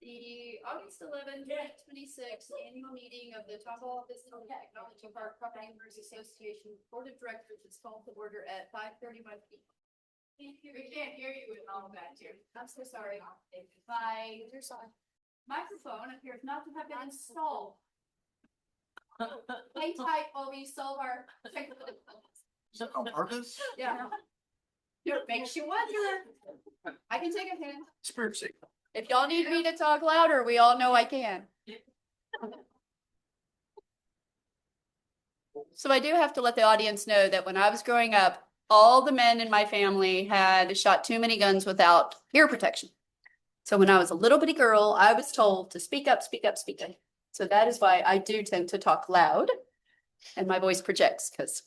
The August 11, 2026 annual meeting of the Tomball Legacy Technology Park Property Owners Association Board of Directors is called to order at 5:31 p.m. We can't hear you with all of that, too. I'm so sorry. My microphone appears not to have been installed. Hang tight while we solve our technical difficulties. Is that on purpose? Yeah. It makes you wonder. I can take a hint. Spirit signal. If y'all need me to talk louder, we all know I can. So I do have to let the audience know that when I was growing up, all the men in my family had shot too many guns without ear protection. So when I was a little bitty girl, I was told to speak up, speak up, speak up. So that is why I do tend to talk loud and my voice projects, because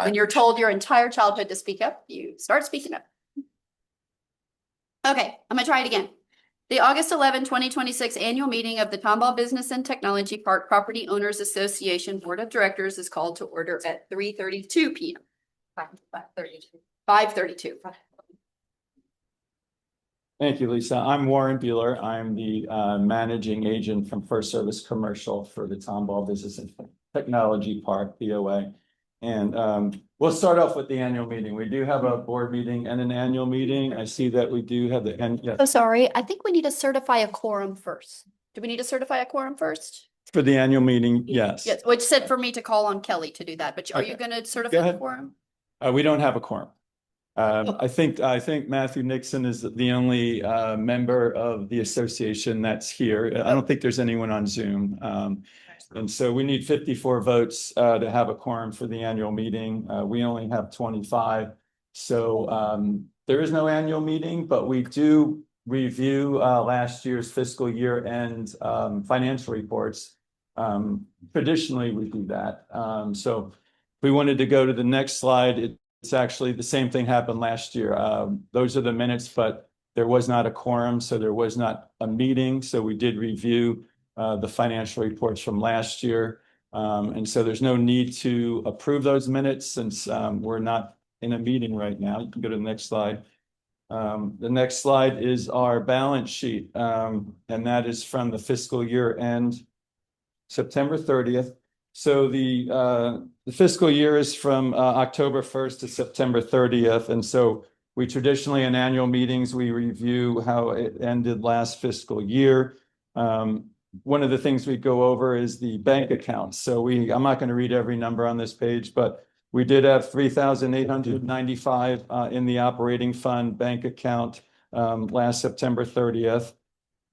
when you're told your entire childhood to speak up, you start speaking up. Okay, I'm gonna try it again. The August 11, 2026 annual meeting of the Tomball Business and Technology Park Property Owners Association Board of Directors is called to order at 3:32 p.m. 5:32. Thank you, Lisa. I'm Warren Bueller. I'm the managing agent from First Service Commercial for the Tomball Business and Technology Park, BOA. And we'll start off with the annual meeting. We do have a board meeting and an annual meeting. I see that we do have the end. Oh, sorry. I think we need to certify a quorum first. Do we need to certify a quorum first? For the annual meeting, yes. Yes, which said for me to call on Kelly to do that, but are you going to certify the quorum? We don't have a quorum. I think Matthew Nixon is the only member of the association that's here. I don't think there's anyone on Zoom. And so we need 54 votes to have a quorum for the annual meeting. We only have 25. So there is no annual meeting, but we do review last year's fiscal year end financial reports. Traditionally, we do that. So if we wanted to go to the next slide, it's actually the same thing happened last year. Those are the minutes, but there was not a quorum, so there was not a meeting. So we did review the financial reports from last year. And so there's no need to approve those minutes since we're not in a meeting right now. You can go to the next slide. The next slide is our balance sheet, and that is from the fiscal year end, September 30th. So the fiscal year is from October 1st to September 30th. And so we traditionally in annual meetings, we review how it ended last fiscal year. One of the things we go over is the bank accounts. So I'm not going to read every number on this page, but we did have 3,895 in the operating fund bank account last September 30th.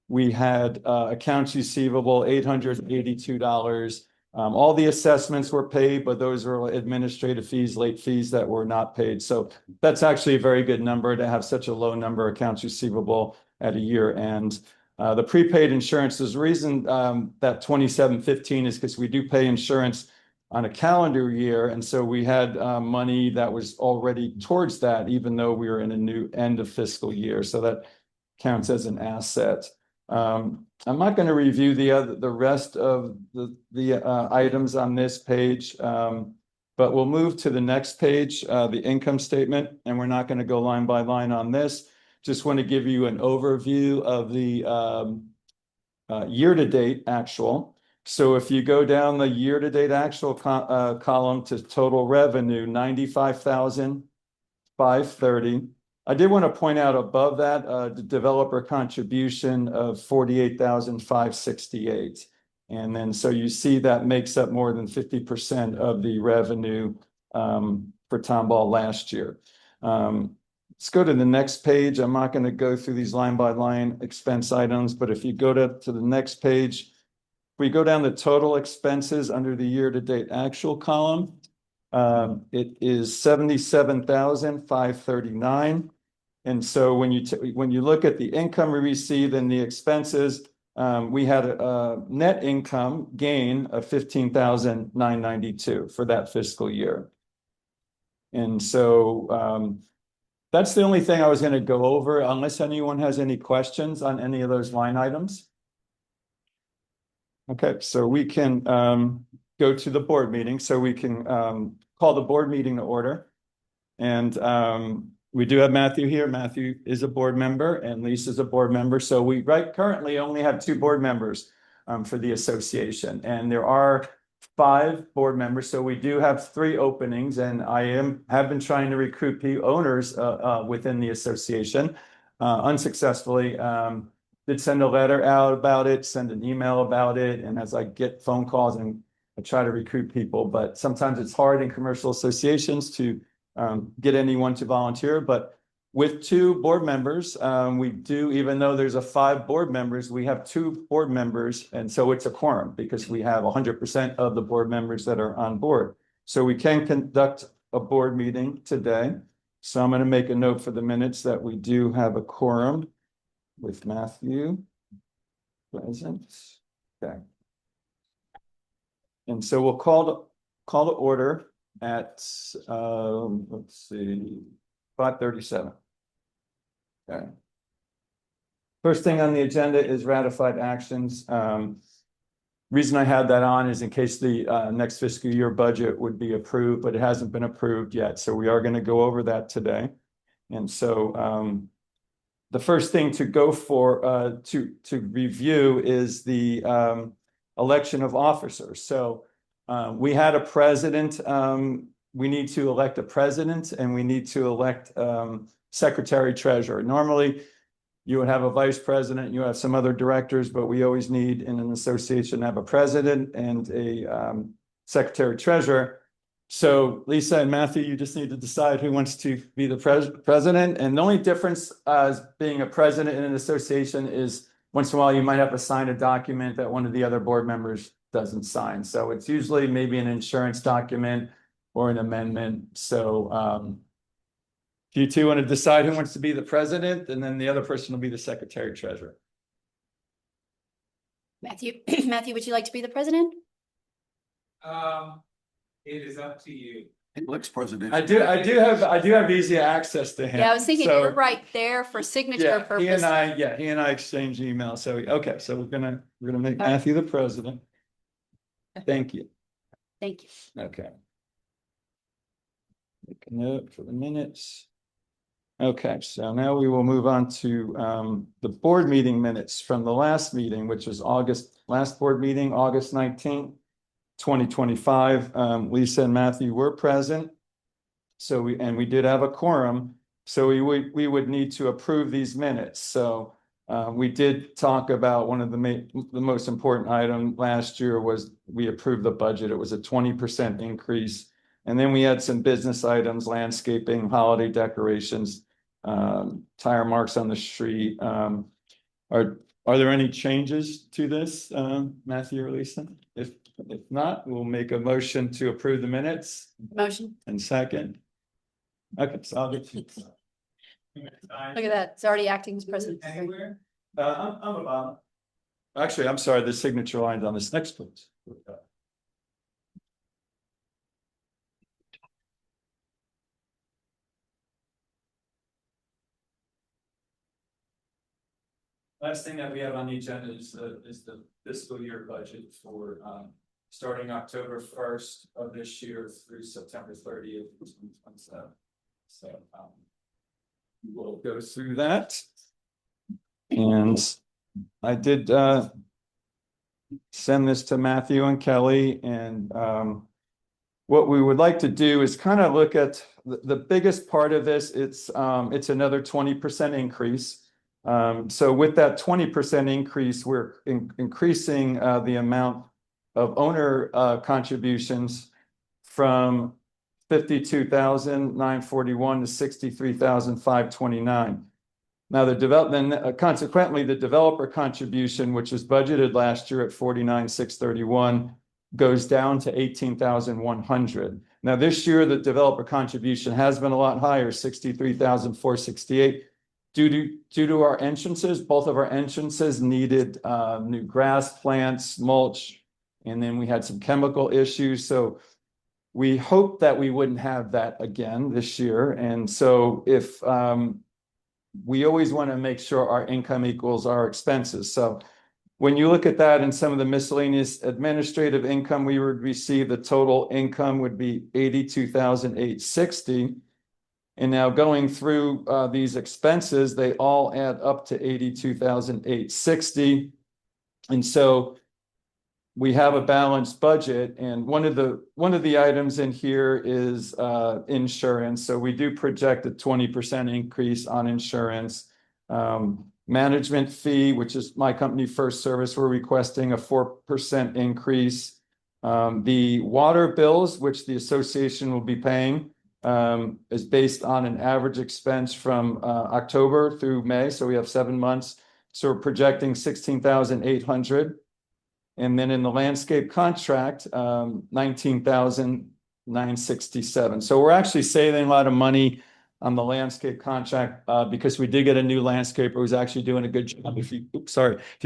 We had accounts receivable, $882. All the assessments were paid, but those were administrative fees, late fees that were not paid. So that's actually a very good number to have such a low number of accounts receivable at a year end. The prepaid insurance, there's a reason that 2715 is because we do pay insurance on a calendar year. And so we had money that was already towards that, even though we were in a new end of fiscal year. So that counts as an asset. I'm not going to review the rest of the items on this page, but we'll move to the next page, the income statement, and we're not going to go line by line on this. Just want to give you an overview of the year-to-date actual. So if you go down the year-to-date actual column to total revenue, $95,530. I did want to point out above that the developer contribution of $48,568. And then so you see that makes up more than 50% of the revenue for Tomball last year. Let's go to the next page. I'm not going to go through these line by line expense items, but if you go to the next page, we go down the total expenses under the year-to-date actual column. It is $77,539. And so when you look at the income we received and the expenses, we had a net income gain of $15,992 for that fiscal year. And so that's the only thing I was going to go over, unless anyone has any questions on any of those line items. Okay, so we can go to the board meeting. So we can call the board meeting to order. And We do have Matthew here. Matthew is a board member and Lisa is a board member. So we currently only have 2 board members for the association, and there are 5 board members. So we do have 3 openings, and have been trying to recruit owners within the association unsuccessfully. Did send a letter out about it, send an email about it, and as I get phone calls and I try to recruit people, but sometimes it's hard in commercial associations to get anyone to volunteer. But with 2 board members, we do, even though there's 5 board members, we have 2 board members, and so it's a quorum because we have 100% of the board members that are on board. So we can conduct a board meeting today. So I'm going to make a note for the minutes that we do have a quorum with Matthew present. Okay. And so we'll call to order at let's see, 5:37. Okay. First thing on the agenda is ratified actions. Reason I had that on is in case the next fiscal year budget would be approved, but it hasn't been approved yet. So we are going to go over that today. And so the first thing to go for to review is the election of officers. So we had a president. We need to elect a president, and we need to elect secretary treasurer. Normally, you would have a vice president, you have some other directors, but we always need in an association to have a president and a secretary treasurer. So Lisa and Matthew, you just need to decide who wants to be the president. And the only difference as being a president in an association is once in a while you might have to sign a document that one of the other board members doesn't sign. So it's usually maybe an insurance document or an amendment. So if you 2 want to decide who wants to be the president, and then the other person will be the secretary treasurer. Matthew, Matthew, would you like to be the president? It is up to you. It looks presidential. I do have easy access to him. Yeah, I was thinking So, you're right there for signature yeah, purposes. he and I exchange emails. So okay, so we're gonna make Matthew the president. Thank you. Thank you. Okay. Make a note for the minutes. Okay, so now we will move on to the board meeting minutes from the last meeting, which was last board meeting, August 19th, 2025. Lisa and Matthew were present. So we did have a quorum. So we would need to approve these minutes. So we did talk about one of the most important item last year was we approved the budget. It was a 20% increase. And then we had some business items, landscaping, holiday decorations, tire marks on the street. Are there any changes to this, Matthew or Lisa? If not, we'll make a motion to approve the minutes. Motion. And second. Okay, so I'll get you. Look at that. It's already acting as president. Anywhere? I'm about. Actually, I'm sorry, the signature line's on this next page. Last thing that we have on the agenda is the fiscal year budget for starting October 1st of this year through September 30th, 2027. So we'll go through that. And I did send this to Matthew and Kelly, and what we would like to do is kind of look at the biggest part of this. It's another 20% increase. So with that 20% increase, we're increasing the amount of owner contributions from 52,941 to 63,529. Now consequently, the developer contribution, which was budgeted last year at 49,631, goes down to 18,100. Now this year, the developer contribution has been a lot higher, 63,468. Due to our entrances, both of our entrances needed new grass plants, mulch, and then we had some chemical issues. So we hope that we wouldn't have that again this year. And so if we always want to make sure our income equals our expenses. So when you look at that and some of the miscellaneous administrative income we would receive, the total income would be 82,860. And now going through these expenses, they all add up to 82,860. And so we have a balanced budget, and one of the items in here is insurance. So we do project a 20% increase on insurance. Management fee, which is my company First Service, we're requesting a 4% increase. The water bills, which the association will be paying, is based on an average expense from October through May. So we have 7 months. So we're projecting 16,800. And then in the landscape contract, 19,967. So we're actually saving a lot of money on the landscape contract because we did get a new landscaper who's actually doing a good job. If you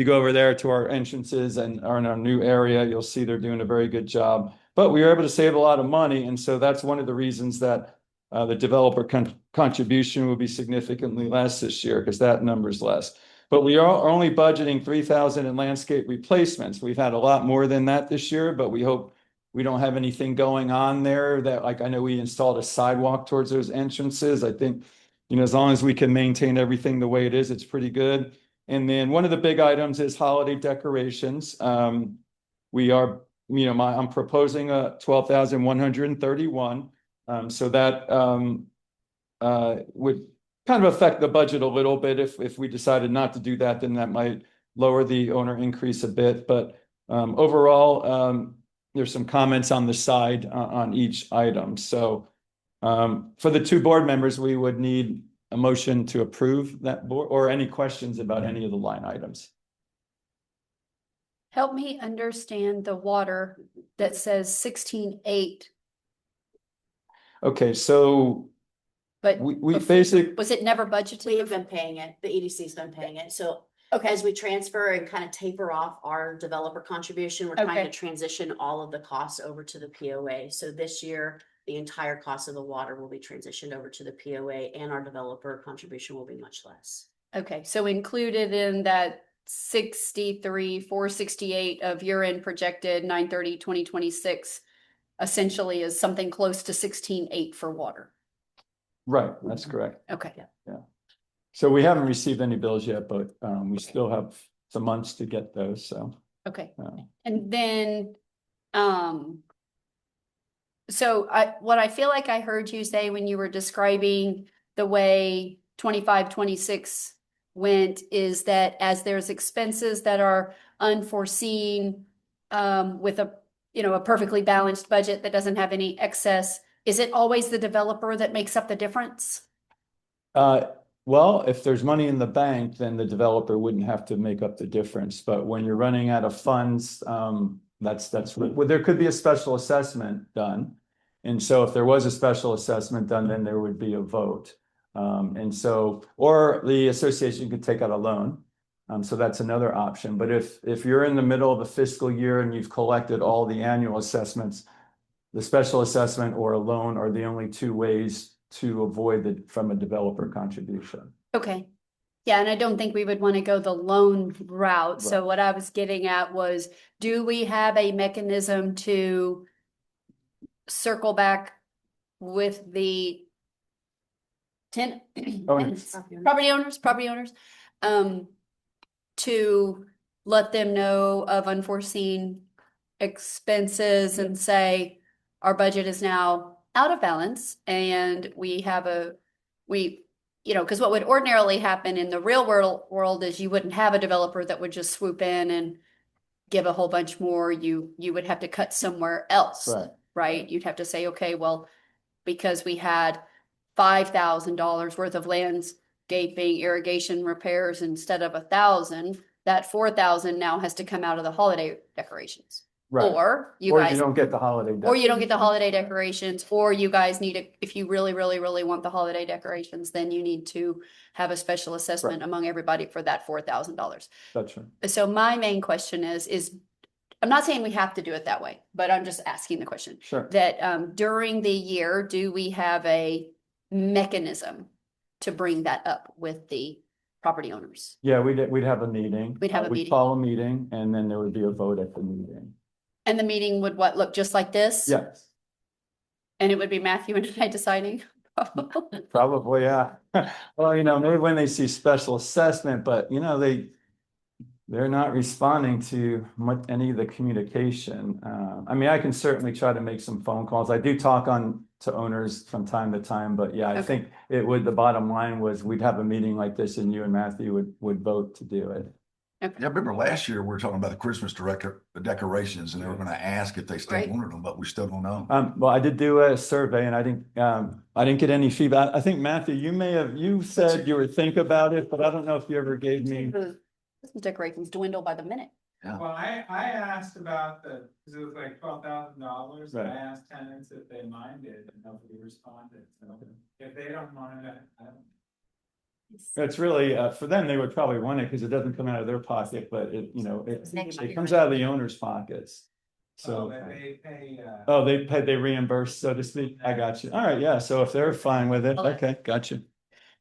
go over there to our entrances and are in our new area, you'll see they're doing a very good job. But we were able to save a lot of money, and so that's one of the reasons that the developer contribution will be significantly less this year, because that number is less. But we are only budgeting 3,000 in landscape replacements. We've had a lot more than that this year, but we hope we don't have anything going on there that, like, I know we installed a sidewalk towards those entrances. I think, as long as we can maintain everything the way it is, it's pretty good. And then one of the big items is holiday decorations. We are, I'm proposing a 12,131. So that would kind of affect the budget a little bit. If we decided not to do that, then that might lower the owner increase a bit. But overall, there's some comments on the side on each item. So for the two board members, we would need a motion to approve that board, or any questions about any of the line items. Help me understand the water that says 16.8. Okay, so But we basically, was it never budgeted? We have been paying it. The EDC's been paying it. So Okay, as we transfer and kind of taper off our developer contribution, we're trying Okay. to transition all of the costs over to the POA. So this year, the entire cost of the water will be transitioned over to the POA, and our developer contribution will be much less. okay, so included in that 63,468 of year-end projected 9/30/2026 essentially is something close to 16.8 for water. right, that's correct. Okay. So we haven't received any bills yet, but we still have some months to get those, so. Okay. uh, And then, so what I feel like I heard you say when you were describing the way 25-26 went is that as there's expenses that are unforeseen, with a perfectly balanced budget that doesn't have any excess, is it always the developer that makes up the difference? Well, if there's money in the bank, then the developer wouldn't have to make up the difference. But when you're running out of funds, that's well, there could be a special assessment done. And so if there was a special assessment done, then there would be a vote. And so, or the association could take out a loan. So that's another option. But if you're in the middle of a fiscal year and you've collected all the annual assessments, the special assessment or a loan are the only two ways to avoid from a developer contribution. Okay. Yeah, and I don't think we would want to go the loan route. So what I was getting at was, do we have a mechanism to circle back with the Owners. property owners, to let them know of unforeseen expenses and say, our budget is now out of balance, and because what would ordinarily happen in the real world is you wouldn't have a developer that would just swoop in and give a whole bunch more. You would have to cut somewhere else, right? You'd have to say, okay, well, because we had $5,000 worth of landscaping irrigation repairs instead of 1,000, that 4,000 now has to come out of the holiday decorations. Right. Or you don't get the holiday or you don't get the holiday decorations, or you guys need it. If you really, really, really want the holiday decorations, then you need to have a special assessment among everybody for that $4,000. That's right. So my main question is I'm not saying we have to do it that way, but I'm just asking the question. Sure. That during the year, do we have a mechanism to bring that up with the property owners? Yeah, we'd have a meeting. We'd have a meeting. We'd call a meeting, and then there would be a vote at the meeting. And the meeting would look just like this? Yes. And it would be Matthew and I deciding? Probably, yeah. Well, maybe when they see special assessment, but they're not responding to any of the communication. I mean, I can certainly try to make some phone calls. I do talk to owners from time to time, but yeah, I Okay. think the bottom line was we'd have a meeting like this and you and Matthew would vote to do it. Yeah, I remember last year, we were talking about the Christmas the decorations, and they were gonna ask if they still Right. wanted them, but we still don't know. Well, I did do a survey and I didn't get any feedback. I think Matthew, you said you would think about it, but I don't know if you ever gave me. Christmas decorations dwindle by the minute. Well, I asked about because it was like $12,000. Right. I asked tenants if they minded and nobody responded. So if they don't mind, I don't. It's really, for them, they would probably want it because it doesn't come out of their pocket, but it comes out of the owner's pockets. So, They pay. they reimburse, so to speak. I got you. All right, yeah. So if they're fine with it, okay, got you.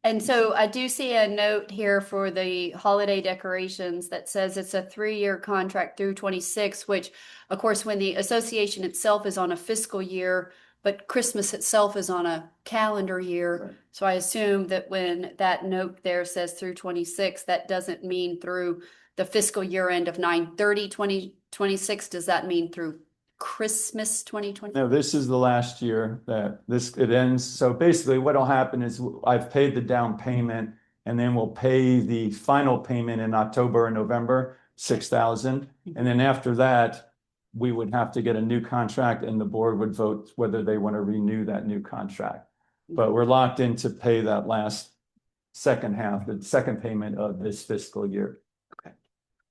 And so I do see a note here for the holiday decorations that says it's a 3-year contract through 26, which of course, when the association itself is on a fiscal year, but Christmas itself is on a calendar year. Right. So I assume that when that note there says through 26, that doesn't mean through the fiscal year end of 9/30/2026. Does that mean through Christmas 2020? No, this is the last year that it ends. So basically what'll happen is I've paid the down payment and then we'll pay the final payment in October and November, 6,000. And then after that, we would have to get a new contract and the board would vote whether they want to renew that new contract. But we're locked in to pay that last second second payment of this fiscal year.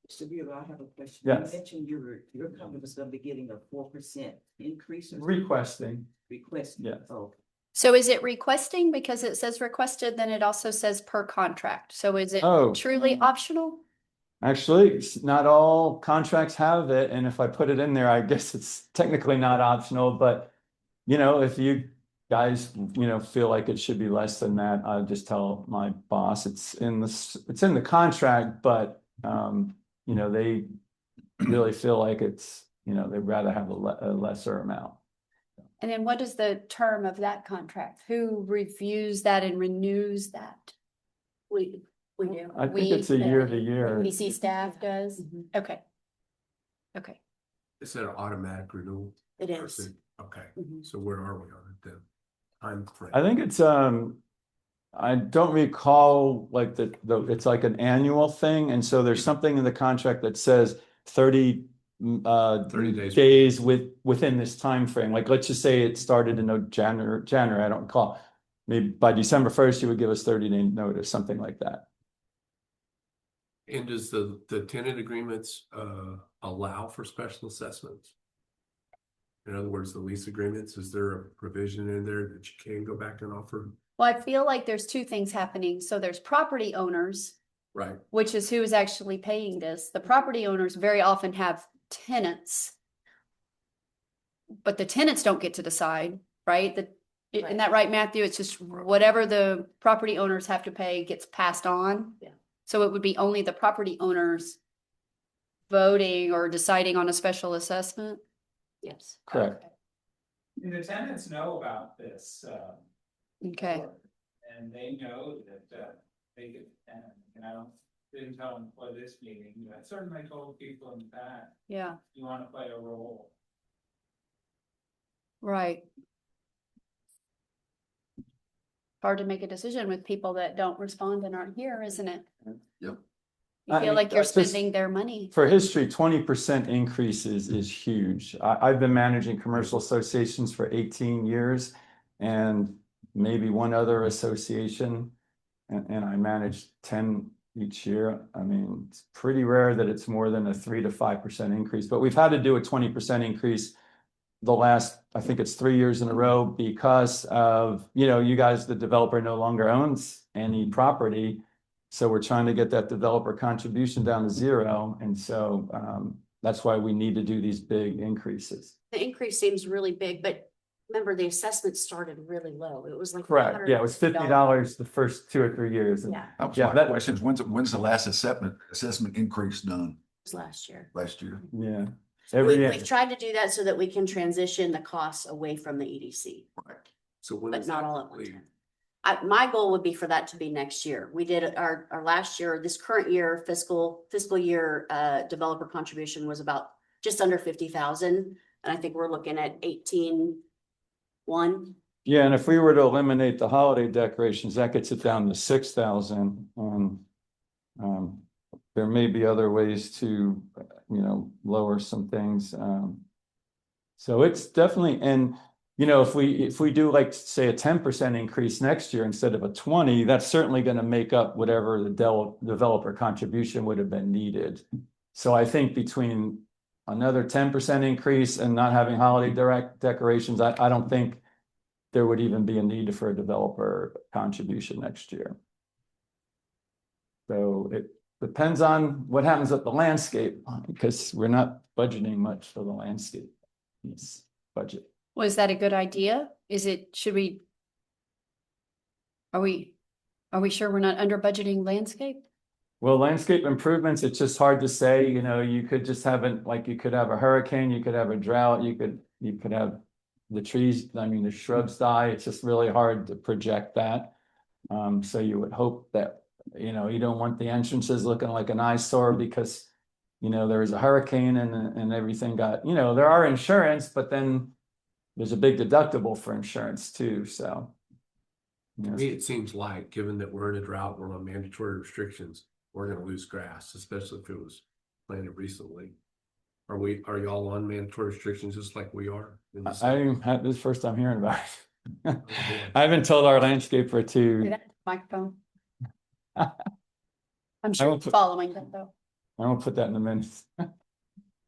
Mr. Bureau, I have a question. Yes. You mentioned your company was gonna be getting a 4% increase or Requesting, request. yes. Oh, So is it requesting? Because it says requested, then it also says per contract. So is it Oh. truly optional? Actually, not all contracts have it, and if I put it in there, I guess it's technically not optional, but if you guys, feel like it should be less than that, I'll just tell my boss it's in the contract, but they really feel like they'd rather have a lesser amount. And then what is the term of that contract? Who reviews that and renews that? We do. I think it's a year to year. PC staff does? Okay. Okay. Is that an automatic renewal? It Or is. it- Okay, Mhm. so where are we on it then? Time frame? I think it's I don't recall like it's like an annual thing, and so there's something in the contract that says 30 30 days within this time frame. Like let's just say it started in January, I don't recall. Maybe by December 1st, you would give us 30-day notice, something like that. And does the tenant agreements allow for special assessments? In other words, the lease agreements, is there a provision in there that you can go back and offer? Well, I feel like there's two things happening. So there's property owners, Right, which is who is actually paying this. The property owners very often have tenants. But the tenants don't get to decide, right? Isn't that right, Matthew? It's just whatever the property owners have to pay gets passed on. Yeah. So it would be only the property owners voting or deciding on a special assessment. Yes. Correct. And the tenants know about this. Okay. And they know that they get the tenant, and didn't tell them for this meeting, but I certainly told people in the past, Yeah, you want to play a role. right. Hard to make a decision with people that don't respond and aren't here, isn't it? Yep. You feel like you're Just spending their money. For history, 20% increases is huge. I've been managing commercial associations for 18 years and maybe one other association, and I manage 10 each year. I mean, it's pretty rare that it's more than a 3 to 5% increase, but we've had to do a 20% increase the last, I think it's 3 years in a row because of, you guys, the developer no longer owns any property. So we're trying to get that developer contribution down to 0. And so that's why we need to do these big increases. The increase seems really big, but remember the assessment started really low. It was like. Correct. Yeah, it was $50 the first 2 or 3 years. Yeah, it That was Yeah, my that- question is when's the last assessment increase done was last year. last year? Yeah. Every year. We've tried to do that so that we can transition the costs away from the EDC, so when but is not that all at one complete? time. my goal would be for that to be next year. We did our last year, this current year, fiscal year, developer contribution was about just under 50,000. And I think we're looking at 18.1. Yeah, and if we were to eliminate the holiday decorations, that gets it down to 6,000. There may be other ways to, lower some things. So it's definitely, and if we do like say a 10% increase next year instead of a 20, that's certainly going to make up whatever the developer contribution would have been needed. So I think between another 10% increase and not having holiday decorations, I don't think there would even be a need for a developer contribution next year. So it depends on what happens with the landscape, because we're not budgeting much for the landscape budget. Was that a good idea? Are we sure we're not under budgeting landscape? Well, landscape improvements, it's just hard to say, you could just have you could have a hurricane, you could have a drought, you could have the trees, the shrubs die. It's just really hard to project that. So you would hope that, you don't want the entrances looking like an eyesore because, there was a hurricane and everything got, there are insurance, but then there's a big deductible for insurance too, so. To me, it seems like, given that we're in a drought, we're on mandatory restrictions, we're gonna lose grass, especially if it was planted recently. Are y'all on mandatory restrictions just like we are? This is the first time hearing about it. I haven't told our landscaper to. Microphone. I'm sure it's following that though. I won't put that in the minutes.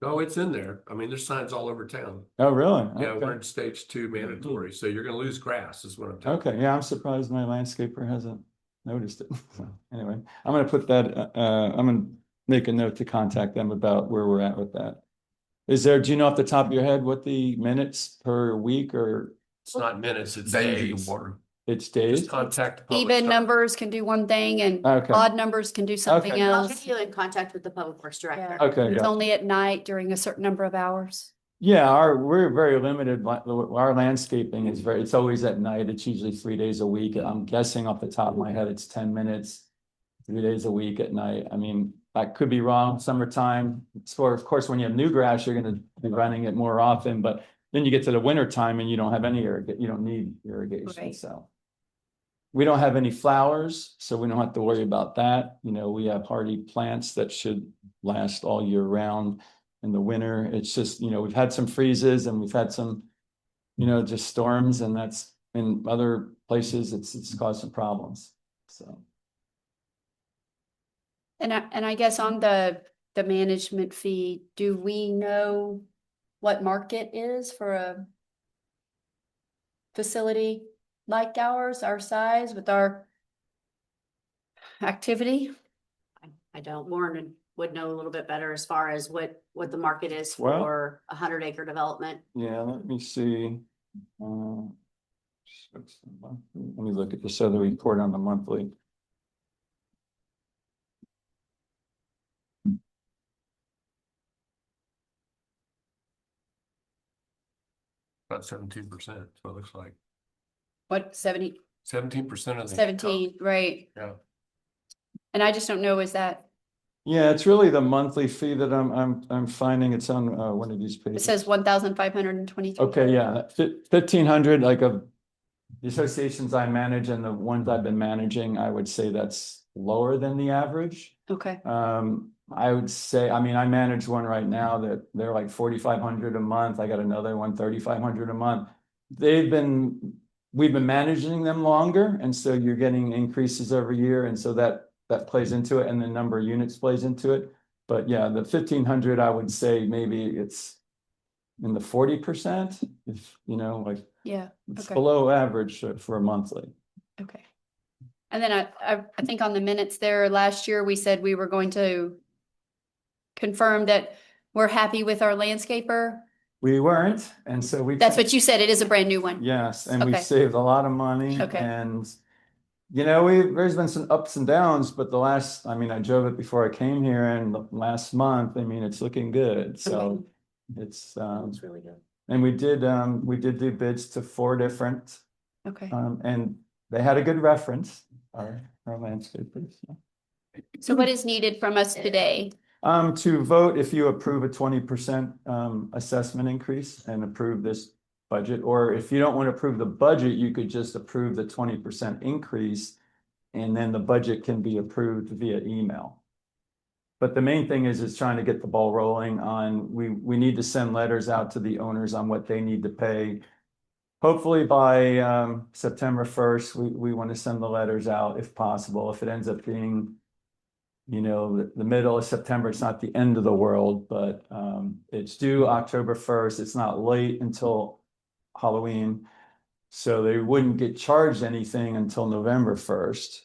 No, it's in there. There's signs all over town. Oh, really? Yeah, Okay. we're in stage 2 mandatory, so you're gonna lose grass is what I'm telling you. Okay, yeah, I'm surprised my landscaper hasn't noticed it. So anyway, I'm gonna put that, I'm gonna make a note to contact them about where we're at with that. Do you know off the top of your head what the minutes per week or? It's not minutes, it's Days days. of water. It's days? Just contact the public Even service. numbers can do one thing and Okay. odd numbers can do something Okay. I'll else. get you in contact with the public works director. Okay, It's yeah. only at night during a certain number of hours. Yeah, we're very limited. Our landscaping is it's always at night. It's usually 3 days a week. I'm guessing off the top of my head, it's 10 minutes, 3 days a week at night. I could be wrong. Summertime, of course, when you have new grass, you're going to be running it more often, but then you get to the winter time and you don't have any you don't need irrigation. Right. So we don't have any flowers, so we don't have to worry about that. We have hardy plants that should last all year round. In the winter, it's just, we've had some freezes and we've had some, just storms, and that's in other places, it's caused some problems. So. And I guess on the management fee, do we know what market is for a facility like ours, our size, with our activity? I don't. Warren would know a little bit better as far as what the market is Well, for a 100-acre development. Yeah, let me see. Let me look at the other report on the monthly. About 17%, so it looks like. What, 17% of the. 17, right? Yeah. And I just don't know, is that, Yeah, it's really the monthly fee that I'm finding. It's on one of these it pages. says 1,523. Okay, yeah, 1,500, like of the associations I manage and the ones I've been managing, I would say that's lower than the average. Okay, I would say, I manage one right now that they're like 4,500 a month. I got another one, 3,500 a month. We've been managing them longer, and so you're getting increases every year, and so that plays into it, and the number of units plays into it. But yeah, the 1,500, I would say maybe it's in the 40%, if yeah, it's okay. below average for a monthly. Okay. And then I think on the minutes there, last year, we said we were going to confirm that we're happy with our landscaper. We weren't, and so That's what you said. It is a brand new one. Yes, and we Okay. saved a lot of money. Okay. And there's been some ups and downs, but I drove it before I came here, and last month, it's looking good. So it's It's really good. and we did do bids to 4 different, Okay. and they had a good reference, our landscapers. So what is needed from us today? To vote if you approve a 20% assessment increase and approve this budget, or if you don't want to approve the budget, you could just approve the 20% increase. And then the budget can be approved via email. But the main thing is trying to get the ball rolling on, we need to send letters out to the owners on what they need to pay. Hopefully by September 1st, we want to send the letters out if possible. If it ends up being, you know, the middle of September, it's not the end of the world, but it's due October 1st. It's not late until Halloween. So they wouldn't get charged anything until November 1st.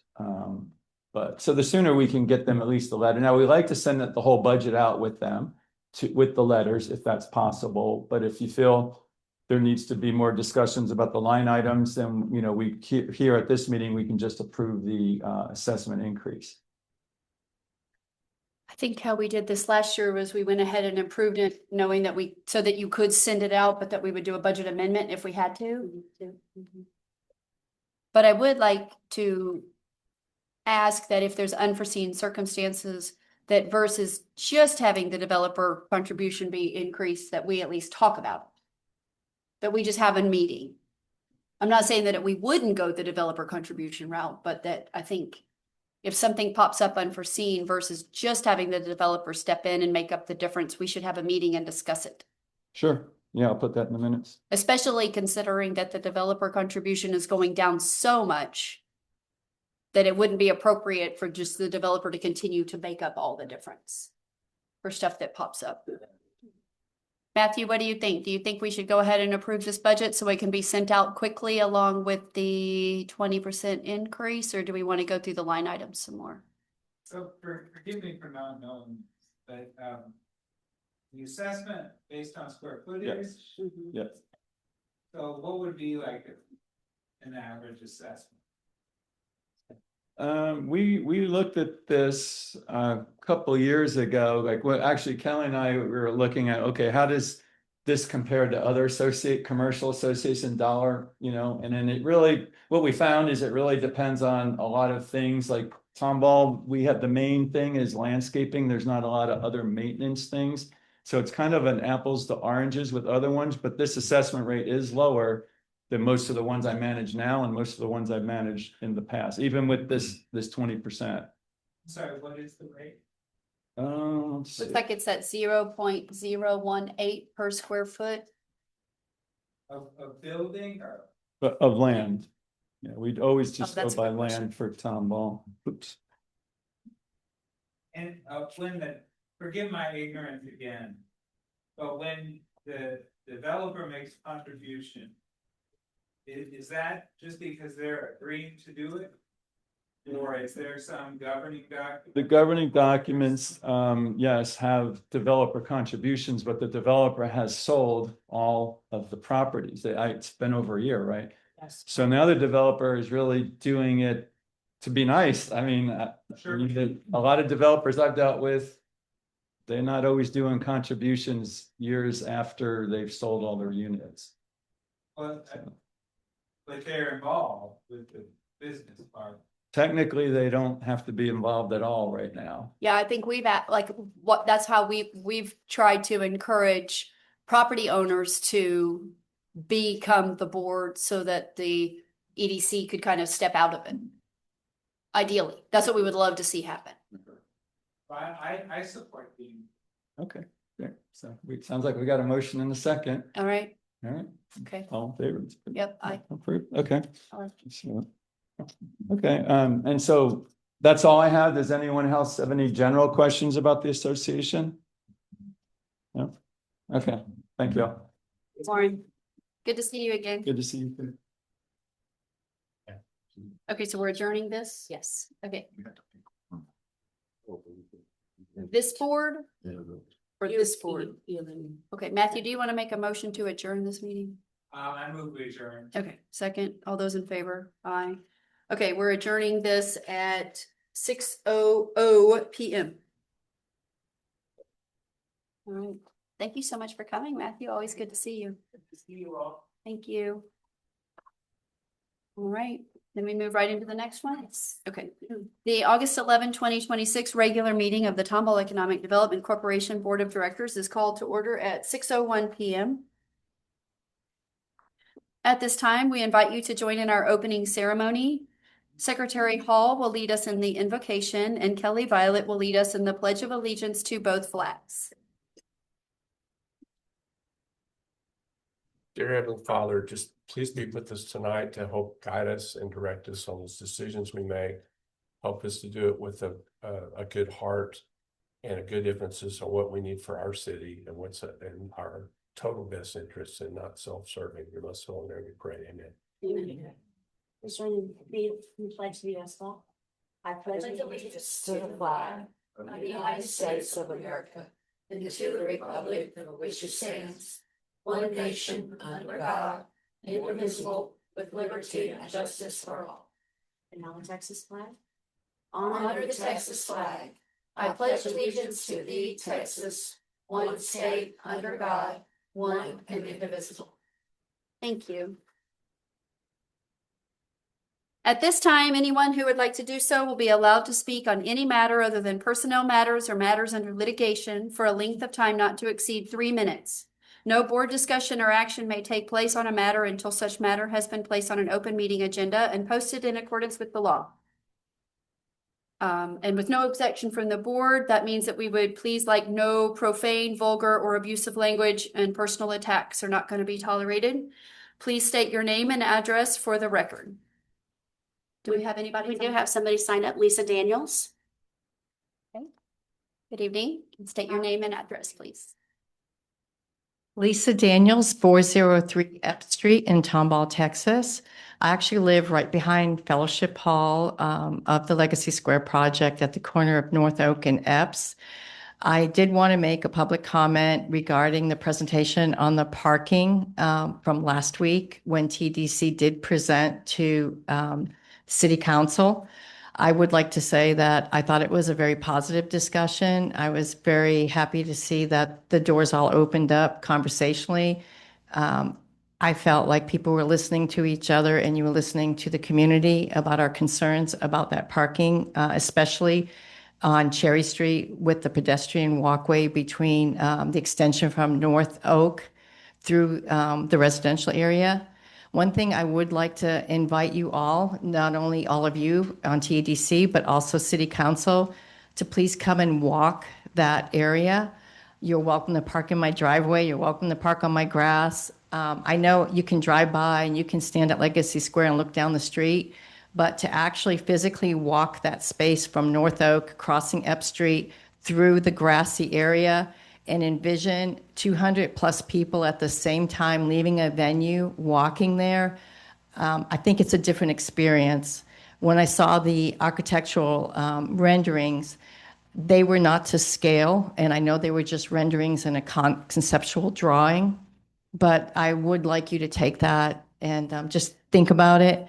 But so the sooner we can get them at least the letter. Now we like to send the whole budget out with them with the letters, if that's possible. But if you feel there needs to be more discussions about the line items, then, you know, we here at this meeting, we can just approve the assessment increase. I think how we did this last year was we went ahead and approved it, knowing that so that you could send it out, but that we would do a budget amendment if we had to. But I would like to ask that if there's unforeseen circumstances, that versus just having the developer contribution be increased, that we at least talk about it. That we just have a meeting. I'm not saying that we wouldn't go the developer contribution route, but that I think if something pops up unforeseen versus just having the developer step in and make up the difference, we should have a meeting and discuss it. Sure. Yeah, I'll put that in the minutes. Especially considering that the developer contribution is going down so much that it wouldn't be appropriate for just the developer to continue to make up all the difference for stuff that pops up. Matthew, what do you think? Do you think we should go ahead and approve this budget so it can be sent out quickly along with the 20% increase, or do we want to go through the line items some more? So forgive me for not knowing, but the assessment based on square footage. Yes. So what would be like an average assessment? We looked at this a couple years ago, like actually Kelly and I, we were looking at, okay, how does this compare to other commercial association dollar, you know, and then what we found is it really depends on a lot of things. Like Tomball, we have the main thing is landscaping. There's not a lot of other maintenance things. So it's kind of an apples to oranges with other ones, but this assessment rate is lower than most of the ones I manage now and most of the ones I've managed in the past, even with this 20%. Sorry, what is the rate? Looks like it's at 0.018 per square foot. Of building or? But of land. Yeah, we'd always just go that's a by good question. land for Tomball. Oops. And forgive my ignorance again, but when the developer makes contribution, is that just because they're agreeing to do it? Or is there some governing document? The governing documents, yes, have developer contributions, but the developer has sold all of the properties. It's been over a year, right? Yes. So now the developer is really doing it to be nice. I mean, Sure. a lot of developers I've dealt with, they're not always doing contributions years after they've sold all their units. But they're involved with the business part. Technically, they don't have to be involved at all right now. Yeah, I think that's how we've tried to encourage property owners to become the board so that the EDC could kind of step out of it. Ideally, that's what we would love to see happen. I support being. Okay, great. So sounds like we got a motion in a second. All right, All right, okay. all in favor? Yep, Approved. Okay. All right. So, okay, and so that's all I have. Does anyone else have any general questions about the association? No? Okay, thank you. Lauren, good to see you again. Good to see you. Okay, so we're adjourning this? Yes. Okay. This board or this board? Okay, Matthew, do you want to make a motion to adjourn this meeting? I move we adjourn. Okay, second, all those in favor? Aye. Okay, we're adjourning this at 6:00 PM. All right, thank you so much for coming, Matthew. Always good to see you. Good to see you all. Thank you. All right, Then we move right into the next one. Okay. The August 11, 2026 regular meeting of the Tomball Economic Development Corporation Board of Directors is called to order at 6:01 p.m. At this time, we invite you to join in our opening ceremony. Secretary Hall will lead us in the invocation, and Kelly Violet will lead us in the Pledge of Allegiance to both flags. Dear Heavenly Father, just please be with us tonight to help guide us and direct us on those decisions we make. Help us to do it with a good heart and a good emphasis on what we need for our city and what's in our total best interest and not self-serving. We must all there we pray. Amen. Amen. Is there any pledge to the US flag? I pledge allegiance to the flag of the United States of America and to the republic for which it stands, one nation under God, indivisible, with liberty and justice for all. And now the Texas flag. Honor the Texas flag. I pledge allegiance to thee, Texas, one state under God, one and indivisible. Thank you. At this time, anyone who would like to do so will be allowed to speak on any matter other than personnel matters or matters under litigation for a length of time not to exceed 3 minutes. No board discussion or action may take place on a matter until such matter has been placed on an open meeting agenda and posted in accordance with the law. And with no objection from the board, that means that we would please like no profane, vulgar, or abusive language, and personal attacks are not going to be tolerated. Please state your name and address for the record. Do we have anybody? We do have somebody signed up, Lisa Daniels. Okay. Good evening. State your name and address, please. Lisa Daniels, 403 F Street in Tomball, Texas. I actually live right behind Fellowship Hall of the Legacy Square project at the corner of North Oak and Epps. I did want to make a public comment regarding the presentation on the parking from last week when TEDC did present to City Council. I would like to say that I thought it was a very positive discussion. I was very happy to see that the doors all opened up conversationally. I felt like people were listening to each other and you were listening to the community about our concerns about that parking, especially on Cherry Street with the pedestrian walkway between the extension from North Oak through the residential area. One thing I would like to invite you all, not only all of you on TEDC, but also City Council, to please come and walk that area. You're welcome to park in my driveway. You're welcome to park on my grass. I know you can drive by and you can stand at Legacy Square and look down the street, but to actually physically walk that space from North Oak, crossing Epps Street, through the grassy area, and envision 200 plus people at the same time leaving a venue, walking there, I think it's a different experience. When I saw the architectural renderings, they were not to scale, and I know they were just renderings in a conceptual drawing, but I would like you to take that and just think about it,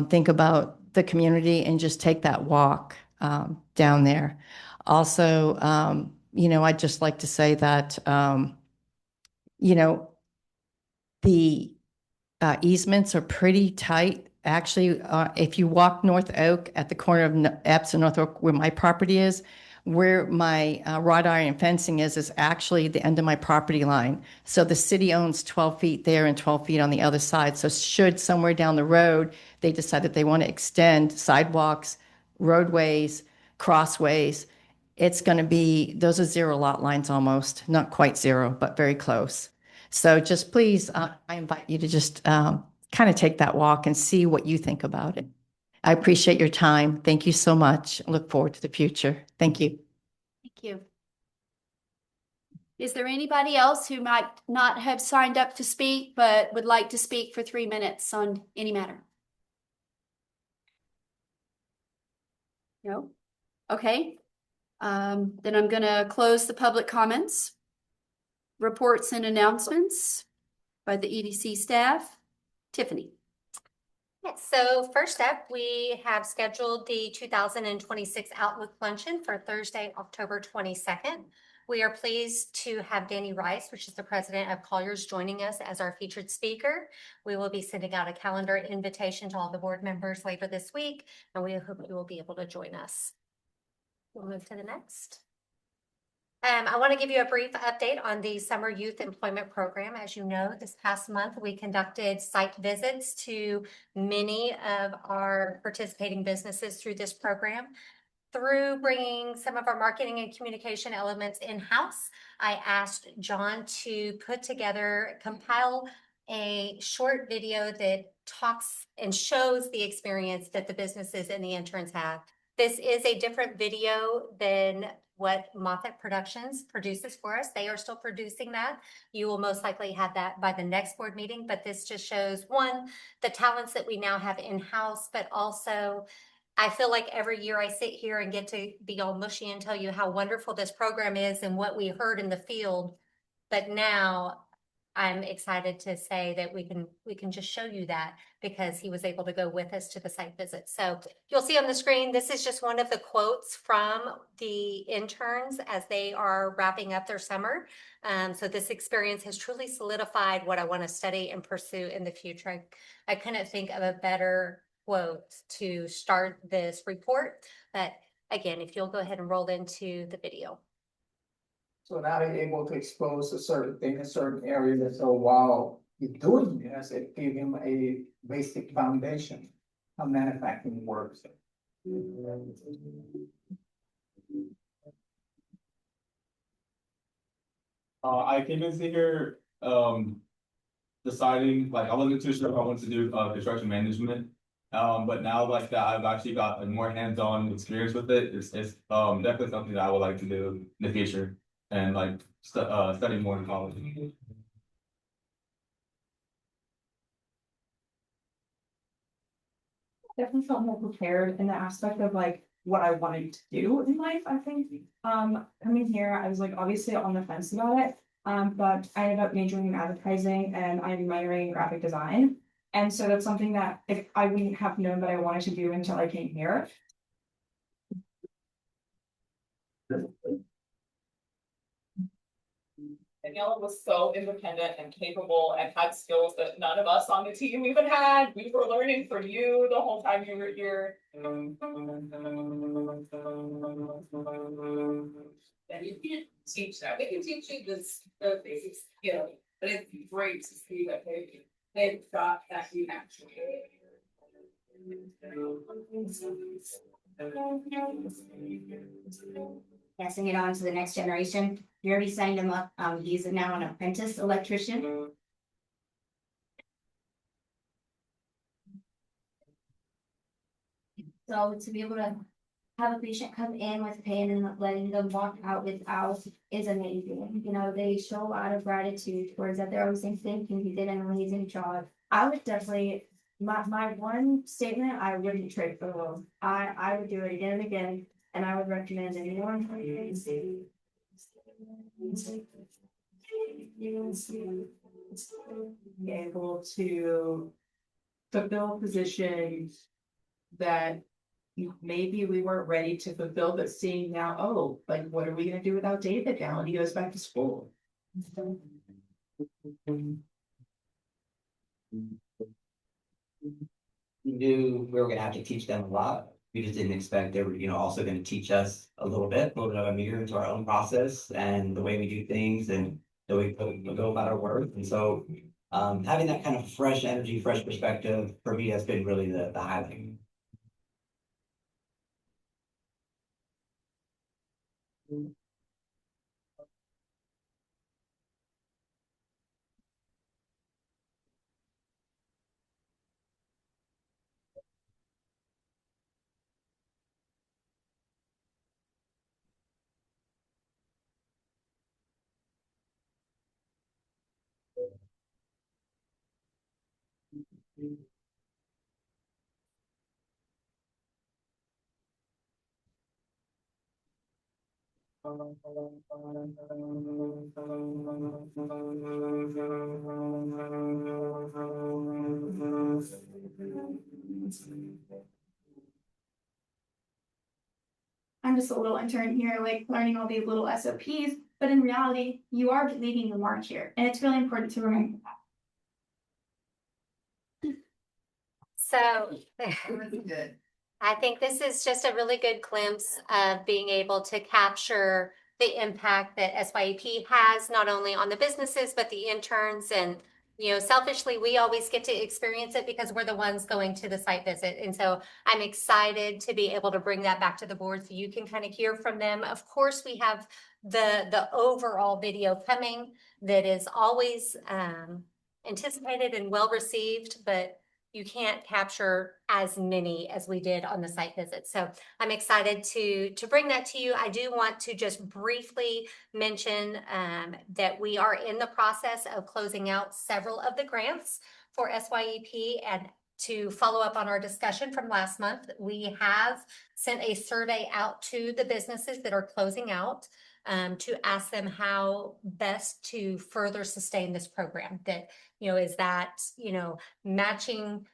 think about the community, and just take that walk down there. Also, you know, I'd just like to say that, you know, the easements are pretty tight. Actually, if you walk North Oak at the corner of Epps and North Oak, where my property is, where my wrought iron fencing is actually the end of my property line. So the city owns 12 feet there and 12 feet on the other side. So should somewhere down the road, they decide that they want to extend sidewalks, roadways, crossways, it's going to be, those are zero lot lines almost, not quite zero, but very close. So just please, I invite you to just kind of take that walk and see what you think about it. I appreciate your time. Thank you so much. I look forward to the future. Thank you. Thank you. Is there anybody else who might not have signed up to speak, but would like to speak for 3 minutes on any matter? No? Okay. Then I'm going to close the public comments. Reports and announcements by the EDC staff. Tiffany. Yes, so first up, we have scheduled the 2026 Outlook Luncheon for Thursday, October 22nd. We are pleased to have Danny Rice, which is the president of Colliers, joining us as our featured speaker. We will be sending out a calendar invitation to all the board members later this week, and we hope you will be able to join us. We'll move to the next. I want to give you a brief update on the Summer Youth Employment Program. As you know, this past month, we conducted site visits to many of our participating businesses through this program. Through bringing some of our marketing and communication elements in-house, I asked John to compile a short video that talks and shows the experience that the businesses and the interns have. This is a different video than what Moffett Productions produces for us. They are still producing that. You will most likely have that by the next board meeting, but this just shows, one, the talents that we now have in-house, but also I feel like every year I sit here and get to be all mushy and tell you how wonderful this program is and what we heard in the field. But now I'm excited to say that we can just show you that because he was able to go with us to the site visit. So you'll see on the screen, this is just one of the quotes from the interns as they are wrapping up their summer. So this experience has truly solidified what I want to study and pursue in the future. I couldn't think of a better quote to start this report. But again, if you'll go ahead and roll into the video. So now they're able to expose a certain thing, a certain area. So while you're doing this, it gave him a basic foundation of manufacturing works. I came in here, deciding, like, I wasn't too sure if I wanted to do, construction management. But now like that, I've actually got a more hands-on experience with it. It's definitely something that I would like to do in the future and like study more in college. Definitely felt more prepared in the aspect of like what I wanted to do in life, I think. Coming here, I was like obviously on the fence about it. But I ended up majoring in advertising and I'm minoring in graphic design. And so that's something that if I wouldn't have known that I wanted to do until I came here. Daniela was so independent and capable and had skills that none of us on the team even had. We were learning from you the whole time you were here. And you can't teach that. We can teach you the basic skill, but it's great to see that they've got that you actually. Passing it on to the next generation. We already signed him up. He's now an apprentice electrician. So to be able to have a patient come in with pain and letting them walk out without is amazing. You know, they show a lot of gratitude towards that. They're always saying thank you. You did an amazing job. I would definitely, my one statement, I wouldn't trade for the world. I would do it again and again. And I would recommend anyone Be able to fulfill positions that maybe we weren't ready to fulfill, but seeing now, oh, like, what are we gonna do without David now? And he goes back to school. We knew we were gonna have to teach them a lot. We just didn't expect they were, also gonna teach us a little bit of a mirror into our own process and the way we do things and the way we go about our work. And so having that kind of fresh energy, fresh perspective for me has been really the highlight. I'm just a little intern here, like learning all these little SOPs. but in reality, you are leaving the mark here, and it's really important to remember that. So I think this is just a really good glimpse of being able to capture the impact that SYEP has not only on the businesses, but the interns. And, you know, selfishly, we always get to experience it because we're the ones going to the site visit. And so I'm excited to be able to bring that back to the board so you can kind of hear from them. Of course, we have the overall video coming that is always anticipated and well received, but you can't capture as many as we did on the site visit. So I'm excited to bring that to you. I do want to just briefly mention that we are in the process of closing out several of the grants for SYEP. And to follow up on our discussion from last month, we have sent a survey out to the businesses that are closing out to ask them how best to further sustain this program. That, you know, is that, you know, matching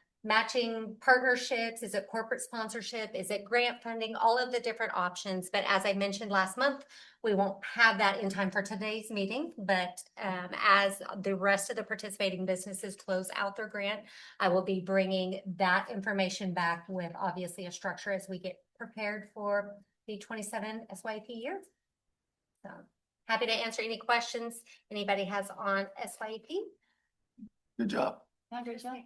partnerships? Is it corporate sponsorship? Is it grant funding? All of the different options. But as I mentioned last month, we won't have that in time for today's meeting. But as the rest of the participating businesses close out their grant, I will be bringing that information back with obviously a structure as we get prepared for the 27 SYEP year. So happy to answer any questions anybody has on SYEP. Good job.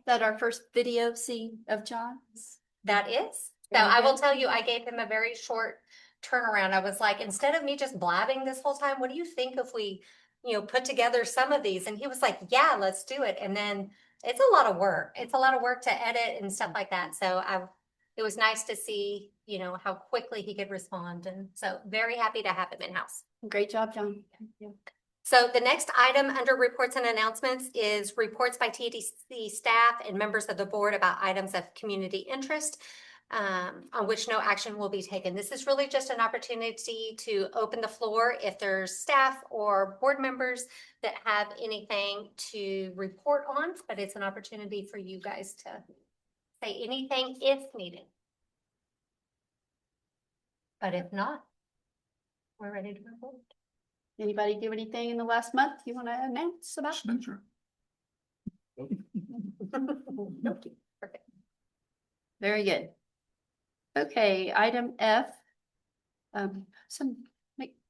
That our first video scene of John's. That is. So I will tell you, I gave him a very short turnaround. I was like, instead of me just blabbing this whole time, what do you think if we, you know, put together some of these? And he was like, yeah, let's do it. And then it's a lot of work. It's a lot of work to edit and stuff like that. So it was nice to see, you know, how quickly he could respond. And so very happy to have him in-house. Great job, John. Thank you. So the next item under reports and announcements is reports by TEDC staff and members of the board about items of community interest on which no action will be taken. This is really just an opportunity to open the floor if there's staff or board members that have anything to report on, but it's an opportunity for you guys to say anything if needed. But if not, we're ready to move forward. Anybody do anything in the last month you want to announce about? Spencer. Perfect. Very good. Okay, item F.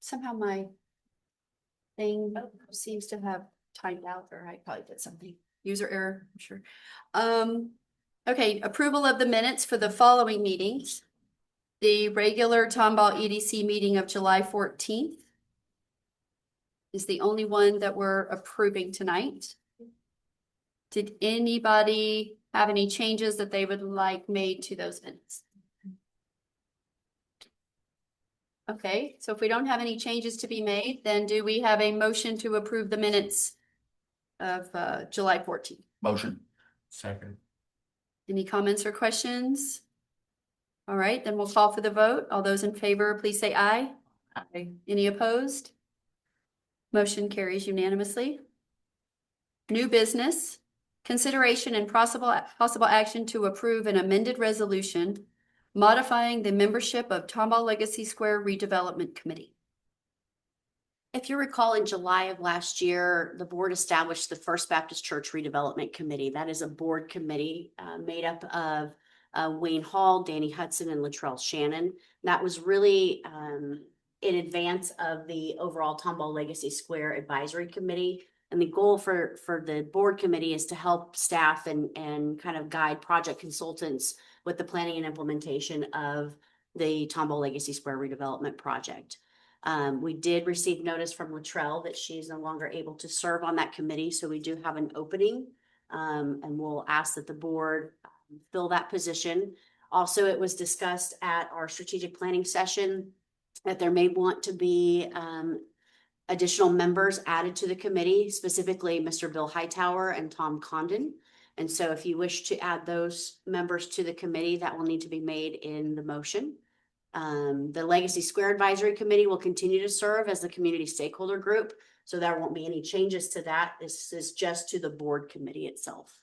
Somehow my thing seems to have timed out, or I probably did something. User error, I'm sure. Okay, approval of the minutes for the following meetings. The regular Tomball EDC meeting of July 14th. Is the only one that we're approving tonight. Did anybody have any changes that they would like made to those minutes? Okay, so if we don't have any changes to be made, then do we have a motion to approve the minutes of July 14th? Motion. Second. Any comments or questions? All right, then we'll call for the vote. All those in favor, please say aye. Aye. Any opposed? Motion carries unanimously. New business, consideration and possible action to approve an amended resolution modifying the membership of Tomball Legacy Square Redevelopment Committee. If you recall, in July of last year, the board established the First Baptist Church Redevelopment Committee. That is a board committee made up of Wayne Hall, Danny Hudson, and Latrell Shannon. That was really in advance of the overall Tomball Legacy Square Advisory Committee. And the goal for the board committee is to help staff and kind of guide project consultants with the planning and implementation of the Tomball Legacy Square redevelopment project. We did receive notice from Latrell that she's no longer able to serve on that committee. So we do have an opening and we'll ask that the board fill that position. Also, it was discussed at our strategic planning session that there may want to be additional members added to the committee, specifically Mr. Bill Hightower and Tom Condon. And so if you wish to add those members to the committee, that will need to be made in the motion. The Legacy Square Advisory Committee will continue to serve as the community stakeholder group. So there won't be any changes to that. This is just to the board committee itself.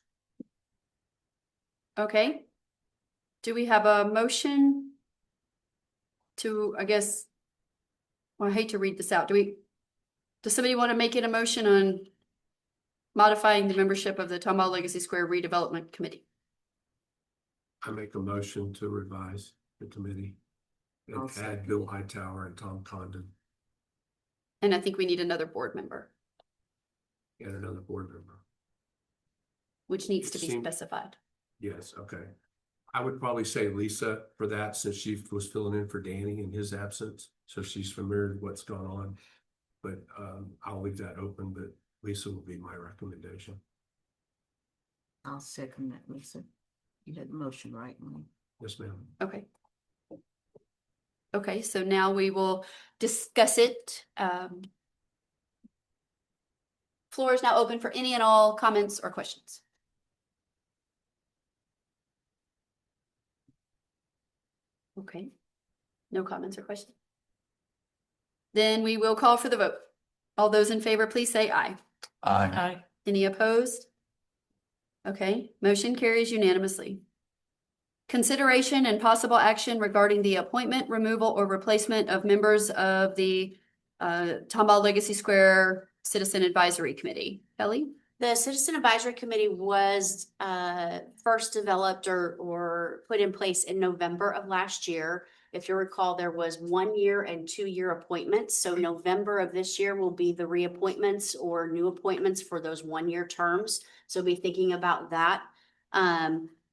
Okay. Do we have a motion to, I guess, well, I hate to read this out. Do we, Does somebody want to make it a motion on modifying the membership of the Tomball Legacy Square redevelopment committee? I make a motion to revise the committee. I'll And second add Bill it. Hightower and Tom Condon And I think we need another board member, and another board member. which needs to be Seem- specified. Yes, okay. I would probably say Lisa for that, since she was filling in for Danny in his absence, so she's familiar with what's going on. But I'll leave that open, but Lisa will be my recommendation. I'll second that, Lisa. You had the motion, right? Maureen? Yes, ma'am. Okay. Okay, so now we will discuss it. Floor is now open for any and all comments or questions. Okay, no comments or questions. Then we will call for the vote. All those in favor, please say aye. Aye. Any opposed? Okay, motion carries unanimously. Consideration and possible action regarding the appointment, removal, or replacement of members of the Tomball Legacy Square Citizen Advisory Committee. Kelly? The Citizen Advisory Committee was first developed or put in place in November of last year. If you recall, there was 1 year and 2 year appointments. So November of this year will be the reappointments or new appointments for those 1 year terms. So be thinking about that.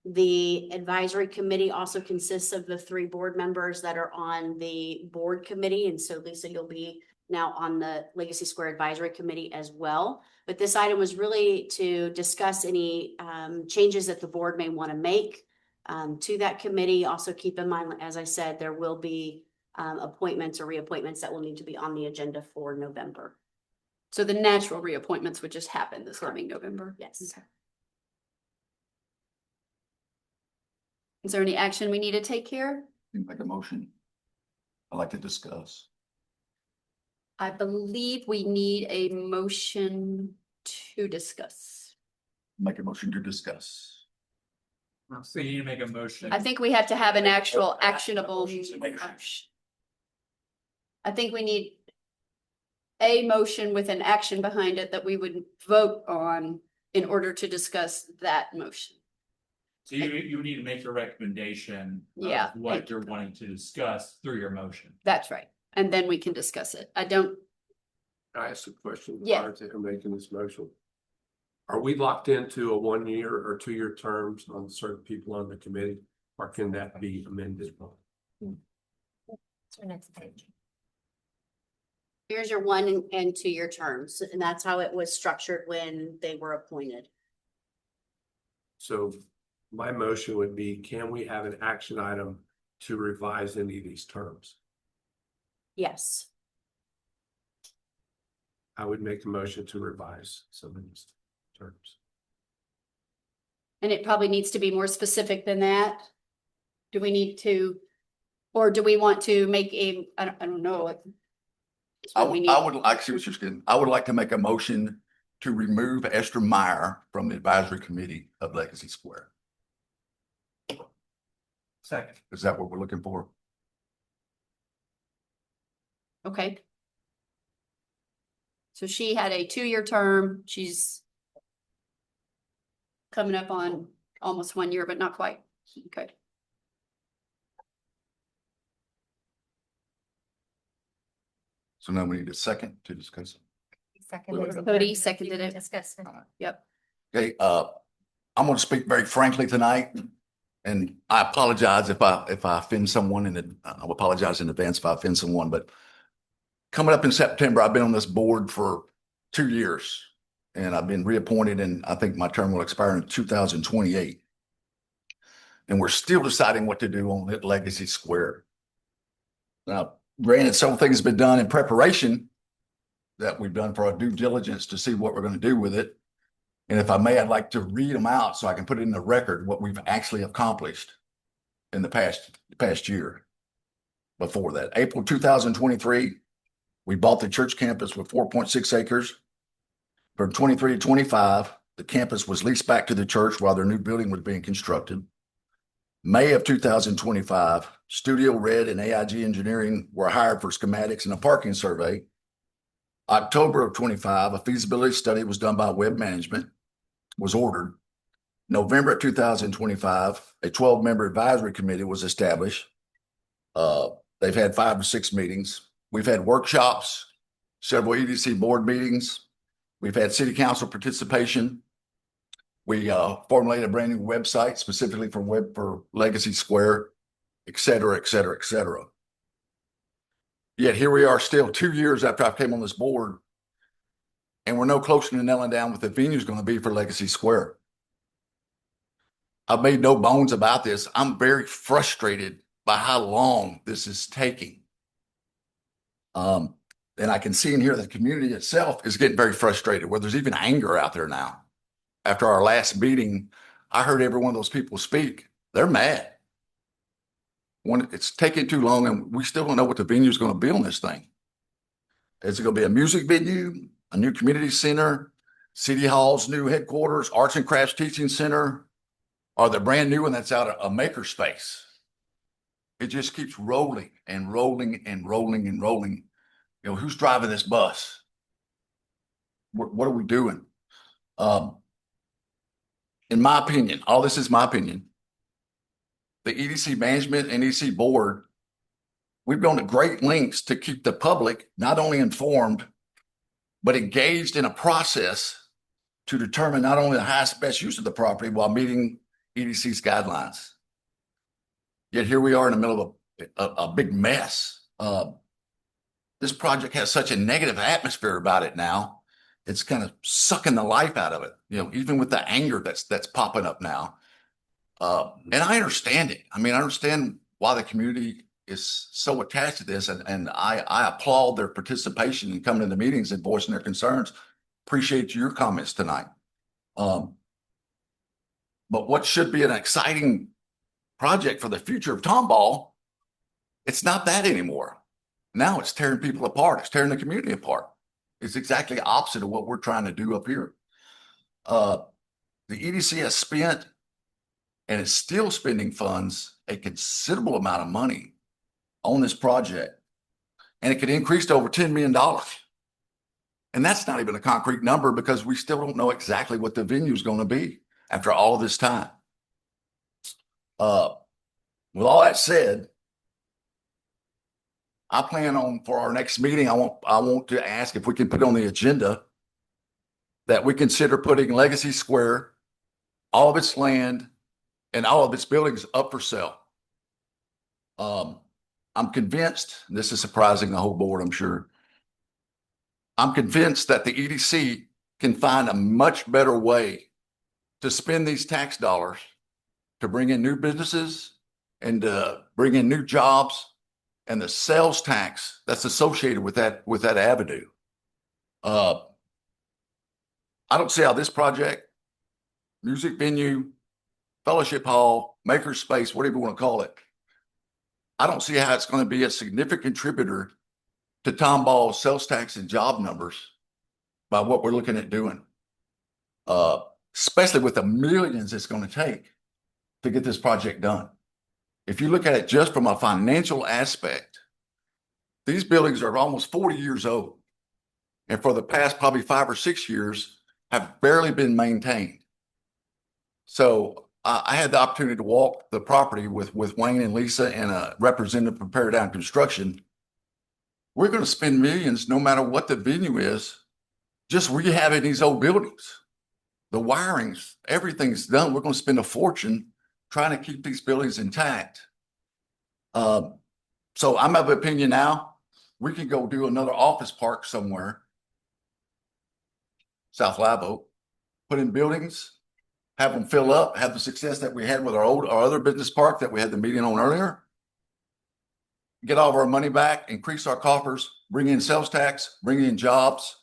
The advisory committee also consists of the 3 board members that are on the board committee. And so Lisa, you'll be now on the Legacy Square Advisory Committee as well. But this item was really to discuss any changes that the board may want to make to that committee. Also keep in mind, as I said, there will be appointments or reappointments that will need to be on the agenda for November. So the natural reappointments would just happen this coming November? Yes. Okay. Is there any action we need to take here? Make a motion. I'd like to discuss. I believe we need a motion to discuss. Make a motion to discuss. So you need to make a motion. I think we have to have an actual actionable. Make a- I think we need a motion with an action behind it that we would vote on in order to discuss that motion. So you need to make your recommendation. Yeah. Of what you're wanting to discuss through your motion. That's right. And then we can discuss it. I don't, Can I ask a question Yeah. prior to him making this motion? Are we locked into a 1 year or 2 year terms on certain people on the committee? Or can that be amended? So next page. Here's your 1 and 2 year terms, and that's how it was structured when they were appointed. So my motion would be, can we have an action item to revise any of these terms? Yes. I would make a motion to revise some of these terms. and it probably needs to be more specific than that. Do we need to, or do we want to make I don't know. I We would, need- I would, I see what you're saying. I would like to make a motion to remove Esther Meyer from the advisory committee of Legacy Square. Second. Is that what we're looking for? Okay. So she had a 2 year term. She's coming up on almost 1 year, but not quite. Okay. So now we need a second to discuss. Seconded. Cody seconded it. Discussing. Yep. Okay, I'm gonna speak very frankly tonight. And I apologize if I offend someone I'll apologize in advance if I offend someone, but coming up in September, I've been on this board for 2 years. And I've been reappointed, and I think my term will expire in 2028. And we're still deciding what to do on it Legacy Square. Now, granted, some things have been done in preparation that we've done for our due diligence to see what we're going to do with it. And if I may, I'd like to read them out so I can put it in the record what we've actually accomplished in the past year. Before that, April 2023, we bought the church campus with 4.6 acres. From 23 to 25, the campus was leased back to the church while their new building was being constructed. May of 2025, Studio Red and AIG Engineering were hired for schematics and a parking survey. October of 25, a feasibility study was done by Web Management, was ordered. November of 2025, a 12-member advisory committee was established. They've had 5 to 6 meetings. We've had workshops, several EDC board meetings. We've had city council participation. We formulated a brand new website specifically for Legacy Square, et cetera, et cetera, et cetera. Yet here we are still 2 years after I came on this board, and we're no closer to nailing down what the venue is going to be for Legacy Square. I've made no bones about this. I'm very frustrated by how long this is taking. And I can see and hear the community itself is getting very frustrated, where there's even anger out there now. After our last meeting, I heard every one of those people speak. They're mad. It's taking too long, and we still don't know what the venue is going to be on this thing. Is it going to be a music venue, a new community center, City Hall's new headquarters, Arts and Crafts Teaching Center, or the brand new one that's out of a makerspace? It just keeps rolling and rolling and rolling and rolling. You know, who's driving this bus? What are we doing? In my opinion, all this is my opinion, the EDC management and EDC board, we've gone to great lengths to keep the public not only informed, but engaged in a process to determine not only the highest best use of the property while meeting EDC's guidelines. Yet here we are in the middle of a big mess. This project has such a negative atmosphere about it now. It's kind of sucking the life out of it, you know, even with the anger that's popping up now. And I understand it. I mean, I understand why the community is so attached to this, and I applaud their participation in coming to the meetings and voicing their concerns. Appreciate your comments tonight. But what should be an exciting project for the future of Tomball, it's not that anymore. Now it's tearing people apart. It's tearing the community apart. It's exactly opposite of what we're trying to do up here. The EDC has spent and is still spending funds, a considerable amount of money on this project. And it could increase to over $10 million. And that's not even a concrete number, because we still don't know exactly what the venue is going to be after all this time. With all that said, I plan on, for our next meeting, I want to ask if we can put on the agenda that we consider putting Legacy Square, all of its land, and all of its buildings up for sale. I'm convinced, and this is surprising the whole board, I'm sure. I'm convinced that the EDC can find a much better way to spend these tax dollars to bring in new businesses and to bring in new jobs, and the sales tax that's associated with that avenue. I don't see how this project, music venue, fellowship hall, maker space, whatever you want to call it, I don't see how it's going to be a significant contributor to Tomball's sales tax and job numbers by what we're looking at doing, especially with the millions it's going to take to get this project done. If you look at it just from a financial aspect, these buildings are almost 40 years old, and for the past probably 5 or 6 years have barely been maintained. So I had the opportunity to walk the property with Wayne and Lisa and a representative from Paradigm Construction. We're going to spend millions, no matter what the venue is, just rehabbing these old buildings. The wirings, everything's done. We're going to spend a fortune trying to keep these buildings intact. So I'm of the opinion now, we can go do another office park somewhere, South Live Oak, put in buildings, have them fill up, have the success that we had with our other business park that we had the meeting on earlier, get all of our money back, increase our coffers, bring in sales tax, bring in jobs,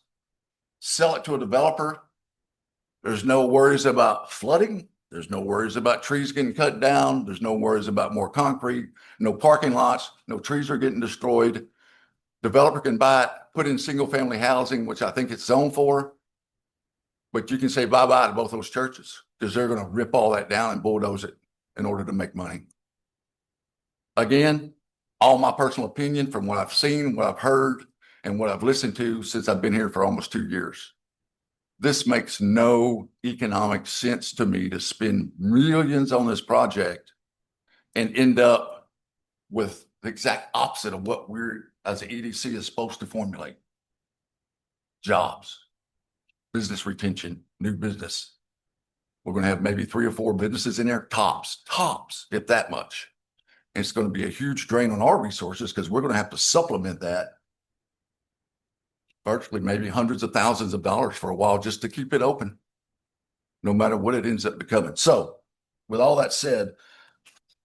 sell it to a developer. There's no worries about flooding. There's no worries about trees getting cut down. There's no worries about more concrete, no parking lots, no trees are getting destroyed. Developer can buy it, put in single family housing, which I think it's zoned for. But you can say bye-bye to both those churches, because they're going to rip all that down and bulldoze it in order to make money. Again, all my personal opinion from what I've seen, what I've heard, and what I've listened to since I've been here for almost 2 years. This makes no economic sense to me to spend millions on this project and end up with the exact opposite of what we're, as an EDC, is supposed to formulate. Jobs, business retention, new business. We're going to have maybe 3 or 4 businesses in there, tops, if that much. And it's going to be a huge drain on our resources because we're going to have to supplement that virtually maybe hundreds of thousands of dollars for a while just to keep it open, no matter what it ends up becoming. So with all that said,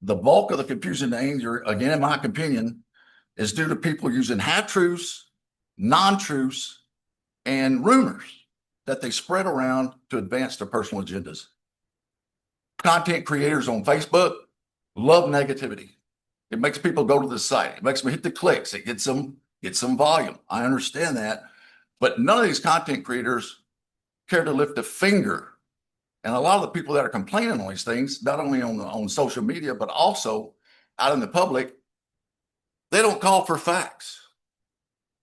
the bulk of the confusion, danger, again, in my opinion, is due to people using half-truths, non-truths, and rumors that they spread around to advance their personal agendas. Content creators on Facebook love negativity. It makes people go to the site. It makes them hit the clicks. It gets some volume. I understand that. But none of these content creators care to lift a finger. And a lot of the people that are complaining on these things, not only on social media, but also out in the public, they don't call for facts.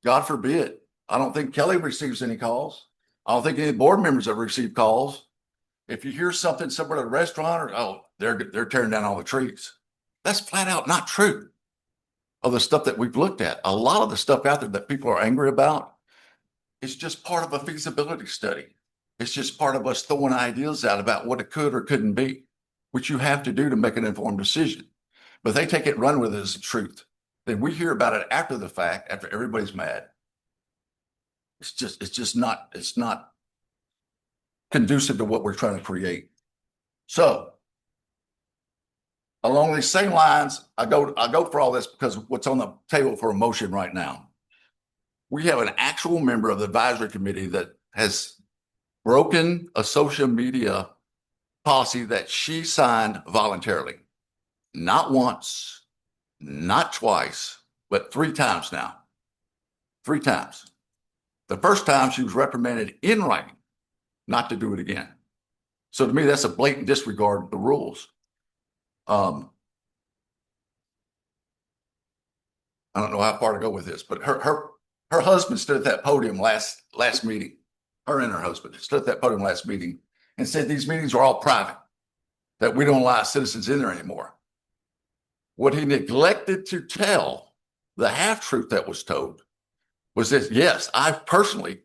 God forbid. I don't think Kelly receives any calls. I don't think any board members have received calls. If you hear something somewhere at a restaurant, or they're tearing down all the trees. That's flat out not true. Of the stuff that we've looked at, a lot of the stuff out there that people are angry about is just part of a feasibility study. It's just part of us throwing ideas out about what it could or couldn't be, which you have to do to make an informed decision. But they take it, run with it as the truth. Then we hear about it after the fact, after everybody's mad. It's not conducive to what we're trying to create. So along these same lines, I go for all this because what's on the table for a motion right now. We have an actual member of the advisory committee that has broken a social media policy that she signed voluntarily. Not once, not twice, but 3 times now. 3 times. The first time she was reprimanded in writing not to do it again. So to me, that's a blatant disregard of the rules. I don't know how far to go with this, but her husband stood at that podium last meeting. Her and her husband stood at that podium last meeting and said these meetings are all private, that we don't allow citizens in there anymore. What he neglected to tell, the half-truth that was told, was that, yes, I personally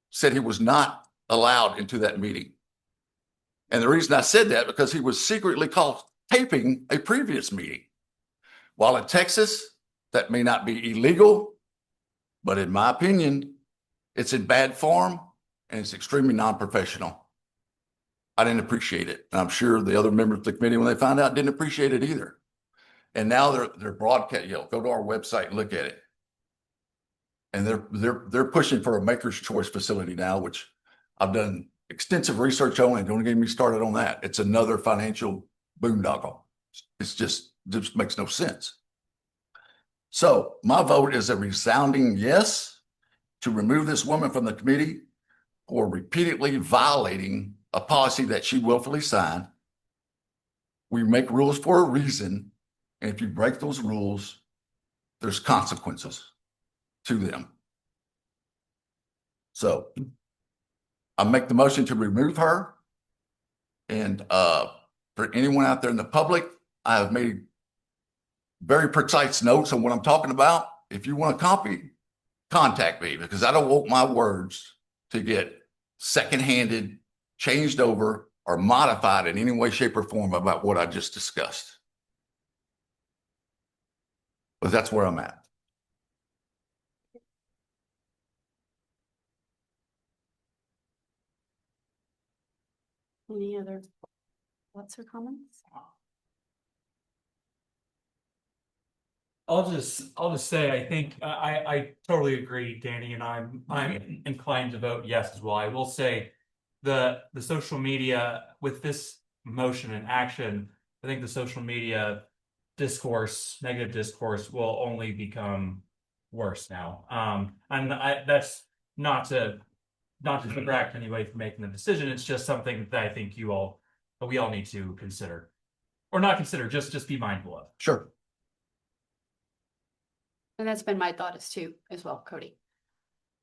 said he was not allowed into that meeting. And the reason I said that, because he was secretly caught taping a previous meeting. While in Texas, that may not be illegal, but in my opinion, it's in bad form and it's extremely non-professional. I didn't appreciate it. And I'm sure the other members of the committee, when they found out, didn't appreciate it either. And now they're broadcast, go to our website and look at it. And they're pushing for a maker's choice facility now, which I've done extensive research on, and don't get me started on that. It's another financial boondoggle. It's just makes no sense. So my vote is a resounding yes to remove this woman from the committee for repeatedly violating a policy that she willfully signed. We make rules for a reason, and if you break those rules, there's consequences to them. So I make the motion to remove her. And for anyone out there in the public, I have made very precise notes on what I'm talking about. If you want a copy, contact me, because I don't want my words to get second-handed, changed over, or modified in any way, shape, or form about what I just discussed. But that's where I'm at. Any other thoughts or comments? I'll just say, I think, I totally agree, Danny, and I'm inclined to vote yes as well. I will say the social media with this motion and action, I think the social media discourse, negative discourse, will only become worse now. And that's not to distract anybody from making the decision. It's just something that I think we all need to consider, or not consider, just be mindful of. Sure. And that's been my thought as well, Cody.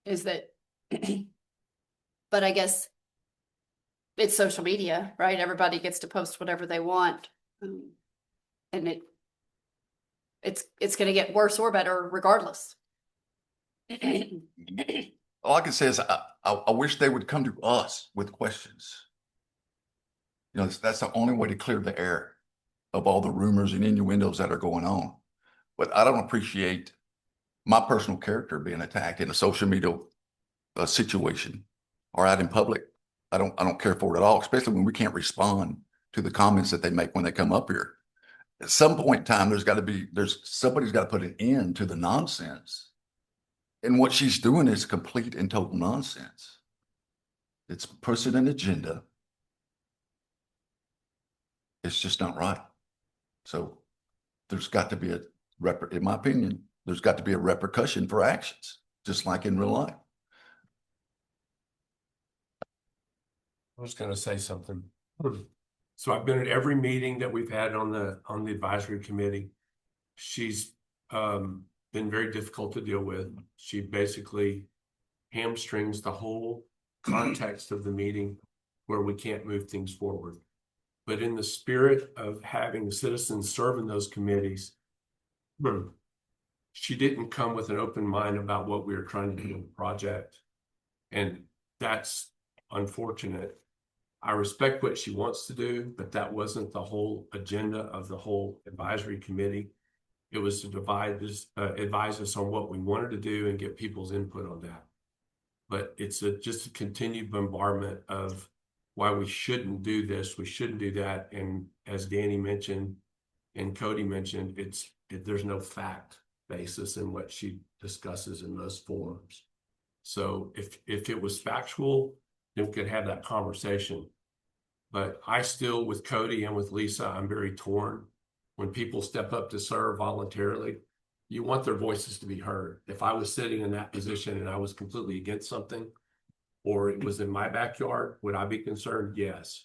is that, but I guess it's social media, right? Everybody gets to post whatever they want. And it's gonna get worse or better regardless. All I can say is I wish they would come to us with questions. You know, that's the only way to clear the air of all the rumors and innuendos that are going on. But I don't appreciate my personal character being attacked in a social media situation or out in public. I don't care for it at all, especially when we can't respond to the comments that they make when they come up here. At some point in time, somebody's got to put an end to the nonsense. And what she's doing is complete and total nonsense. It's pushing an agenda. It's just not right. So there's got to be in my opinion, there's got to be a repercussion for actions, just like in real life. I was gonna say something. So I've been at every meeting that we've had on the advisory committee. She's been very difficult to deal with. She basically hamstrings the whole context of the meeting where we can't move things forward. But in the spirit of having the citizens serve in those committees, she didn't come with an open mind about what we were trying to do in the project. And that's unfortunate. I respect what she wants to do, but that wasn't the whole agenda of the whole advisory committee. It was to advise us on what we wanted to do and get people's input on that. But it's just a continued bombardment of why we shouldn't do this, we shouldn't do that. And as Danny mentioned and Cody mentioned, there's no fact basis in what she discusses in those forums. So if it was factual, then we could have that conversation. But I still, with Cody and with Lisa, I'm very torn. When people step up to serve voluntarily, you want their voices to be heard. If I was sitting in that position and I was completely against something, or it was in my backyard, would I be concerned? Yes.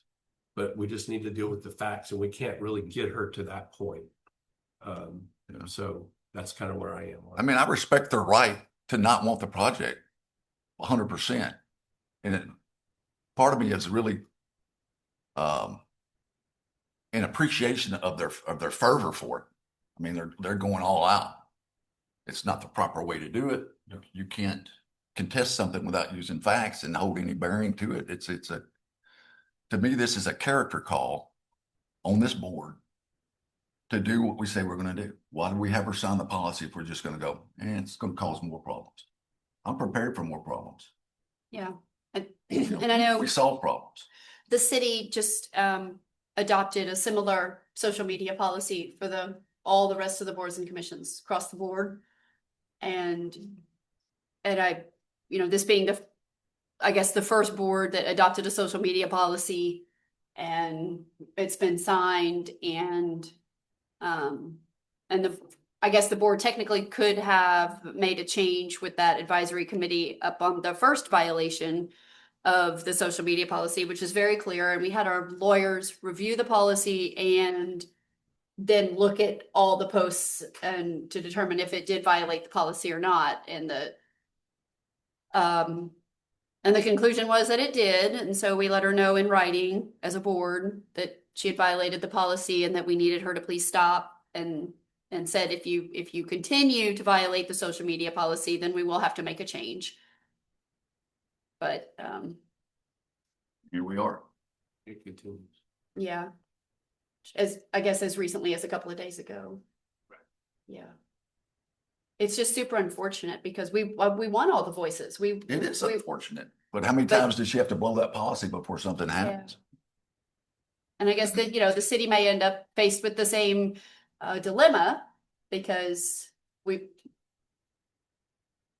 But we just need to deal with the facts, and we can't really get her to that point. So that's kind of where I am. I mean, I respect their right to not want the project 100%. And part of me is really in appreciation of their fervor for it. I mean, they're going all out. It's not the proper way to do it. You can't contest something without using facts and hold any bearing to it. To me, this is a character call on this board to do what we say we're going to do. Why do we have her sign the policy if we're just going to go, and it's going to cause more problems? I'm prepared for more problems. Yeah. And I know we solve problems. The city just adopted a similar social media policy for all the rest of the boards and commissions across the board. And I, this being I guess the first board that adopted a social media policy, and it's been signed, and I guess the board technically could have made a change with that advisory committee up on the first violation of the social media policy, which is very clear. And we had our lawyers review the policy and then look at all the posts and to determine if it did violate the policy or not. And the conclusion was that it did. And so we let her know in writing as a board that she had violated the policy and that we needed her to please stop, and said, if you continue to violate the social media policy, then we will have to make a change. But here we are. It continues. Yeah, as recently as a couple of days ago. Right. Yeah, it's just super unfortunate because we want all the voices. It is unfortunate, but how many times does she have to blow that policy before something happens? Yeah. And I guess that the city may end up faced with the same dilemma, because we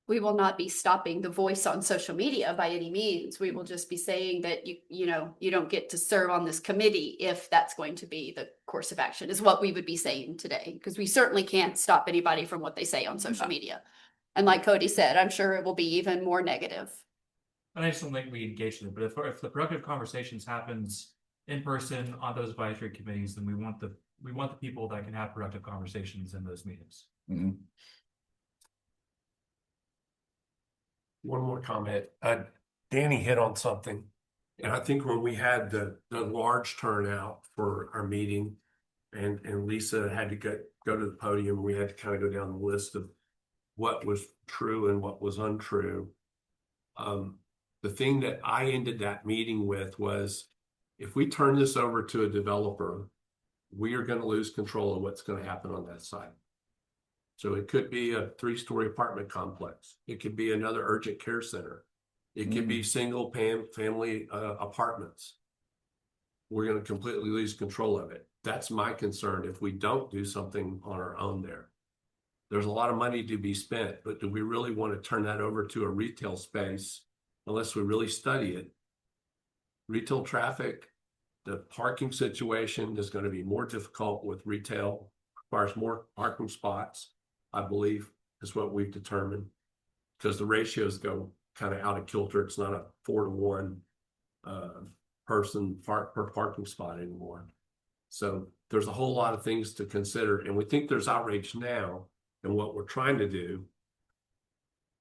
will not be stopping the voice on social media by any means. We will just be saying that you don't get to serve on this committee if that's going to be the course of action, is what we would be saying today, because we certainly can't stop anybody from what they say on social media. And like Cody said, I'm sure it will be even more negative. And I just don't think we engage in it, but if the productive conversations happens in person on those advisory committees, then we want the people that can have productive conversations in those meetings. Mm-hmm. One more comment. Danny hit on something. And I think when we had the large turnout for our meeting and Lisa had to go to the podium, we had to kind of go down the list of what was true and what was untrue. The thing that I ended that meeting with was, if we turn this over to a developer, we are going to lose control of what's going to happen on that site. So it could be a 3-story apartment complex. It could be another urgent care center. It could be single family apartments. We're going to completely lose control of it. That's my concern if we don't do something on our own there. There's a lot of money to be spent, but do we really want to turn that over to a retail space unless we really study it? Retail traffic, the parking situation is going to be more difficult with retail, requires more parking spots, I believe, is what we've determined, because the ratios go kind of out of kilter. It's not a 4-to-1 person per parking spot anymore. So there's a whole lot of things to consider, and we think there's outrage now. And what we're trying to do,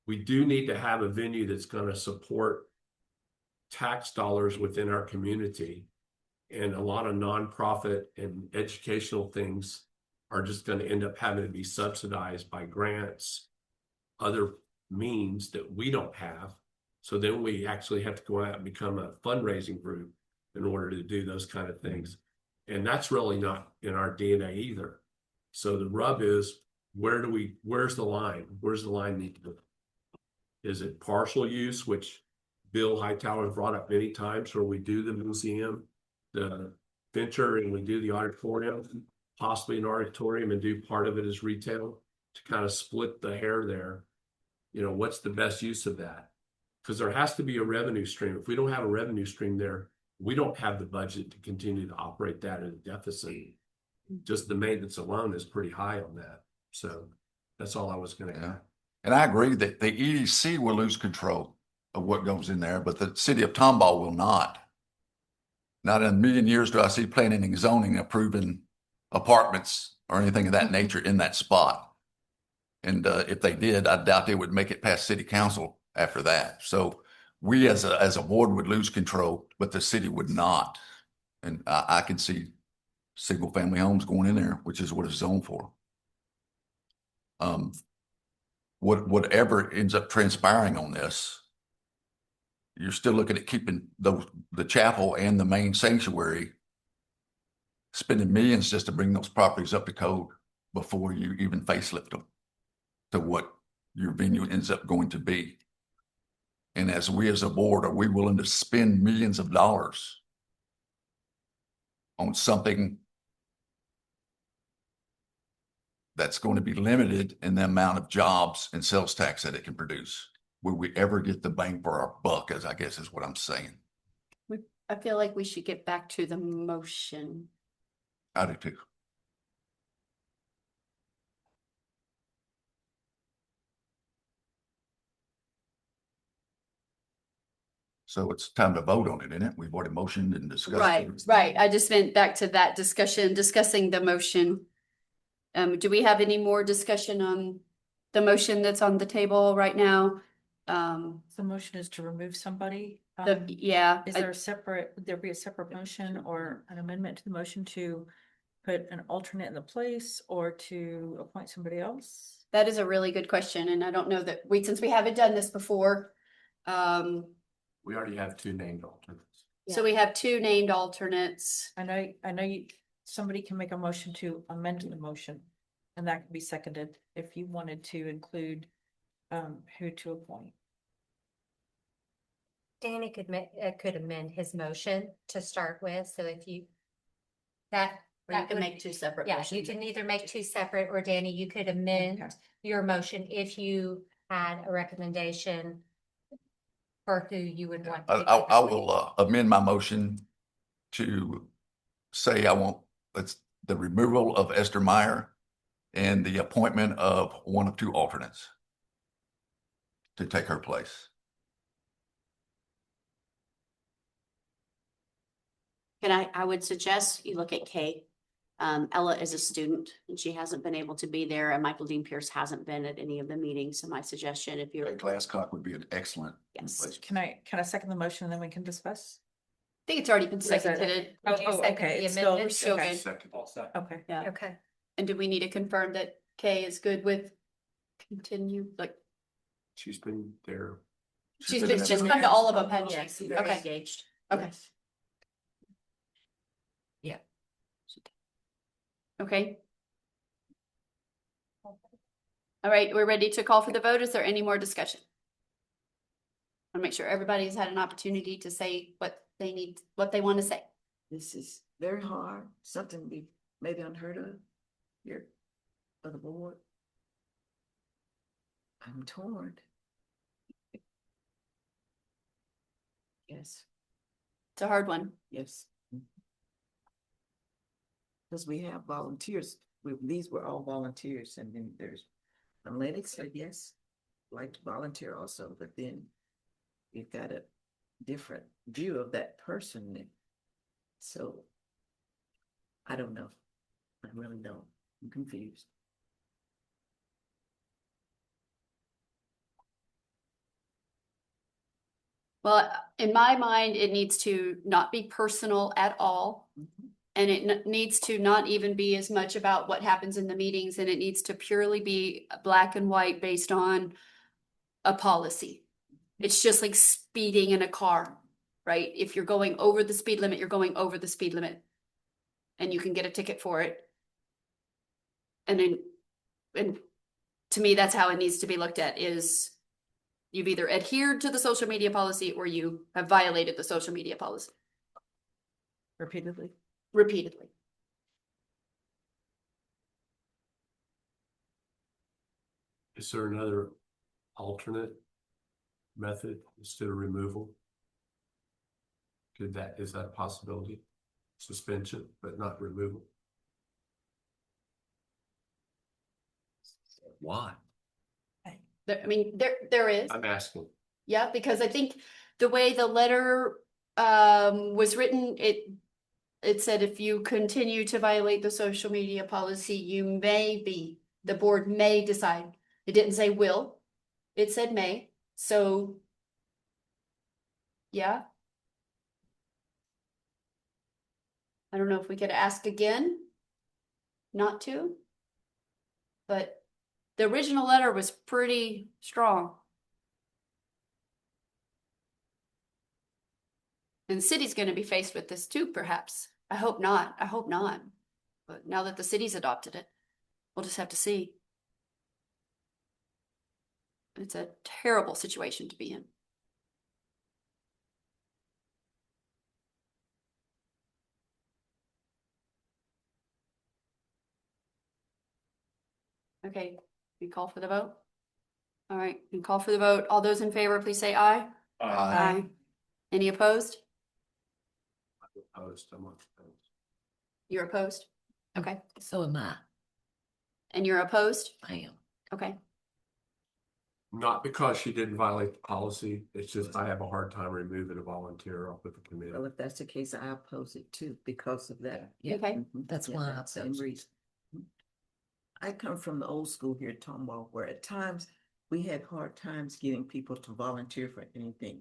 we do need to have a venue that's going to support tax dollars within our community. And a lot of nonprofit and educational things are just going to end up having to be subsidized by grants, other means that we don't have. So then we actually have to go out and become a fundraising group in order to do those kind of things. And that's really not in our DNA either. So the rub is, where's the line? Where's the line need to be? Is it partial use, which Bill Hightower has brought up many times, where we do the museum, the venture, and we do the auditorium, possibly an auditorium, and do part of it as retail to kind of split the hair there? You know, what's the best use of that? Because there has to be a revenue stream. If we don't have a revenue stream there, we don't have the budget to continue to operate that at a deficit. Just the maintenance alone is pretty high on that. So that's all I was going to add. And I agree that the EDC will lose control of what goes in there, but the city of Tomball will not. Not in a million years do I see planning and zoning approving apartments or anything of that nature in that spot. And if they did, I doubt they would make it past city council after that. So we as a board would lose control, but the city would not. And I can see single family homes going in there, which is what it's zoned for. Whatever ends up transpiring on this, you're still looking at keeping the chapel and the main sanctuary, spending millions just to bring those properties up to code before you even facelift them to what your venue ends up going to be. And as a board, are we willing to spend millions of dollars on something that's going to be limited in the amount of jobs and sales tax that it can produce? Will we ever get the bang for our buck, as I guess is what I'm saying? I feel like we should get back to the motion. I do too. So it's time to vote on it, isn't it? We've already motioned and discussed. Right. I just went back to that discussing the motion. Do we have any more discussion on the motion that's on the table right now? The motion is to remove somebody. Yeah. Is there would there be a separate motion or an amendment to the motion to put an alternate in the place or to appoint somebody else? That is a really good question. And I don't know that since we haven't done this before. We already have 2 named alternates. So we have 2 named alternates. I know somebody can make a motion to amend the motion, and that can be seconded if you wanted to include who to appoint. Danny could amend his motion to start with, so if you that You can make 2 separate yeah, motions. you can either make 2 separate, or Danny, you could amend your motion if you had a recommendation for who you would want. I will amend my motion to say I want the removal of Esther Meyer and the appointment of 1 of 2 alternates to take her place. I would suggest you look at Kay. Ella is a student and she hasn't been able to be there, and Michael Dean Pierce hasn't been at any of the meetings. So my suggestion, if you're, Glasscock would be an excellent. yes, I Can I second the motion and then we can discuss? think it's already been Is that- seconded. Oh, Did you second okay, the it's still, amendment? Still okay, good. Second. okay. Yeah. Okay. And do we need to confirm that Kay is good with continue, like, She's been there. she's come to all of them, hasn't yes, she? very Okay, engaged. okay. Yeah. Okay. All right, we're ready to call for the vote. Is there any more discussion? I'll make sure everybody's had an opportunity to say what they need, what they want to say. This is very hard, something we maybe unheard of here for the board. I'm torn. Yes, It's a hard one. yes. Because we have volunteers, these were all volunteers, and then there's, Lennox said yes, like to volunteer also, but then you've got a different view of that person. So I don't know. I really don't. I'm confused. Well, in my mind, it needs to not be personal at all. And it needs to not even be as much about what happens in the meetings, and it needs to purely be black and white based on a policy. It's just like speeding in a car, right? If you're going over the speed limit, you're going over the speed limit. And you can get a ticket for it. And to me, that's how it needs to be looked at, is you've either adhered to the social media policy or you have violated the social media policy Repeatedly. repeatedly. Is there another alternate method instead of removal? Is that a possibility? Suspension, but not removal? Why? There is. I'm asking. Yeah, because I think the way the letter was written, it said if you continue to violate the social media policy, the board may decide. It didn't say will, it said may. So yeah. I don't know if we could ask again not to. But the original letter was pretty strong. And the city's going to be faced with this too, perhaps. I hope not. I hope not. But now that the city's adopted it, we'll just have to see. It's a terrible situation to be in. Okay, we call for the vote? All right, we call for the vote. All those in favor, please say aye. Aye. Any opposed? Opposed. You're opposed? Okay. So am I. And you're opposed? I am. Okay. Not because she didn't violate the policy. It's just I have a hard time removing a volunteer off of the committee. Well, if that's the case, I oppose it too because of that. Okay. That's why I same reason. I come from the old school here at Tomball, where at times we had hard times getting people to volunteer for anything.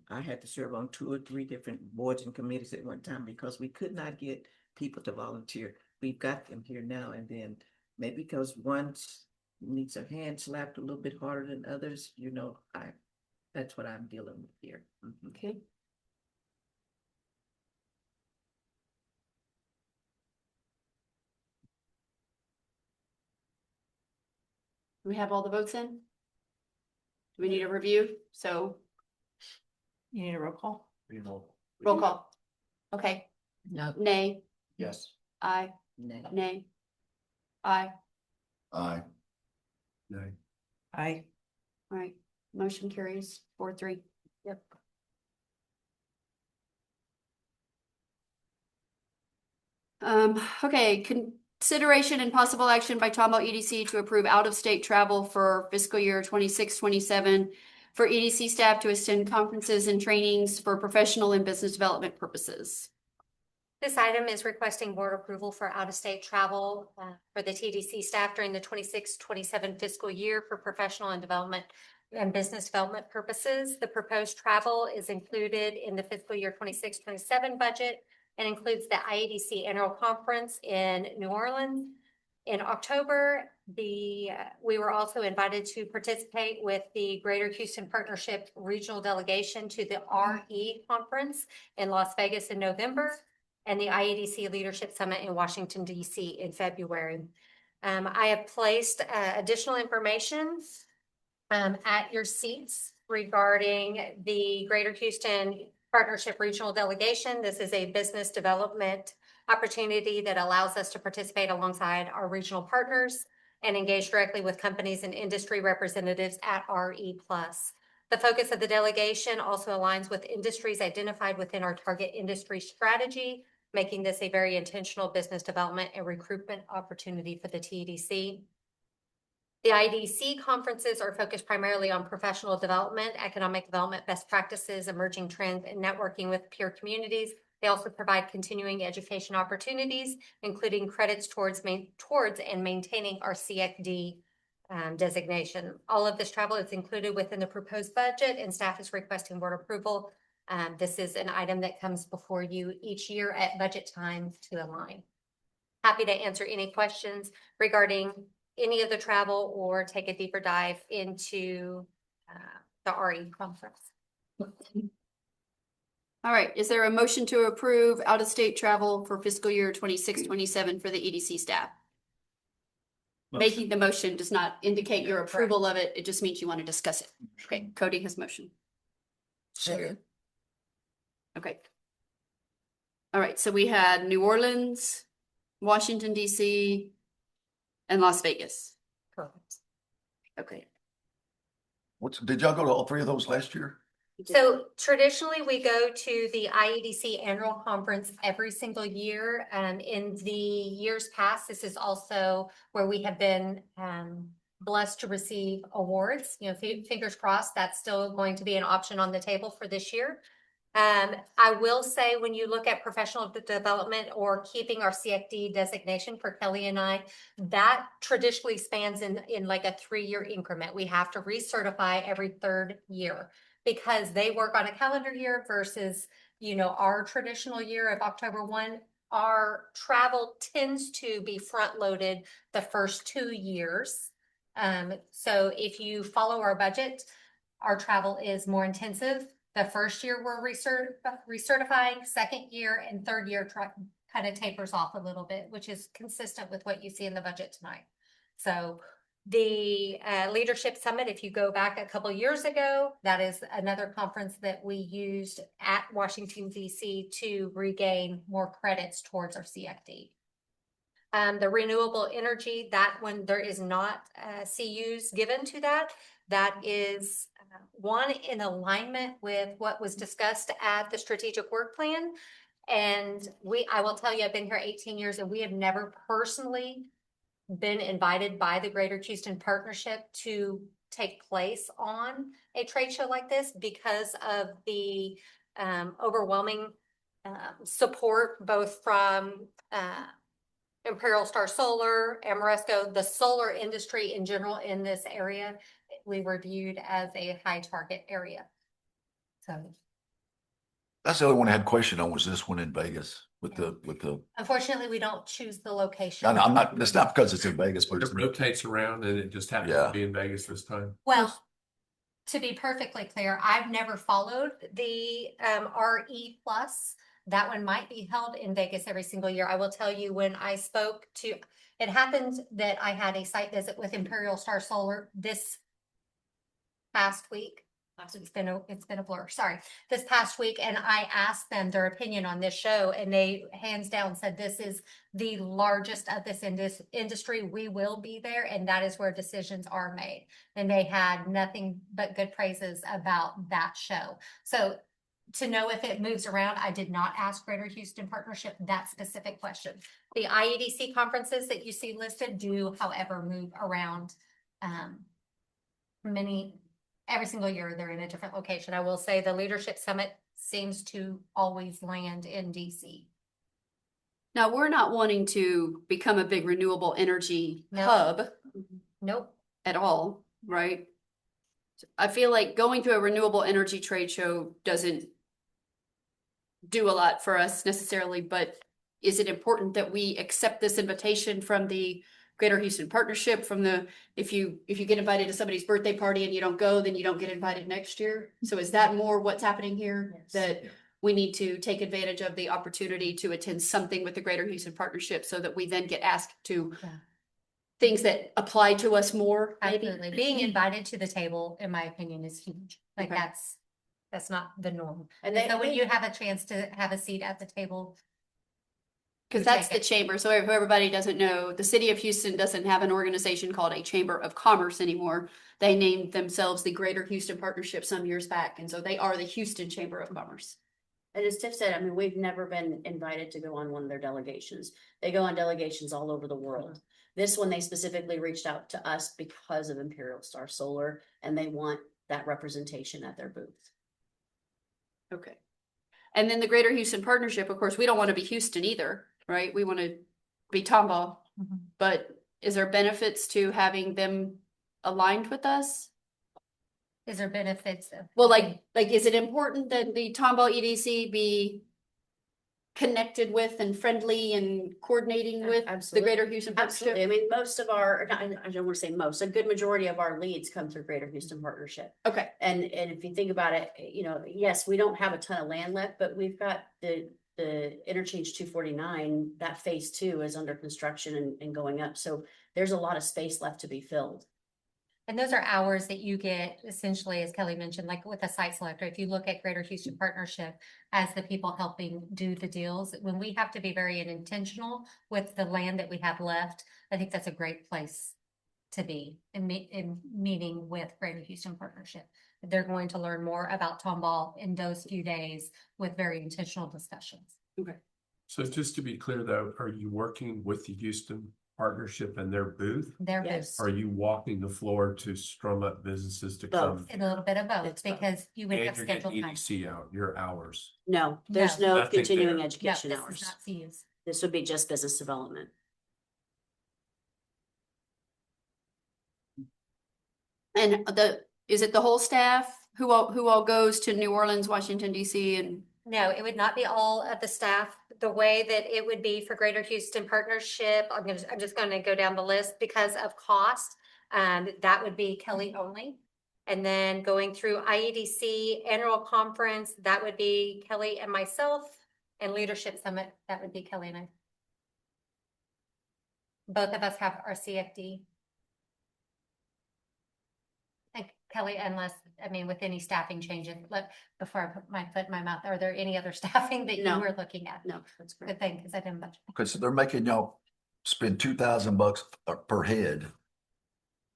I had to serve on 2 or 3 different boards and committees at one time because we could not get people to volunteer. We've got them here now and then, maybe because one needs a hand slapped a little bit harder than others, you know, that's what I'm dealing with here. Okay. Do we have all the votes in? Do we need a review? So You need a roll call? roll call. Okay. No. Nay, Yes. aye, Nay. nay, aye. Aye. No. Aye. All right, motion carries 4-3. Yep. Okay, consideration and possible action by Tomball EDC to approve out-of-state travel for fiscal year 26-27 for EDC staff to attend conferences and trainings for professional and business development purposes. This item is requesting board approval for out-of-state travel for the TDC staff during the 26-27 fiscal year for professional and development and business development purposes. The proposed travel is included in the fiscal year 26-27 budget and includes the IEDC annual conference in New Orleans. In October, we were also invited to participate with the Greater Houston Partnership Regional Delegation to the RE Conference in Las Vegas in November and the IEDC Leadership Summit in Washington, D.C. in February. I have placed additional information at your seats regarding the Greater Houston Partnership Regional Delegation. This is a business development opportunity that allows us to participate alongside our regional partners and engage directly with companies and industry representatives at RE+. The focus of the delegation also aligns with industries identified within our target industry strategy, making this a very intentional business development and recruitment opportunity for the TEDC. The IDC conferences are focused primarily on professional development, economic development, best practices, emerging trends, and networking with peer communities. They also provide continuing education opportunities, including credits towards and maintaining our CFD designation. All of this travel is included within the proposed budget, and staff is requesting board approval. This is an item that comes before you each year at budget time to align. Happy to answer any questions regarding any of the travel or take a deeper dive into the RE conference. All right, is there a motion to approve out-of-state travel for fiscal year 26-27 for the EDC staff? Making the motion does not indicate your approval of it. It just means you want to discuss it. Okay, Cody has motion. Second. Okay. All right, so we had New Orleans, Washington, D.C., and Las Vegas. Correct. Okay. Did y'all go to all three of those last year? So traditionally, we go to the IEDC annual conference every single year. In the years past, this is also where we have been blessed to receive awards. You know, fingers crossed, that's still going to be an option on the table for this year. I will say, when you look at professional development or keeping our CFD designation for Kelly and I, that traditionally spans in like a 3-year increment. We have to recertify every 3rd year, because they work on a calendar year versus, you know, our traditional year of October 1. Our travel tends to be front loaded the first 2 years. So if you follow our budget, our travel is more intensive. The first year we're recertifying, 2nd year and 3rd year kind of tapers off a little bit, which is consistent with what you see in the budget tonight. So the Leadership Summit, if you go back a couple years ago, that is another conference that we used at Washington, D.C. to regain more credits towards our CFD. The renewable energy, that one, there is not CUs given to that. That is one in alignment with what was discussed at the strategic work plan. And I will tell you, I've been here 18 years and we have never personally been invited by the Greater Houston Partnership to take place on a trade show like this, because of the overwhelming support both from Imperial Star Solar, Amoresco, the solar industry in general in this area. We were viewed as a high target area. So That's the only one I had a question on, was this one in Vegas with the. Unfortunately, we don't choose the location. I'm not, it's not because it's in Vegas, but It rotates around and it just happens to be in Vegas this time. Well, to be perfectly clear, I've never followed the RE+. That one might be held in Vegas every single year. I will tell you, when I spoke to, it happened that I had a site visit with Imperial Star Solar this past week. It's been a blur. Sorry. This past week, and I asked them their opinion on this show, and they hands down said this is the largest of this industry. We will be there, and that is where decisions are made. And they had nothing but good praises about that show. So to know if it moves around, I did not ask Greater Houston Partnership that specific question. The IEDC conferences that you see listed do, however, move around. Every single year they're in a different location. I will say the Leadership Summit seems to always land in DC. Now, we're not wanting to become a big renewable energy No. hub Nope. at all, right? I feel like going to a renewable energy trade show doesn't do a lot for us necessarily, but is it important that we accept this invitation from the Greater Houston Partnership, from the, if you get invited to somebody's birthday party and you don't go, then you don't get invited next year? So is that more what's happening here? Yes. That we need to take advantage of the opportunity to attend something with the Greater Houston Partnership so that we then get asked to Yeah. things that apply to us more, maybe? Absolutely. Being invited to the table, in my opinion, is huge. Like Okay. that's not the norm. And And so when you have a chance to have a seat at the table, because you that's take the it. chamber. So if everybody doesn't know, the city of Houston doesn't have an organization called a Chamber of Commerce anymore. They named themselves the Greater Houston Partnership some years back. And so they are the Houston Chamber of Commerce. And as Tiff said, I mean, we've never been invited to go on one of their delegations. They go on delegations all over the world. This one, they specifically reached out to us because of Imperial Star Solar, and they want that representation at their booth. Okay. And then the Greater Houston Partnership, of course, we don't want to be Houston either, right? We want to be Tomball. Mhm. But is there benefits to having them aligned with us? is there benefits of? Well, like, is it important that the Tomball EDC be connected with and friendly and coordinating with the Absolutely. Greater Houston Absolutely. Partnership? I mean, most of our, I don't want to say most, a good majority of our leads come through Greater Houston Partnership. Okay, And if you think about it, yes, we don't have a ton of land left, but we've got the interchange 249, that phase 2 is under construction and going up. So there's a lot of space left to be filled. And those are hours that you get essentially, as Kelly mentioned, like with a site selector, if you look at Greater Houston Partnership as the people helping do the deals, when we have to be very intentional with the land that we have left, I think that's a great place to be in meeting with Greater Houston Partnership. They're going to learn more about Tomball in those few days with very intentional discussions. So just to be clear though, are you working with the Houston Partnership and their booth? Their Yes. booth, Are you walking the floor to strum up businesses to Both. come? and a little bit of both, It's both. because you would And have you're getting scheduled time. EDC out, your hours. No, there's No. no Nothing continuing there. No, education this hours. is not CUs. This would be just business development. and is it the whole staff who all goes to New Orleans, Washington DC and? No, it would not be all of the staff. The way that it would be for Greater Houston Partnership, I'm just gonna go down the list because of cost. That would be Kelly only. And then going through IEDC annual conference, that would be Kelly and myself. And Leadership Summit, that would be Kelly and I. Both of us have our CFD. And Kelly, unless, with any staffing changes, before I put my foot in my mouth, are there any other staffing that you No. were looking at? No, that's great. Good thing, because I didn't budget. Okay, so they're making y'all spend $2,000 per head.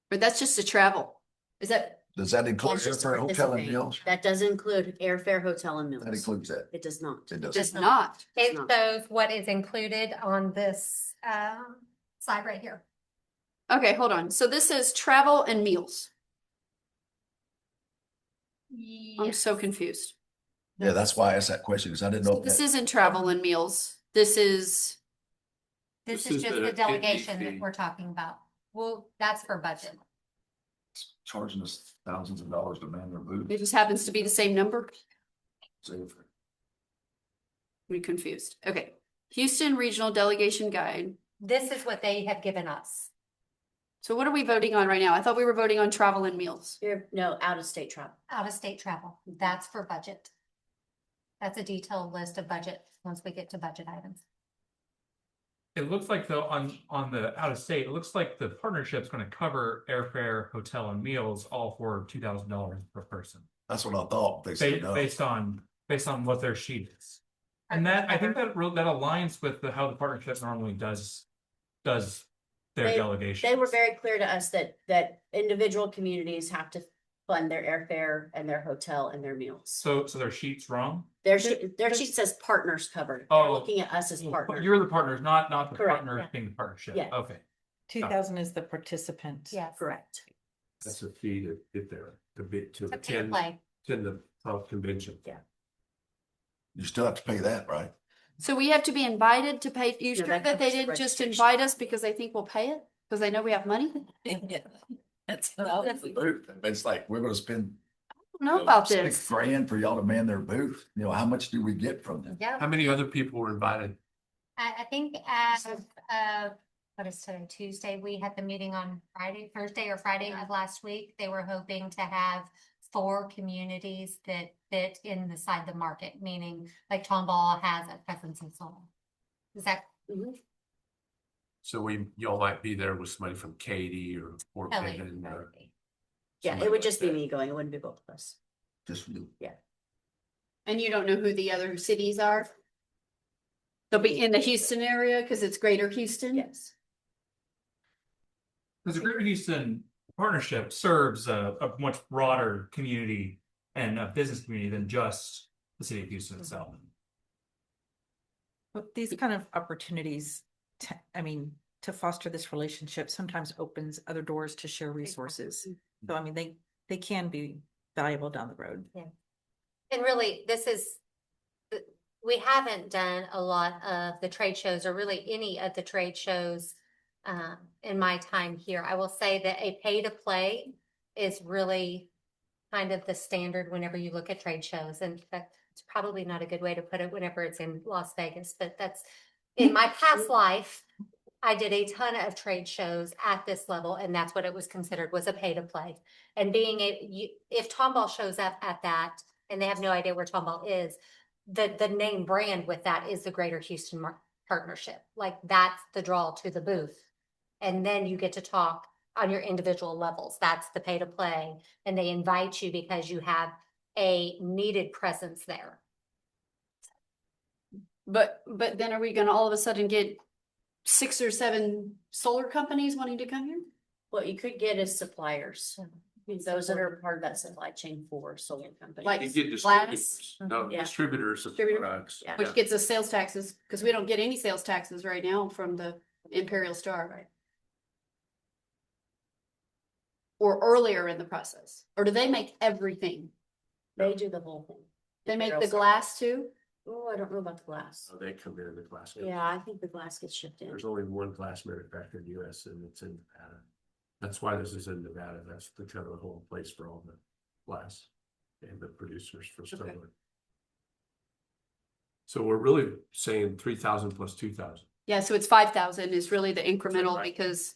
But that's just the travel. Is that, Does that include That's just to airfare, hotel and participate. meals? That does include airfare, hotel and meals. That includes that. It does not. It does. just not? It's It not. shows what is included on this slide right here. Okay, hold on. So this is travel and meals. I'm so confused. Yeah, that's why I asked that question, because I didn't know. So this isn't travel and meals. This is, This This is is just the the delegation that NDC. we're talking about. Well, that's for budget. Charging us thousands of dollars to man their booth. it just happens to be the same number. So, I'm confused. Okay. Houston Regional Delegation Guide. This is what they have given us. So what are we voting on right now? I thought we were voting on travel and meals. No, out of state travel. Out of state travel, that's for budget. That's a detailed list of budget once we get to budget items. It looks like though on the out of state, it looks like the partnership's gonna cover airfare, hotel and meals all for $2,000 per person. that's what I thought. They said no. Based on what their sheet is. And that, I think that aligns with how the partnership normally does their delegation. They were very clear to us that individual communities have to fund their airfare and their hotel and their meals. So their sheet's wrong? Their sheet says partners covered. They're Oh. looking at us as partners. You're the partners, not the Correct, partners yeah. being the partnership. Yeah. Okay. 2,000 is the participant. Yes. Correct. That's a fee to get there, to It's a pay to play. attend the convention. Yeah. You still have to pay that, right? So we have to be invited to pay. You Yeah, sure that that they covers the didn't just registration. invite us because they think we'll pay it? Because they know we have money? I That's. It's like, we're gonna spend. don't know about $6 this. grand for y'all to man their booth. You know, how much do we get from them? Yeah, How many other people were invited? I think as of, what is today, Tuesday, we had the meeting on Friday, Thursday or Friday of last week. They were hoping to have 4 communities that fit inside the market, meaning like Tomball has a presence in Seoul. Is that? So y'all might be there with somebody from Katy or Fort Kelly? Benton or. Yeah, somebody it would like just be that. me going. It wouldn't be both of us. Just you. And you don't know who the other cities are? They'll be in the Houston area because it's Greater Houston? Yes. Because the Greater Houston Partnership serves a much broader community and a business community than just the city of Houston itself. But these kind of opportunities, to foster this relationship sometimes opens other doors to share resources. So I mean, they can be valuable down the road. And really, we haven't done a lot of the trade shows or really any of the trade shows in my time here. I will say that a pay to play is really kind of the standard whenever you look at trade shows. And that's probably not a good way to put it whenever it's in Las Vegas, but that's in my past life. I did a ton of trade shows at this level, and that's what it was considered, was a pay to play. And if Tomball shows up at that and they have no idea where Tomball is, the name brand with that is the Greater Houston Partnership. Like that's the draw to the booth. And then you get to talk on your individual levels. That's the pay to play. And they invite you because you have a needed presence there. But then are we gonna all of a sudden get 6 or 7 solar companies wanting to come here? What you could get is suppliers. Those that are part of that supply chain for solar companies. Like You get glass? distributors, no, Yeah. distributors of Distributor? products. Yeah. Which gets us sales taxes, because we don't get any sales taxes right now from the Imperial Star, right? Or earlier in the process, or do they make everything? They do the whole thing. They make Imperial the Star. glass too? Oh, I don't know about the glass. So they come in the glass. Yeah, I think the glass gets shipped in. There's only one glass manufacturer in the US and it's in Nevada. That's why this is in Nevada. That's the kind of the whole place for all the glass and the producers for solar. So we're really saying 3,000 plus 2,000. Yeah, so it's 5,000 is really the incremental, Right. because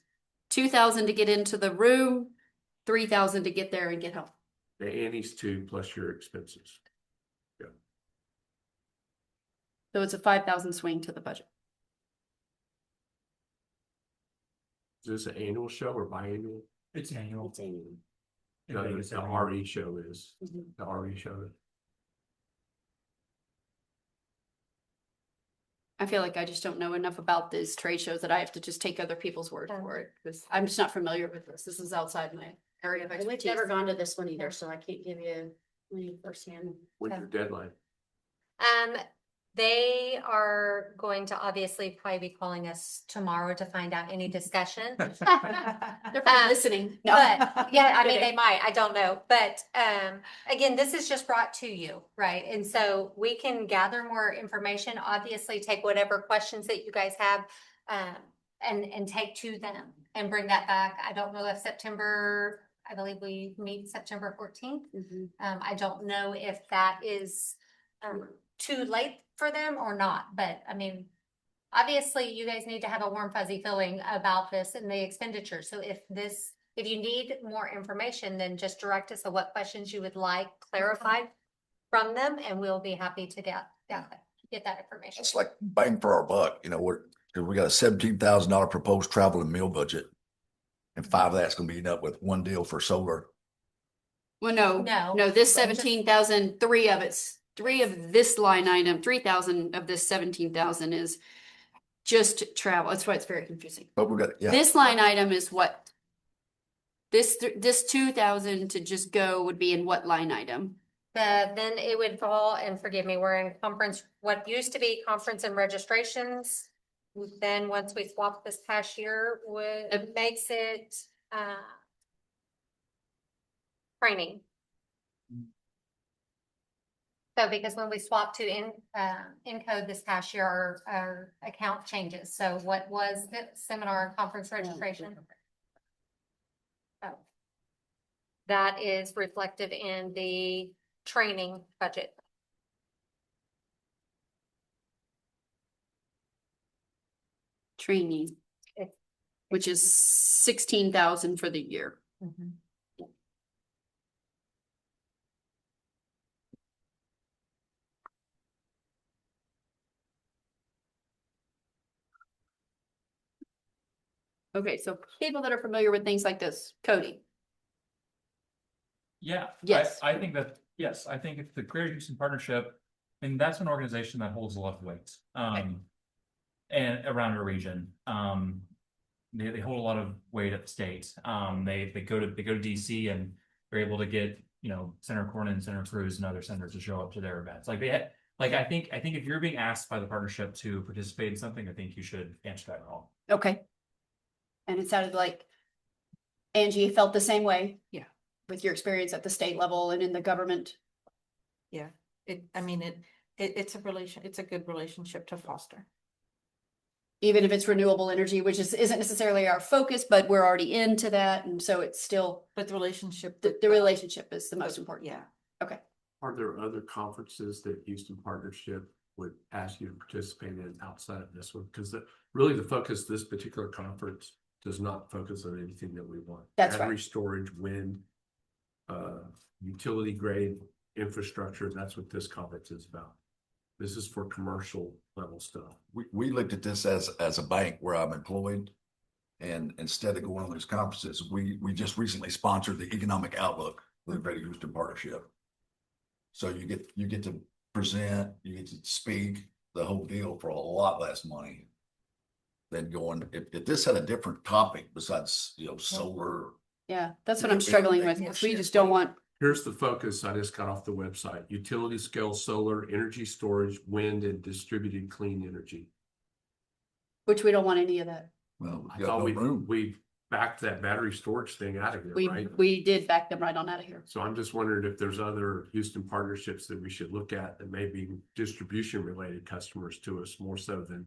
2,000 to get into the room, 3,000 to get there and get home. The ante's 2 plus your expenses. So it's a 5,000 swing to the budget. Is this an annual show or biannual? It's annual. It's annual. In No, Vegas the every RE show is, Mhm. the RE show. I feel like I just don't know enough about these trade shows that I have to just take other people's word for it, because I'm just not familiar with this. This is outside my area of And we've expertise. never gone to this one either, so I can't give you any firsthand. When's your deadline? They are going to obviously probably be calling us tomorrow to find out any discussion. They're probably listening. No. But yeah, I mean, they might, I don't know. But again, this is just brought to you, right? And so we can gather more information, obviously take whatever questions that you guys have and take to them and bring that back. I don't know if I believe we meet September 14th. Mhm. I don't know if that is too late for them or not, but I mean, obviously you guys need to have a warm fuzzy feeling about this and the expenditure. So if you need more information, then just direct us on what questions you would like clarified from them, and we'll be happy to get that information. It's like bang for our buck, you know, we got a $17,000 proposed travel and meal budget. And 5 of that's gonna be eaten up with one deal for solar. Well, No. no, this 17,000, 3 of this line item, 3,000 of this 17,000 is just travel. That's why it's very confusing. But we got, yeah, This line item is what? This 2,000 to just go would be in what line item? Then it would fall, and forgive me, we're in conference, what used to be conference and registrations. Then once we swapped this past year, it makes it training. So because when we swapped to Encode this past year, our account changes. So what was the seminar and conference registration? Oh. That is reflective in the training budget. Training, which is 16,000 for the year. Okay, so people that are familiar with things like this, Cody. Yeah. Yes. I think that, yes, I think it's the Greater Houston Partnership, and that's an organization that holds a lot of weight. And around our region. They hold a lot of weight at the state. They go to DC and they're able to get, you know, Senator Cornyn, Senator Cruz, and other senators to show up to their events. Like I think if you're being asked by the partnership to participate in something, I think you should answer that call. Okay. And it sounded like Angie felt the same way. Yeah. With your experience at the state level and in the government. Yeah, it's a good relationship to foster. Even if it's renewable energy, which isn't necessarily our focus, but we're already into that. And so it's still, But the relationship. the relationship is the most important. Yeah. Okay. Are there other conferences that Houston Partnership would ask you to participate in outside of this one? Because really the focus of this particular conference does not focus on anything that we want. That's Battery right. storage, wind, utility grade infrastructure. That's what this conference is about. This is for commercial level stuff. We looked at this as a bank where I'm employed. And instead of going on these conferences, we just recently sponsored the Economic Outlook with the Greater Houston Partnership. So you get to present, you get to speak the whole deal for a lot less money than going, if this had a different topic besides, you know, solar. Yeah, that's what I'm struggling with, because we just don't want, Here's the focus I just got off the website: utility scale solar, energy storage, wind, and distributed clean energy. which we don't want any of that. Well, I we got thought no we room. backed that battery storage thing out of here, right? We did back them right on out of here. So I'm just wondering if there's other Houston partnerships that we should look at that may be distribution related customers to us more so than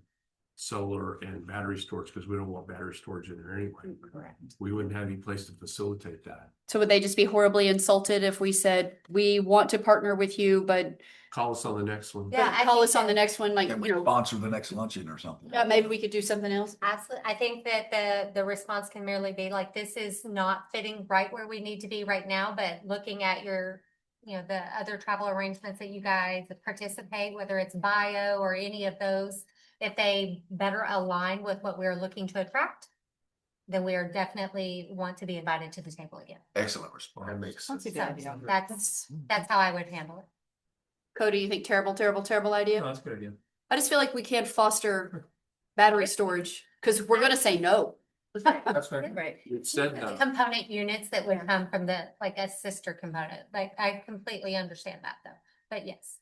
solar and battery storage, because we don't want battery storage in there anyway. Correct. We wouldn't have any place to facilitate that. So would they just be horribly insulted if we said, we want to partner with you, but Call us on the next one. Yeah, I call think us on the that- next one, like, Can we you know, sponsor the next luncheon or something? yeah, maybe we could do something else. Absolutely. I think that the response can merely be like, this is not fitting right where we need to be right now, but looking at your, you know, the other travel arrangements that you guys participate, whether it's bio or any of those, if they better align with what we're looking to attract, then we are definitely want to be invited to the table again. Excellent response. That makes sense. So that's how I would handle it. Cody, you think terrible idea? No, that's a good idea. I just feel like we can't foster battery storage, because we're gonna say no. That's fair. Right. It said The no. component units that would come from the, like a sister component, like I completely understand that though, but yes.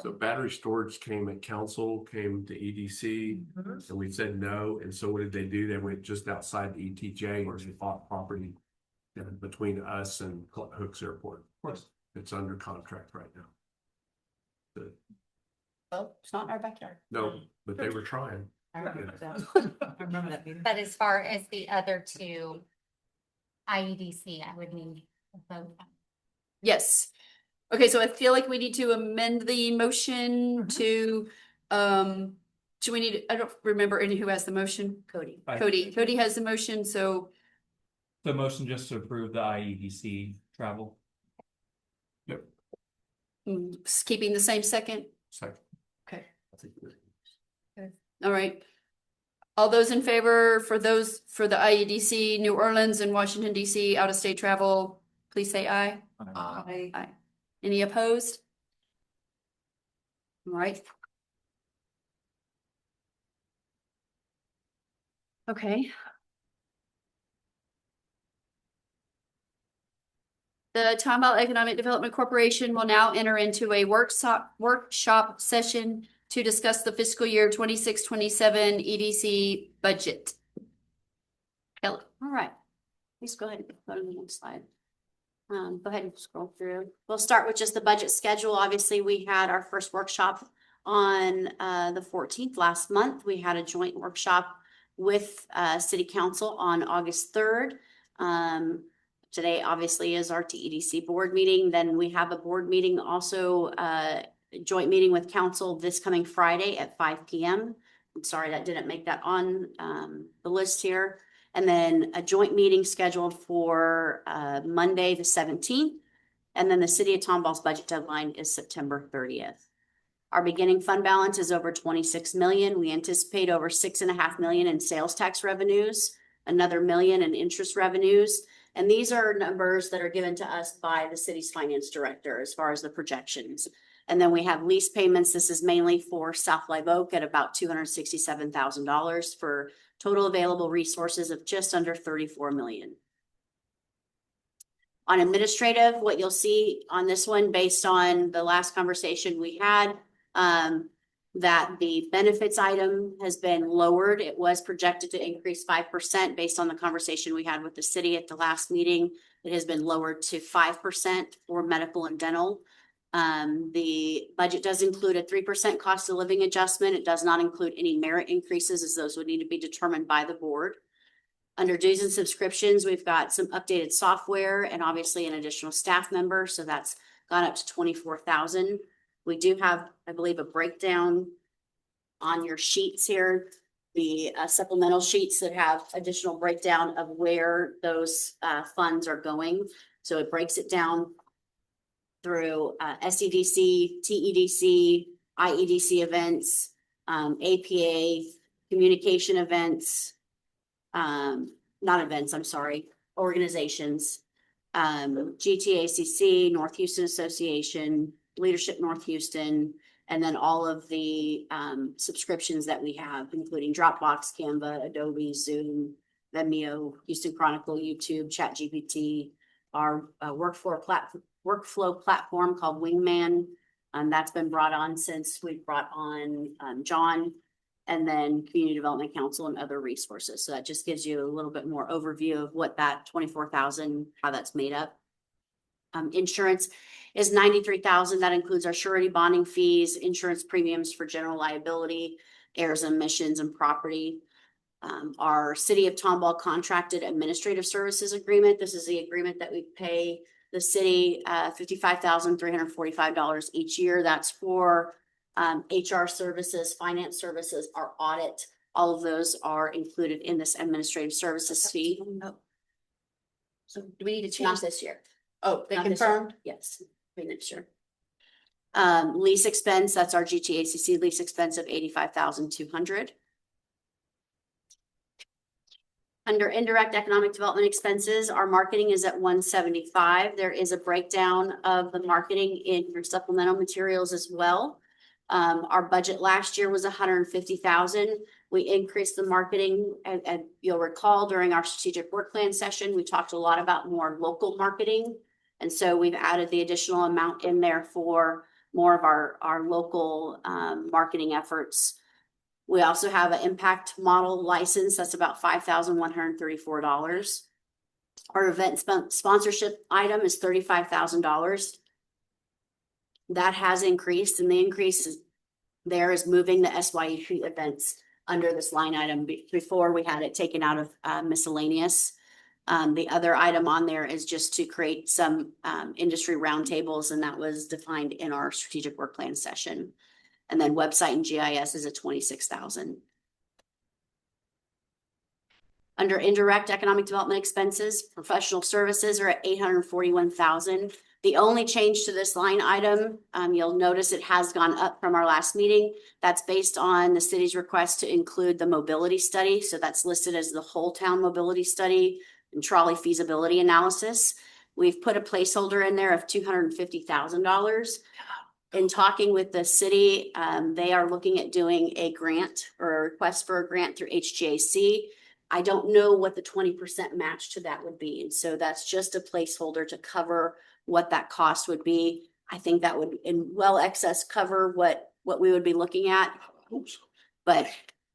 So battery storage came at council, came to EDC, Mhm. and we said no. And so what did they do? They went just outside the ETJ, or they bought property between us and Hooks Airport. Of course, it's under contract right now. Well, it's not in our backyard. No, but they were trying. I remember that. I remember that meeting. But as far as the other two, IEDC, I would need a vote. Yes. Okay, so I feel like we need to amend the motion to, do we need, I don't remember any who has the motion. Cody. Cody has the motion, so The motion just to approve the IEDC travel. keeping the same second. Second. Okay. I think All right. All those in favor for the IEDC, New Orleans and Washington DC out of state travel, please say aye. Aye. Any opposed? All right. Okay. The Tomball Economic Development Corporation will now enter into a workshop session to discuss the fiscal year 26-27 EDC budget. Kelly, all right. Please go ahead and go to the next slide. Go ahead and scroll through. We'll start with just the budget schedule. Obviously, we had our first workshop on the 14th last month. We had a joint workshop with City Council on August 3rd. Today, obviously, is our TEDC board meeting. Then we have a board meeting, also joint meeting with council this coming Friday at 5 p.m. I'm sorry that didn't make that on the list here. And then a joint meeting scheduled for Monday, the 17th. And then the City of Tomball's budget deadline is September 30th. Our beginning fund balance is over 26 million. We anticipate over 6.5 million in sales tax revenues, another million in interest revenues. And these are numbers that are given to us by the city's finance director as far as the projections. And then we have lease payments. This is mainly for South Live Oak at about $267,000 for total available resources of just under 34 million. On administrative, what you'll see on this one, based on the last conversation we had, that the benefits item has been lowered. It was projected to increase 5% based on the conversation we had with the city at the last meeting. It has been lowered to 5% for medical and dental. The budget does include a 3% cost of living adjustment. It does not include any merit increases, as those would need to be determined by the board. Under dues and subscriptions, we've got some updated software and obviously an additional staff member. So that's gone up to 24,000. We do have, I believe, a breakdown on your sheets here, the supplemental sheets that have additional breakdown of where those funds are going. So it breaks it down through SEDC, TEDC, IEDC events, APA, communication events, not events, I'm sorry, organizations, GTACC, North Houston Association, Leadership North Houston, and then all of the subscriptions that we have, including Dropbox, Canva, Adobe, Zoom, Vimeo, Houston Chronicle, YouTube, ChatGPT, our workflow platform called Wingman. That's been brought on since we brought on John, and then Community Development Council and other resources. So that just gives you a little bit more overview of what that 24,000, how that's made up. Insurance is 93,000. That includes our surety bonding fees, insurance premiums for general liability, errors and omissions, and property. Our City of Tomball contracted administrative services agreement. This is the agreement that we pay the city $55,345 each year. That's for HR services, finance services, our audit. All of those are included in this administrative services fee. Oh. So do we need to change this year? Oh, they Not this year. confirmed? Yes, next year. Lease expense, that's our GTACC lease expense of 85,200. Under indirect economic development expenses, our marketing is at 175. There is a breakdown of the marketing in your supplemental materials as well. Our budget last year was 150,000. We increased the marketing, and you'll recall during our strategic work plan session, we talked a lot about more local marketing. And so we've added the additional amount in there for more of our local marketing efforts. We also have an impact model license. That's about $5,134. Our event sponsorship item is $35,000. That has increased, and the increase there is moving the SYU events under this line item. Before we had it taken out of miscellaneous. The other item on there is just to create some industry roundtables, and that was defined in our strategic work plan session. And then website and GIS is at 26,000. Under indirect economic development expenses, professional services are at 841,000. The only change to this line item, you'll notice it has gone up from our last meeting. That's based on the city's request to include the mobility study. So that's listed as the whole town mobility study and trolley feasibility analysis. We've put a placeholder in there of $250,000. In talking with the city, they are looking at doing a grant or a request for a grant through HGAC. I don't know what the 20% match to that would be. And so that's just a placeholder to cover what that cost would be. I think that would in well excess cover what we would be looking at. But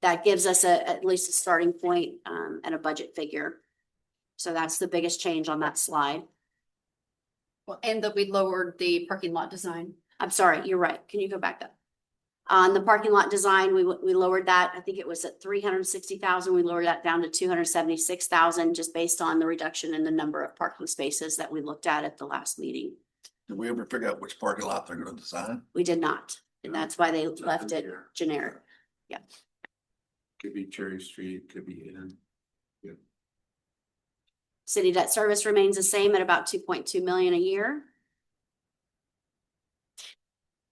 that gives us at least a starting point and a budget figure. So that's the biggest change on that slide. Well, and that we lowered the parking lot design. I'm sorry, you're right. Can you go back up? On the parking lot design, we lowered that. I think it was at 360,000. We lowered that down to 276,000, just based on the reduction in the number of parking spaces that we looked at the last meeting. Did we ever figure out which parking lot they're gonna design? We did not, and that's why they left it generic. Yeah. Could be Cherry Street, could be in. City debt service remains the same at about 2.2 million a year.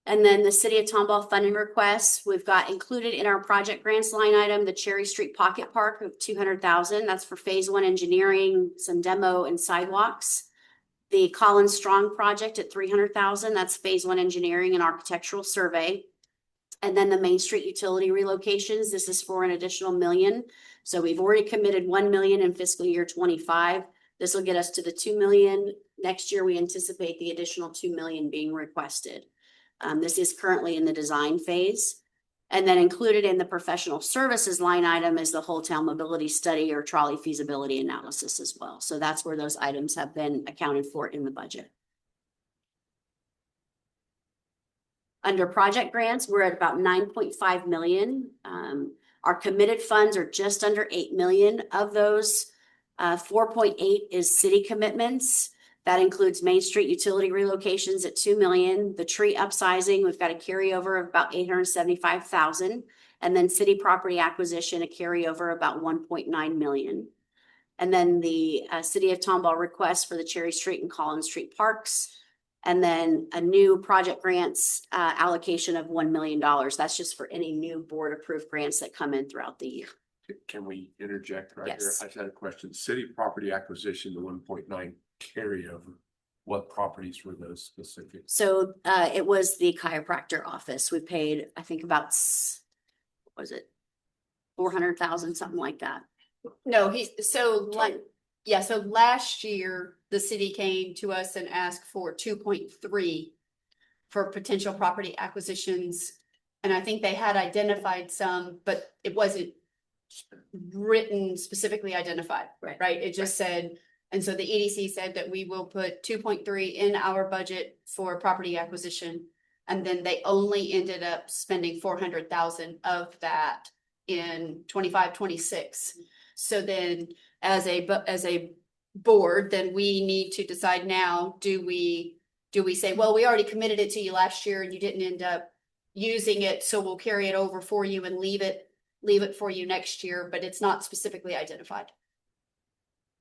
And then the City of Tomball funding requests, we've got included in our project grants line item, the Cherry Street Pocket Park of 200,000. That's for phase 1 engineering, some demo and sidewalks. The Collins Strong project at 300,000. That's phase 1 engineering and architectural survey. And then the Main Street utility relocations. This is for an additional $1 million. So we've already committed 1 million in fiscal year 25. This will get us to the 2 million. Next year, we anticipate the additional 2 million being requested. This is currently in the design phase. And then included in the professional services line item is the whole town mobility study or trolley feasibility analysis as well. So that's where those items have been accounted for in the budget. Under project grants, we're at about 9.5 million. Our committed funds are just under 8 million. Of those, 4.8 is city commitments. That includes Main Street utility relocations at 2 million. The tree upsizing, we've got a carryover of about 875,000. And then city property acquisition, a carryover about 1.9 million. And then the City of Tomball request for the Cherry Street and Collins Street parks. And then a new project grants allocation of $1 million. That's just for any new board approved grants that come in throughout the year. Can we interject right here? Yes. I just had a question. City property acquisition, the 1.9 carryover. What properties were those specific? So it was the chiropractor office. We paid, I think about, what was it? 400,000, something like that. No, so last year, the city came to us and asked for 2.3 for potential property acquisitions. And I think they had identified some, but it wasn't written specifically identified, right? It just said, and so the EDC said that we will put 2.3 in our budget for property acquisition. And then they only ended up spending 400,000 of that in 25, 26. So then as a board, then we need to decide now, do we say, well, we already committed it to you last year and you didn't end up using it, so we'll carry it over for you and leave it for you next year, but it's not specifically identified.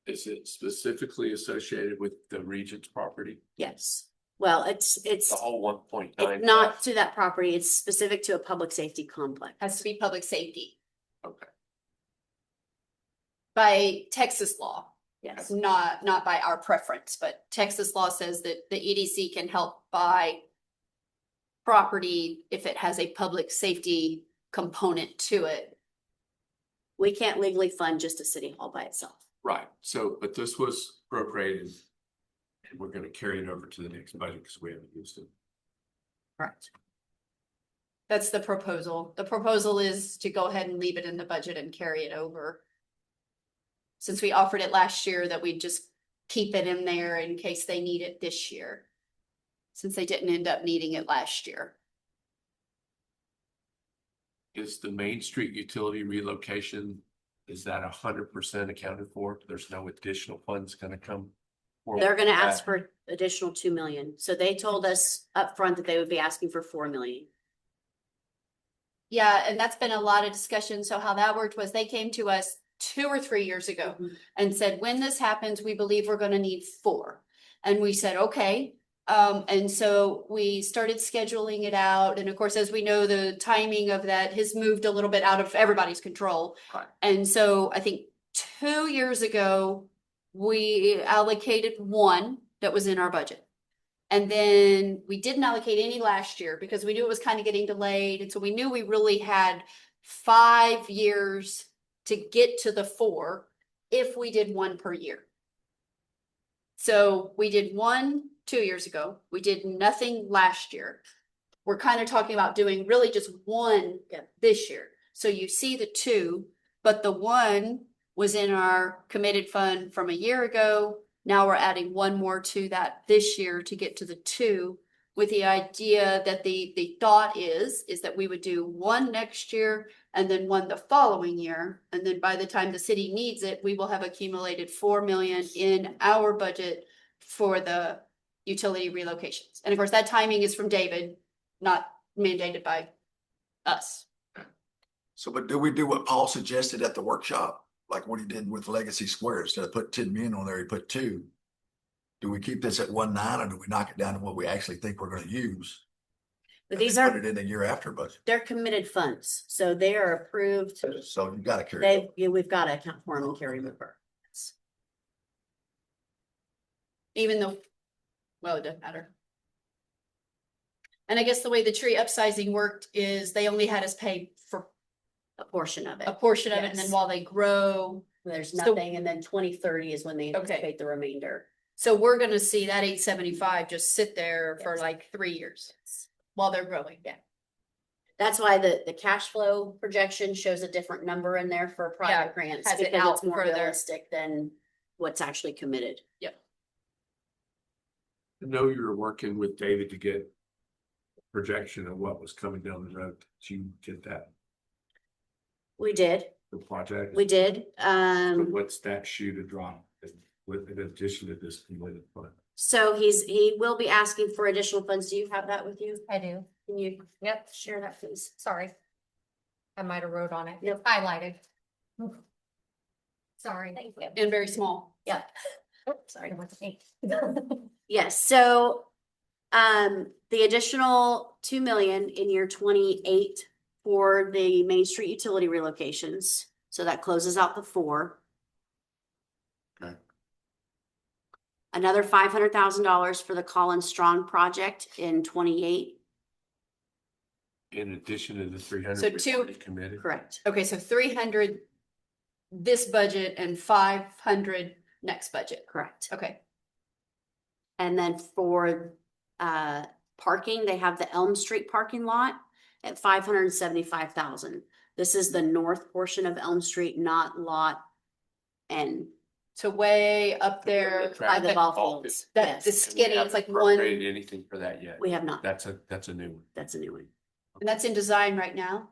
Is it specifically associated with the Regent's property? Yes. Well, it's The whole 1.9? it's not to that property. It's specific to a public safety complex. Has to be public safety Okay. by Texas law. Yes. Not by our preference, but Texas law says that the EDC can help buy property if it has a public safety component to it. We can't legally fund just a city hall by itself. Right. So, but this was appropriated and we're going to carry it over to the next budget because we haven't used it. Correct. That's the proposal. The proposal is to go ahead and leave it in the budget and carry it over. Since we offered it last year, that we just keep it in there in case they need it this year. Since they didn't end up needing it last year. Is the Main Street utility relocation, is that 100% accounted for? There's no additional funds going to come? They're going to ask for additional 2 million. So they told us up front that they would be asking for 4 million. Yeah, and that's been a lot of discussion. So how that worked was they came to us 2 or 3 years ago and said, when this happens, we believe we're going to need 4. And we said, okay. And so we started scheduling it out. And of course, as we know, the timing of that has moved a little bit out of everybody's control. Right. And so I think 2 years ago, we allocated 1 that was in our budget. And then we didn't allocate any last year because we knew it was kind of getting delayed. And so we knew we really had 5 years to get to the 4 if we did 1 per year. So we did 1 2 years ago. We did nothing last year. We're kind of talking about doing really just 1 this year. So you see the 2, but the 1 was in our committed fund from a year ago. Now we're adding one more to that this year to get to the 2, with the idea that the thought is that we would do one next year and then one the following year. And then by the time the city needs it, we will have accumulated 4 million in our budget for the utility relocations. And of course, that timing is from David, not mandated by us. So, but do we do what Paul suggested at the workshop? Like what he did with Legacy Square, instead of put 10 million on there, he put 2. Do we keep this at 1.9 or do we knock it down to what we actually think we're gonna use? But And these then are, put it in the year after budget. they're committed funds, so they are approved. So you gotta carry. They, yeah, we've got to account for them and carry them over. Even though, well, it doesn't matter. And I guess the way the tree upsizing worked is they only had us pay for A portion of it. a portion of it, and then Yes. while they grow. There's So- nothing, and then 2030 is when they anticipate the remainder. So we're gonna see that 875 just sit there for Yes. like 3 years while they're growing. Yeah. That's why the cash flow projection shows a different number in there for Yeah, private grants, has it because out it's more further. realistic than what's actually committed. I know you were working with David to get projection of what was coming down the road. Did you get that, We did, the project? we did. So what's that shoe to drop with in addition to this completed fund? So he will be asking for additional funds. Do you have that with you? I do. Can you Yep. share that, please? Sorry. I might have wrote on it. Yep. Highlighted. Sorry. Thank you. And very small. Yeah. Sorry, it wasn't me. Yes, so the additional 2 million in year 28 for the Main Street utility relocations. So that closes out the 4. Okay. Another $500,000 for the Colin Strong project in 28. In addition to the 300 So we've two- already committed? Correct. Okay, so 300 this budget and 500 next budget. Correct. Okay. And then for parking, they have the Elm Street parking lot at 575,000. This is the north portion of Elm Street, not lot N. So way up there. By the ball fields. That the Yes, skinny, it's like one, Appropriated anything for that yet? we have not. That's a new one. That's a new one. and that's in design right now.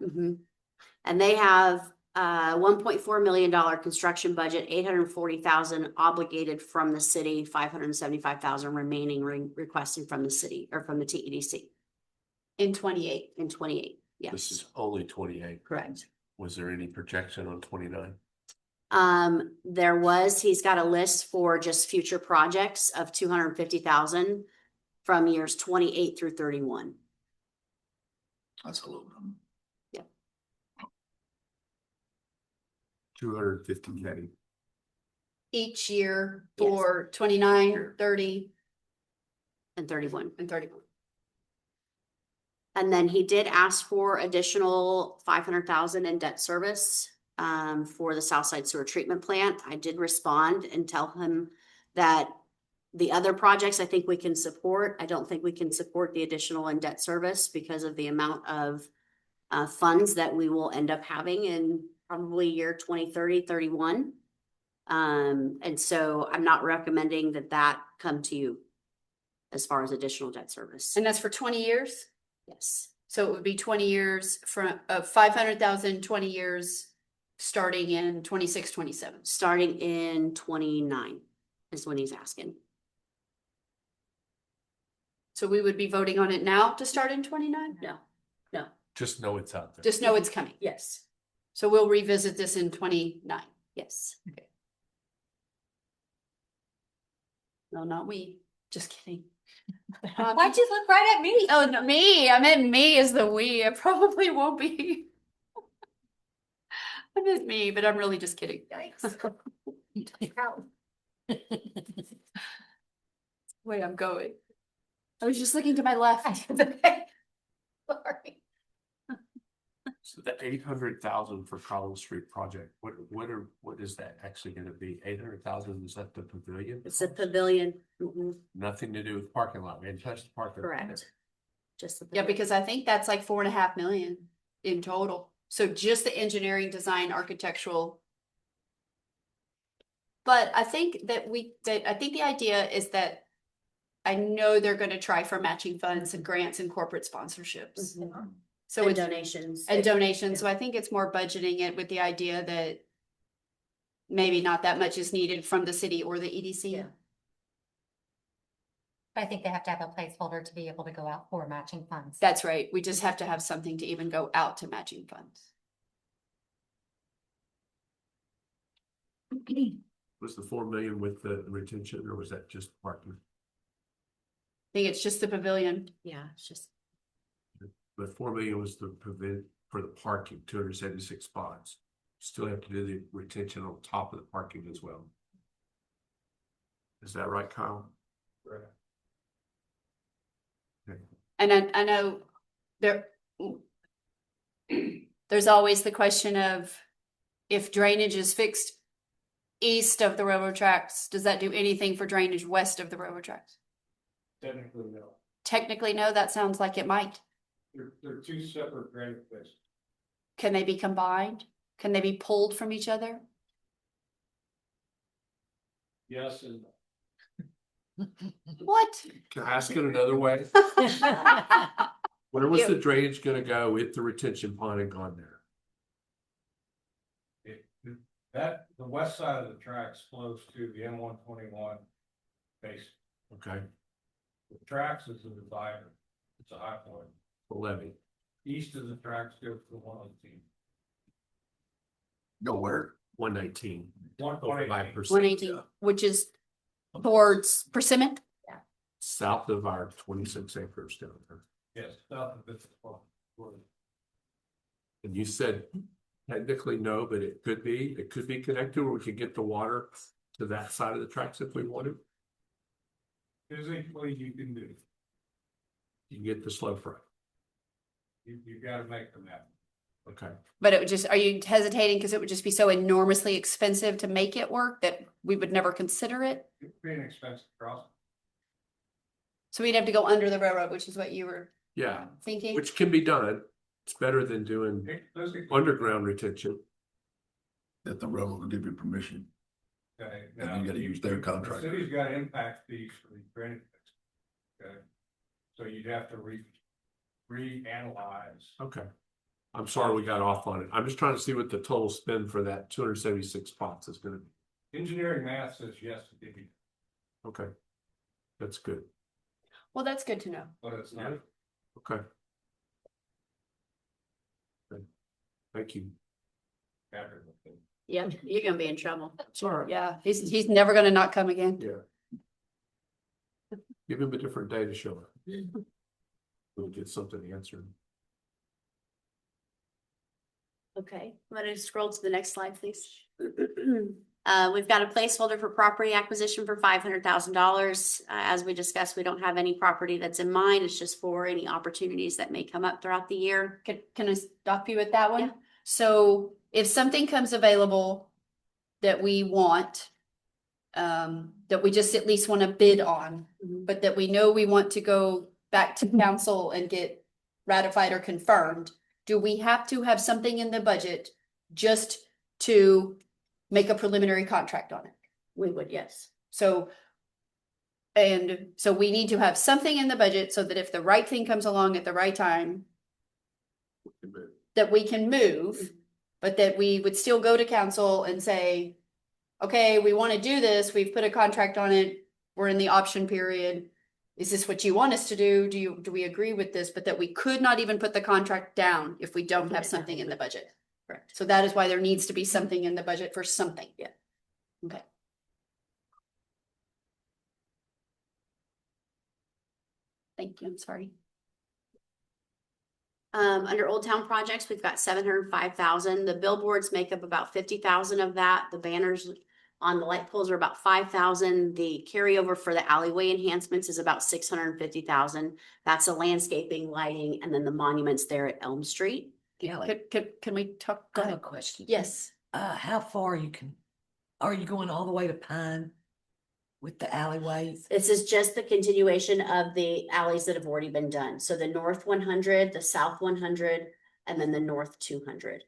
And they have $1.4 million construction budget, 840,000 obligated from the city, 575,000 remaining requesting from the city or from the TEDC In 28. in 28. This Yes, is only 28. correct. Was there any projection on 29? He's got a list for just future projects of 250,000 from years 28 through 31. That's a little. 250K. Each year for 29, 30, And 31. and 31. And then he did ask for additional 500,000 in debt service for the Southside Sewer Treatment Plant. I did respond and tell him that the other projects I think we can support. I don't think we can support the additional in debt service because of the amount of funds that we will end up having in probably year 2030, 31. And so I'm not recommending that come to you as far as additional debt service. And that's for 20 years? Yes, So it would be 20 years from 500,000, 20 years, starting in 26, 27. starting in 29 is when he's asking. So we would be voting on it now to start in 29? No, Just know it's out there. Just know it's coming. yes, So we'll revisit this in 29. yes. No, not we. Just kidding. Why'd you look right at me? Oh, no, me. I meant me as the we. I probably won't be. I meant me, but I'm really just kidding. Yikes. Proud. Way I'm going. I was just looking to my left. Okay. Sorry. So the 800,000 for Collins Street project, what is that actually gonna be? 800,000, is that the pavilion? It's a pavilion. Mhm, Nothing to do with parking lot, we hadn't touched the parking lot. correct. Just the Yeah, pavilion. because I think that's like 4.5 million in total. So just the engineering, design, architectural. But I think that I think the idea is that I know they're gonna try for matching funds and grants and corporate sponsorships. So And it's donations. and donations. So I think it's more budgeting it with the idea that maybe not that much is needed from the city or the EDC. Yeah. I think they have to have a placeholder to be able to go out for matching funds. That's right. We just have to have something to even go out to matching funds. Was the 4 million with the retention or was that just parking? I think it's just the pavilion. Yeah, it's just, But 4 million was the prevent for the parking, 276 spots. Still have to do the retention on top of the parking as well. Is that right, Kyle? Right. Okay. And I know there's always the question of if drainage is fixed east of the railroad tracks, does that do anything for drainage west of the railroad tracks? Technically, no. Technically, no, that sounds like it might. They're two separate drainage basins. Can they be combined? Can they be pulled from each other? Yes and no. What? Can I ask it another way? Where was the drainage gonna go with the retention pond and gone there? The west side of the tracks flows to the M121 base. Okay, The tracks is a divider. It's a high point. the levy. East of the tracks goes to 118. Go where? 119. 118. 5%. 118, which is towards Persimmon? South of our 26 acres down there. Yes, south of this. And you said technically no, but it could be connected where we could get the water to that side of the tracks if we wanted. Physically, you can do. You can get the slow fry. You gotta make them happen. Okay. But it would just, are you hesitating because it would just be so enormously expensive to make it work that we would never consider it? It'd be an expensive crossing. So we'd have to go under the railroad, which is what you were Yeah, thinking? which can be done. It's better than doing underground retention. That the railroad will give you permission. Okay. And then you gotta use their contract. The city's got impact fees for the drainage. Okay. So you'd have to reanalyze. Okay. I'm sorry we got off on it. I'm just trying to see what the total spend for that 276 spots is gonna be. Engineering math says yes, to give you, Okay. That's good. Well, that's good to know. but it's not. Okay. Good. Thank you. Yeah, you're gonna be in trouble. Sorry. Yeah, he's never gonna not come again. Yeah. Give him a different day to show up. We'll get something answered. okay, I'm gonna scroll to the next slide, please. We've got a placeholder for property acquisition for $500,000. As we discussed, we don't have any property that's in mind. It's just for any opportunities that may come up throughout the year. Can I stop you with that one? Yeah. So if something comes available that we want, that we just at least want to bid on, but that we know we want to go back to council and get ratified or confirmed, do we have to have something in the budget just to make a preliminary contract on it? We would, yes. So, and so we need to have something in the budget so that if the right thing comes along at the right time, that we can move, but that we would still go to council and say, okay, we want to do this. We've put a contract on it. We're in the option period. Is this what you want us to do? Do we agree with this? But that we could not even put the contract down if we don't have something in the budget. Correct. So that is why there needs to be something in the budget for something. Yeah. Okay. Thank you. I'm sorry. Under Old Town projects, we've got 705,000. The billboards make up about 50,000 of that. The banners on the light poles are about 5,000. The carryover for the alleyway enhancements is about 650,000. That's the landscaping, lighting, and then the monuments there at Elm Street. Can we talk? Go I have a ahead. question. Yes. How far are you going all the way to Pine with the alleyways? This is just the continuation of the alleys that have already been done. So the north 100, the south 100, and then the north 200.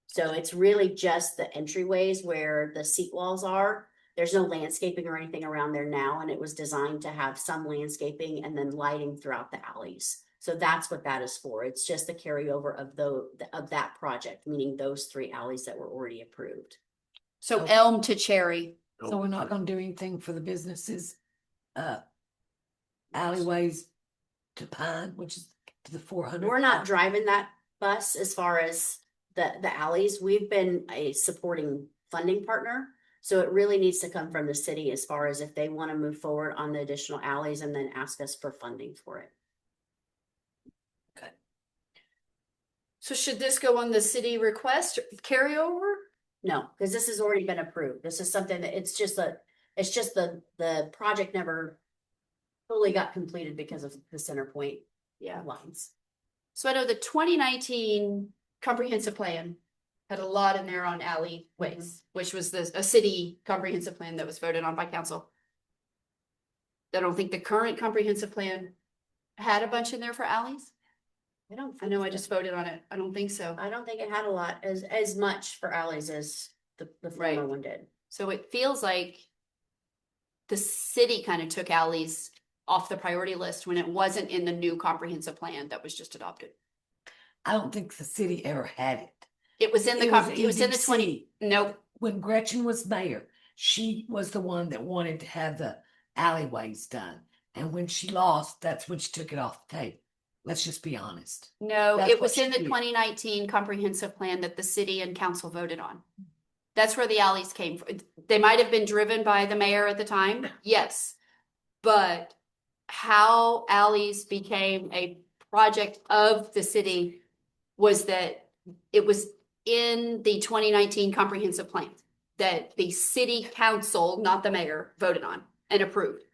So it's really just the entryways where the seat walls are. There's no landscaping or anything around there now, and it was designed to have some landscaping and then lighting throughout the alleys. So that's what that is for. It's just the carryover of that project, meaning those 3 alleys that were already approved. So Elm to Cherry. So we're not gonna do anything for the businesses, alleyways to Pine, which is to the 400. We're not driving that bus as far as the alleys. We've been a supporting funding partner. So it really needs to come from the city as far as if they want to move forward on the additional alleys and then ask us for funding for it. So should this go on the city request carryover? No, because this has already been approved. This is something that it's just the project never fully got completed because of the center point lines. So I know the 2019 comprehensive plan had a lot in there on alleyways, which was a city comprehensive plan that was voted on by council. I don't think the current comprehensive plan had a bunch in there for alleys. I know I just voted on it. I don't think so. I don't think it had a lot as much for alleys as the former one did. So it feels like the city kind of took alleys off the priority list when it wasn't in the new comprehensive plan that was just adopted. I don't think the city ever had it. It was in the it was in the 20. Nope. When Gretchen was mayor, she was the one that wanted to have the alleyways done. And when she lost, that's when she took it off the table. Let's just be honest. No, That's it what was in she the did. 2019 comprehensive plan that the city and council voted on. That's where the alleys came from. They might have been driven by the mayor at the time, yes. But how alleys became a project of the city was that it was in the 2019 comprehensive plan that the city council, not the mayor, voted on and approved.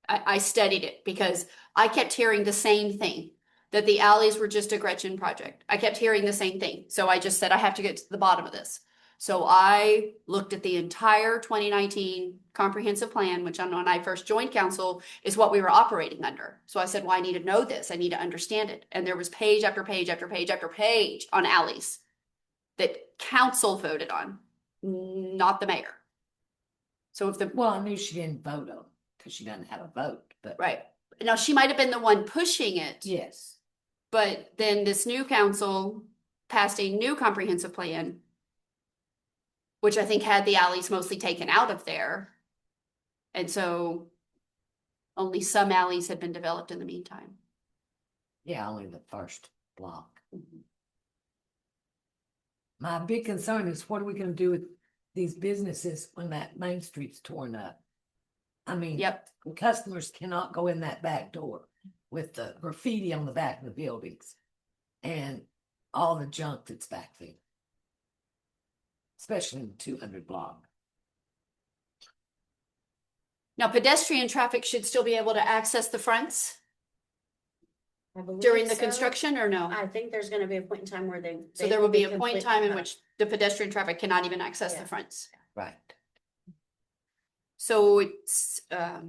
I studied it because I kept hearing the same thing, that the alleys were just a Gretchen project. I kept hearing the same thing. So I just said, I have to get to the bottom of this. So I looked at the entire 2019 comprehensive plan, which when I first joined council is what we were operating under. So I said, well, I need to know this. I need to understand it. And there was page after page after page after page on alleys that council voted on, not the mayor. So if the Well, I knew she didn't vote on because she doesn't have a vote, but right now she might have been the one pushing it. yes. But then this new council passed a new comprehensive plan, which I think had the alleys mostly taken out of there. And so only some alleys had been developed in the meantime. Yeah, only the first block. My big concern is what are we gonna do with these businesses when that Main Street's torn up? I mean, Yep. customers cannot go in that back door with the graffiti on the back of the buildings and all the junk that's back there. Especially in the 200 block. Now pedestrian traffic should still be able to access the fronts I believe during the so. construction or no? I think there's gonna be a point in time where So there will be a point in time in which the pedestrian traffic cannot even access the fronts. Right. So it's, now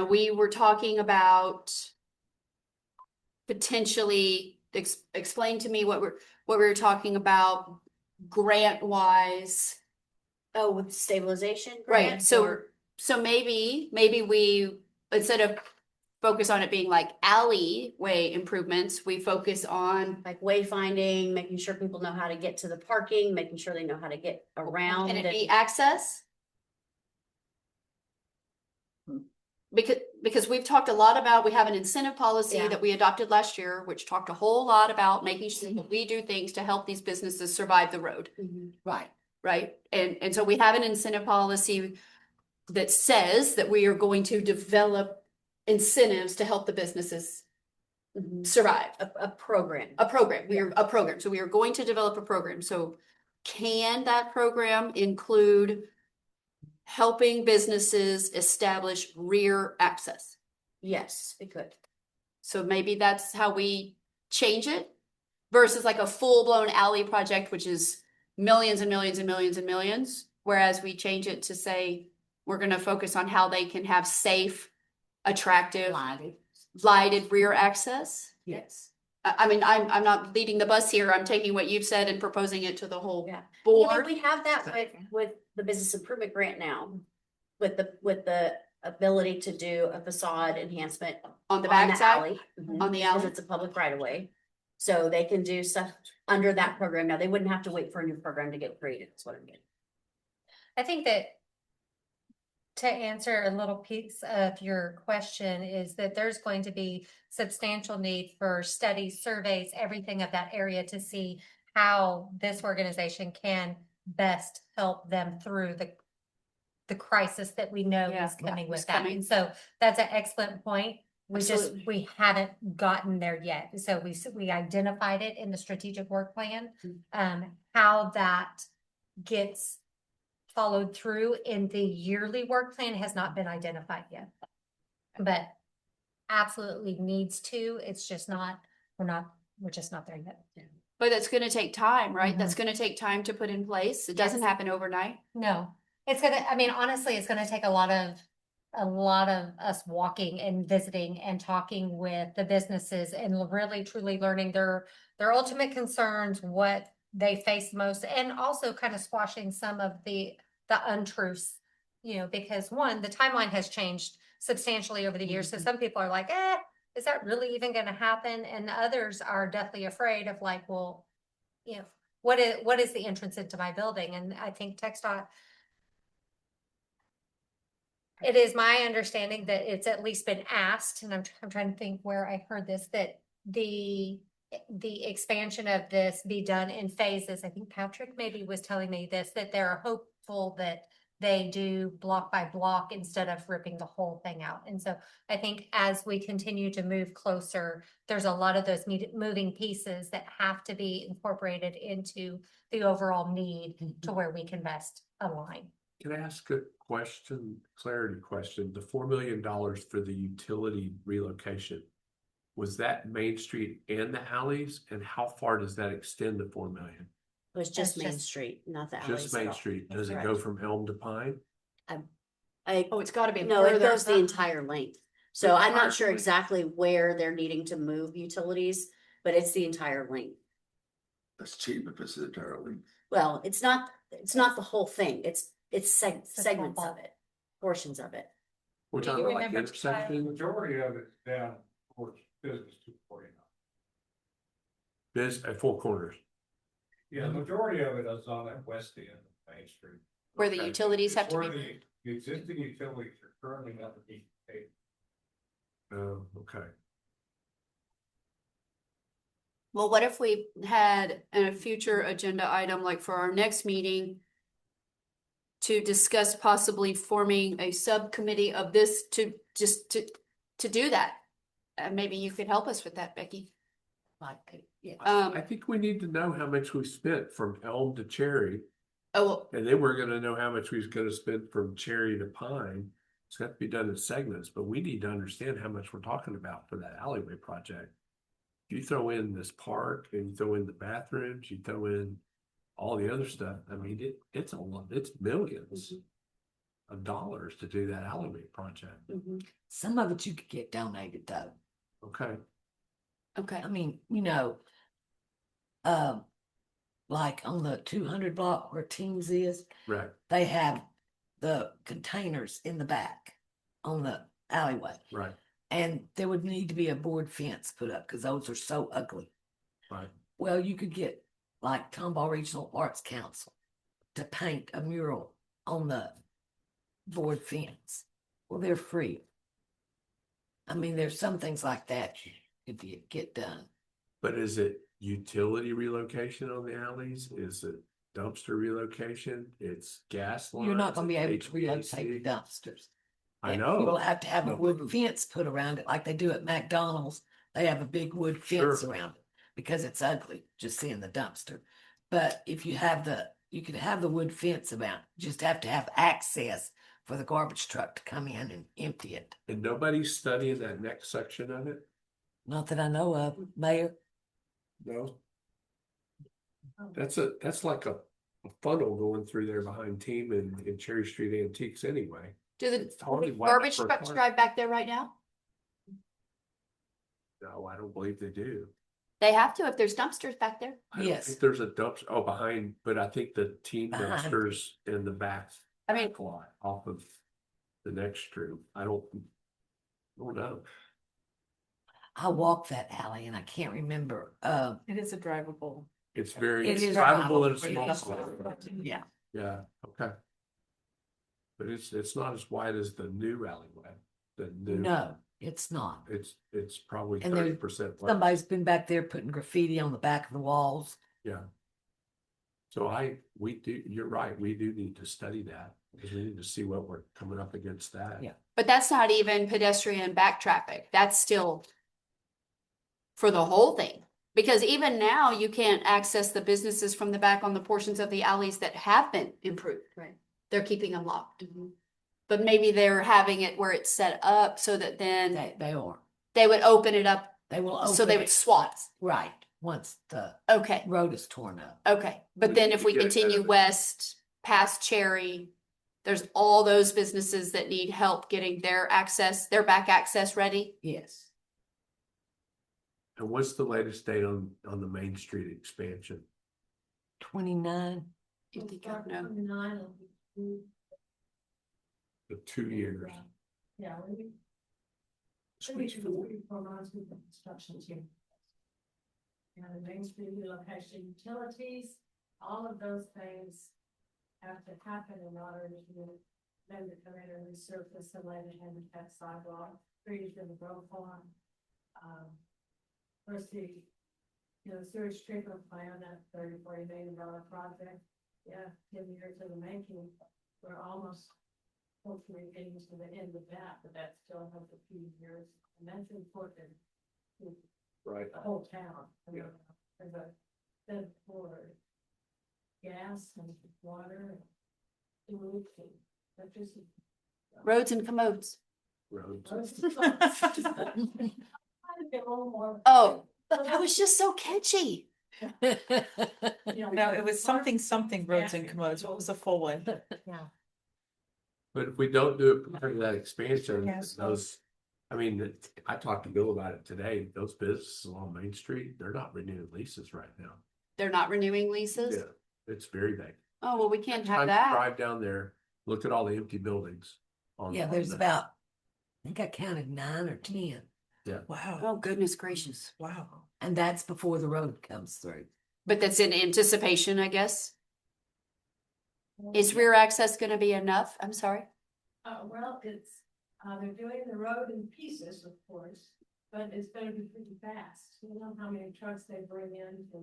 we were talking about potentially, explain to me what we were talking about grant wise. Oh, with stabilization Right, grant so, or- so maybe we, instead of focus on it being like alleyway improvements, we focus on. like wayfinding, making sure people know how to get to the parking, making sure they know how to get around. Can it and- be access? Because we've talked a lot about, we have an incentive policy Yeah. that we adopted last year, which talked a whole lot about making sure that we do things to help these businesses survive the road, Mhm. Right. right? And so we have an incentive policy that says that we are going to develop incentives to help the businesses Mhm. survive. A program. A program, a program. So we are going to develop a program. So can that program include helping businesses establish rear access? Yes, it could. So maybe that's how we change it versus like a full-blown alley project, which is millions and millions and millions and millions. Whereas we change it to say, we're going to focus on how they can have safe, attractive, lighted rear access. Yes. I mean, I'm not leading the bus here. I'm taking what you've said and proposing it to the whole Yeah. board. We have that with the business improvement grant now. With the ability to do a facade enhancement On the backside, alley. on the Because alley. it's a public right of way. So they can do stuff under that program. Now, they wouldn't have to wait for a new program to get created, is what I'm getting. I think that to answer a little piece of your question is that there's going to be substantial need for studies, surveys, everything of that area to see how this organization can best help them through the crisis that we know Yeah, is coming it's with that. coming. And so that's an excellent point. Absolutely. We haven't gotten there yet. So we identified it in the strategic work plan. How that gets followed through in the yearly work plan has not been identified yet. But absolutely needs to, it's just not, we're just not there yet. But that's gonna take time, right? Mhm. That's gonna take time to put in place. It doesn't Yes. happen overnight. No, it's gonna, I mean, honestly, it's gonna take a lot of us walking and visiting and talking with the businesses and really truly learning their ultimate concerns, what they face most, and also kind of squashing some of the untruths, you know, because one, the timeline has changed substantially over the years. So some people are like, is that really even gonna happen? And others are deathly afraid of like, well, you know, what is the entrance into my building? And I think TxDOT, it is my understanding that it's at least been asked, and I'm trying to think where I heard this, that the expansion of this be done in phases. I think Patrick maybe was telling me this, that they're hopeful that they do block by block instead of ripping the whole thing out. And so I think as we continue to move closer, there's a lot of those moving pieces that have to be incorporated into the overall need to where we can best align. Can I ask a question, clarity question? The $4 million for the utility relocation, was that Main Street and the alleys? And how far does that extend to 4 million? It was just That's Main just- Street, not the alleys. Just at Main all. Street? Does it Correct. go from Elm to Pine? Oh, it's gotta be No, it further. goes the entire length. So The I'm entire not sure length. exactly where they're needing to move utilities, but it's the entire length. That's cheap if it's entirely. Well, it's not the whole thing. It's segments small of it, portions of it. We're Do talking you about like remember, intersection, Majority of it down towards business 249. this at Four Corners. Yeah, the majority of it is on that west end of Main Street. Where the Okay. utilities have to Where be. the existing utilities are currently not being paid. Oh, okay. Well, what if we had a future agenda item, like for our next meeting, to discuss possibly forming a subcommittee of this to do that? Maybe you could help us with that, Becky. Yeah. I think we need to know how much we spent from Elm to Cherry, Oh, and then we're gonna know how much we're gonna spend from Cherry to Pine. It's got to be done in segments, but we need to understand how much we're talking about for that alleyway project. If you throw in this park and you throw in the bathrooms, you throw in all the other stuff, I mean, it's a lot, it's millions of dollars to do that alleyway project. Some of it you could get donated though. Okay, okay. I mean, like on the 200 block where Teams is, right. they have the containers in the back on the alleyway. Right, And there would need to be a board fence put up because those are so ugly. right. Well, you could get like Tomball Regional Arts Council to paint a mural on the board fence. Well, they're free. I mean, there's some things like that you could get done. But is it utility relocation on the alleys? Is it dumpster relocation? It's gas lines? You're not going to be able it's to relocate the HVAC? dumpsters. I And know. You'll have to have a No. wood fence put around it like they do at McDonald's. They have a big wood fence Sure. around it because it's ugly just seeing the dumpster. But if you have you could have the wood fence around, you just have to have access for the garbage truck to come in and empty it. And nobody's studying that next section of it? Not that I know of, Mayor. No. That's like a funnel going through there behind Team and Cherry Street Antiques anyway. Do the It's hardly wide garbage for a trucks car. drive back there right now? No, I don't believe they do. They have to if there's dumpsters back there. I don't Yes. think there's a dumpster, behind, but I think the team Behind. dumpsters in the back. I mean- back lot off of the next street. I don't know. I walked that alley and I can't remember. It is a drivable. It's very, It it's is drivable and drivable. it's small. Yeah. Yeah, okay. But it's not as wide as the new alleyway. The new, No, it's not. it's probably And there- 30%. Somebody's been back there putting graffiti on the back of the walls. Yeah. So you're right, we do need to study that, because we need to see what we're coming up against that. Yeah. But that's not even pedestrian back traffic. That's still for the whole thing. Because even now, you can't access the businesses from the back on the portions of the alleys that have been improved. Right. They're keeping them locked. But maybe they're having it where it's set up so that then They are. they would open it up. They will open. So they would it swap. Right, once the Okay, road is torn up. okay. But We then need if to we get ahead continue of it. west past Cherry, there's all those businesses that need help getting their back access ready. Yes. And what's the latest date on the Main Street expansion? 29. You think I know? The 2 years. Yeah. Switch forward. Construction team. And the Main Street relocation utilities, all of those things have to happen in order to then to come in and resurface and lay the handicap sidewalk, trees in the road form. First, the sewage treatment plan, that $30-40 million project. Yeah, 10 years in the making. We're almost hopefully getting to the end of that, but that still has a few years, and that's important to Right. the whole town. Yeah. As a bed for gas and water and food and electricity. Roads and commodes. Roads. Oh, but that was just so catchy. No, it was something roads and commodes. What was the full one? Yeah. But if we don't do it part of that expansion, Yes. I talked to Bill about it today, those businesses along Main Street, they're not renewing leases right now. They're not renewing leases? Yeah, it's very big. Oh, well, we can't have Time to that. drive down there, look at all the empty buildings. Yeah, there's about, I think I counted 9 or 10. Wow. Oh, goodness gracious. Wow. And that's before the road comes through. But that's in anticipation, I guess. Is rear access gonna be enough? I'm sorry. Well, they're doing the road in pieces, of course, but it's gonna be pretty fast. You know how many trucks they bring in to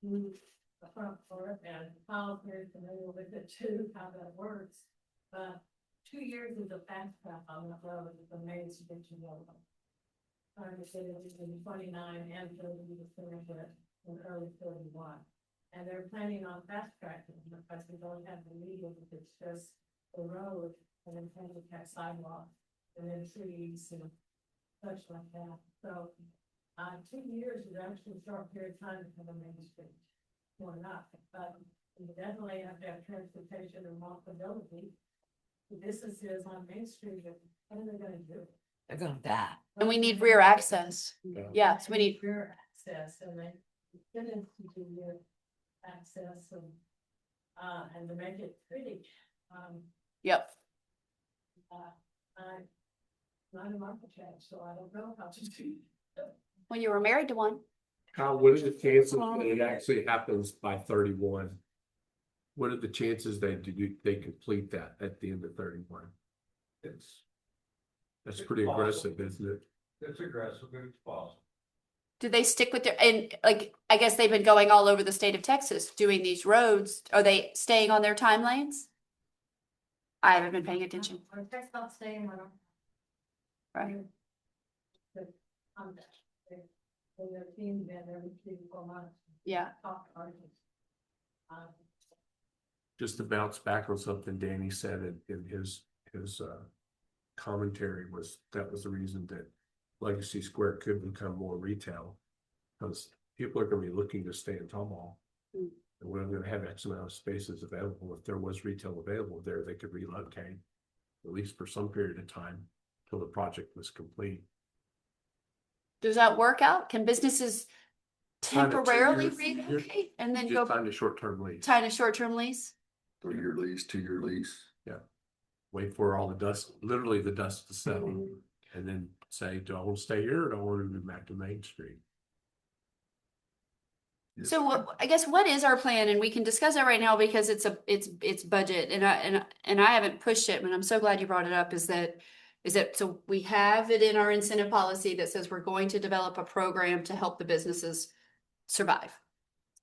move the front for it, and Paul's very familiar with it too, how that works. But 2 years is a fast track on that road, the main street to go. I said it was in 29 and 30 to finish it in early 31. And they're planning on fast tracking because we don't have the medium, it's just the road and then handicap sidewalk and then trees and such like that. So 2 years is actually a short period of time to have a Main Street going up, but you definitely have to have transportation and walkability. The businesses on Main Street, what are they gonna do? They're gonna die. And we need rear access. Yeah, so we need, rear access and they get into the access and to make it pretty. yep. I'm not an architect, so I don't know how to do. Well, you were married to one. Kyle, what are the chances that it actually happens by 31? What are the chances they complete that at the end of 31? That's pretty aggressive, isn't it? It's aggressive, but it's possible. Do they stick with their, and like, I guess they've been going all over the state of Texas doing these roads. Are they staying on their time lanes? I haven't been paying attention. Our text about staying on. Right. Their team been every 3 to 4 months. Yeah. Talk to artists. Just to bounce back on something Danny said in his commentary that was the reason that Legacy Square could become more retail, because people are going to be looking to stay in Tomball. Mm. And we're going to have X amount of spaces available. If there was retail available there, they could relocate, at least for some period of time, till the project was complete. Does that work out? Can businesses temporarily You're- relocate and then Just go find a short-term lease. sign a short-term lease? 3-year lease, 2-year lease. Wait for all the dust, literally the dust to settle, and then say, do I want to stay here or do I want to move back to Main Street? So I guess what is our plan? And we can discuss that right now because it's budget and I haven't pushed it, but I'm so glad you brought it up, is that so we have it in our incentive policy that says we're going to develop a program to help the businesses survive.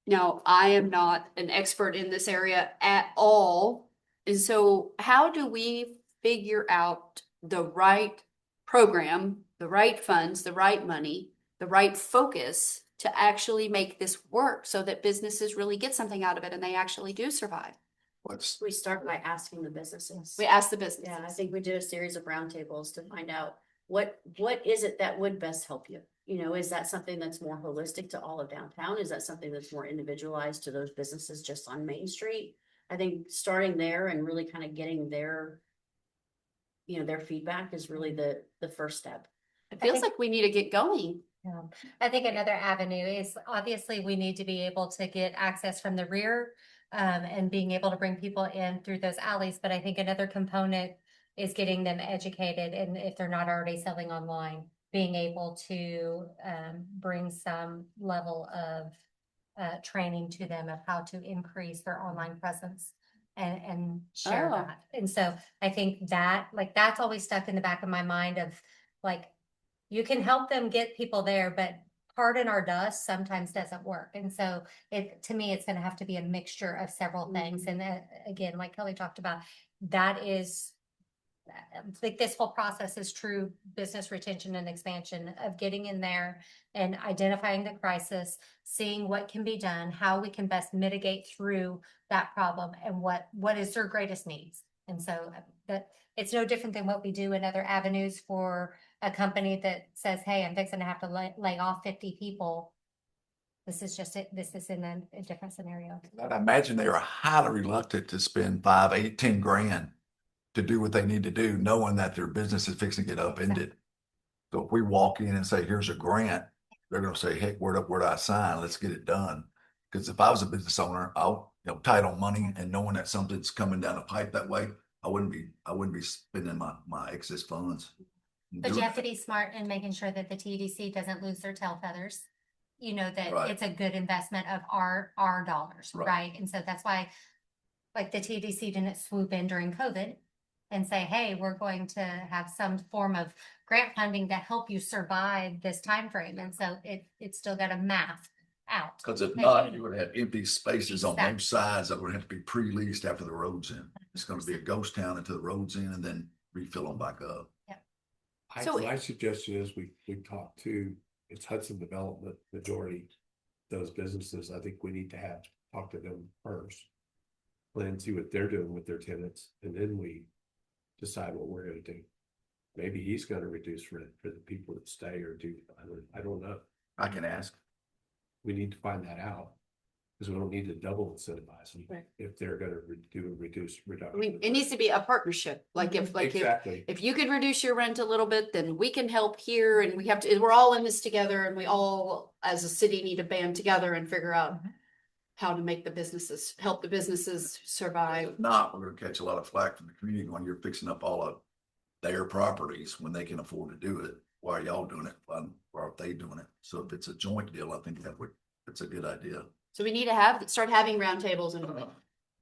Now, I am not an expert in this area at all. And so how do we figure out the right program, the right funds, the right money, the right focus to actually make this work so that businesses really get something out of it and they actually do survive? We start by asking the businesses. We ask the business. Yeah, I think we did a series of roundtables to find out what is it that would best help you? You know, is that something that's more holistic to all of downtown? Is that something that's more individualized to those businesses just on Main Street? I think starting there and really kind of getting their, you know, their feedback is really the first step. It feels like we need to get going. Yeah. I think another avenue is obviously we need to be able to get access from the rear and being able to bring people in through those alleys. But I think another component is getting them educated, and if they're not already selling online, being able to bring some level of training to them of how to increase their online presence and share Oh. that. And so I think that that's always stuck in the back of my mind of like, you can help them get people there, but hard in our dust sometimes doesn't work. And so to me, it's going to have to be a mixture of several things. And again, like Kelly talked about, that is like this whole process is true business retention and expansion of getting in there and identifying the crisis, seeing what can be done, how we can best mitigate through that problem, and what is their greatest needs. And so that it's no different than what we do in other avenues for a company that says, hey, I'm fixing to have to lay off 50 people. This is just it. This is in a different scenario. I imagine they are highly reluctant to spend 5, 8, 10 grand to do what they need to do, knowing that their business is fixing to get upended. So if we walk in and say, here's a grant, they're going to say, heck, where do I sign? Let's get it done. Because if I was a business owner, I'll, tight on money and knowing that something's coming down the pipe that way, I wouldn't be spending my excess funds. But you have to be smart in making sure that the TEDC doesn't lose their tail feathers. You know, that it's a good investment of our dollars, right? And so that's why, like, the TEDC didn't swoop in during COVID and say, hey, we're going to have some form of grant funding to help you survive this time frame. And so it's still got a math out. Because if not, you're going to have empty spaces on both sides that would have to be pre-leased after the road's in. It's going to be a ghost town until the road's in and then refill them back up. My suggestion is we talk to, it's Hudson Development, majority those businesses. I think we need to talk to them first. Plan, see what they're doing with their tenants, and then we decide what we're going to do. Maybe he's going to reduce rent for the people that stay or do. I don't know. I can ask. We need to find that out because we don't need to double incentivize them if they're going to do a reduction. It needs to be a partnership. Exactly. If you could reduce your rent a little bit, then we can help here, and we're all in this together, and we all as a city need to band together and figure out how to make help the businesses survive. If not, we're going to catch a lot of flack from the community when you're fixing up all of their properties when they can afford to do it. Why are y'all doing it? Why aren't they doing it? So if it's a joint deal, I think it's a good idea. So we need to start having roundtables and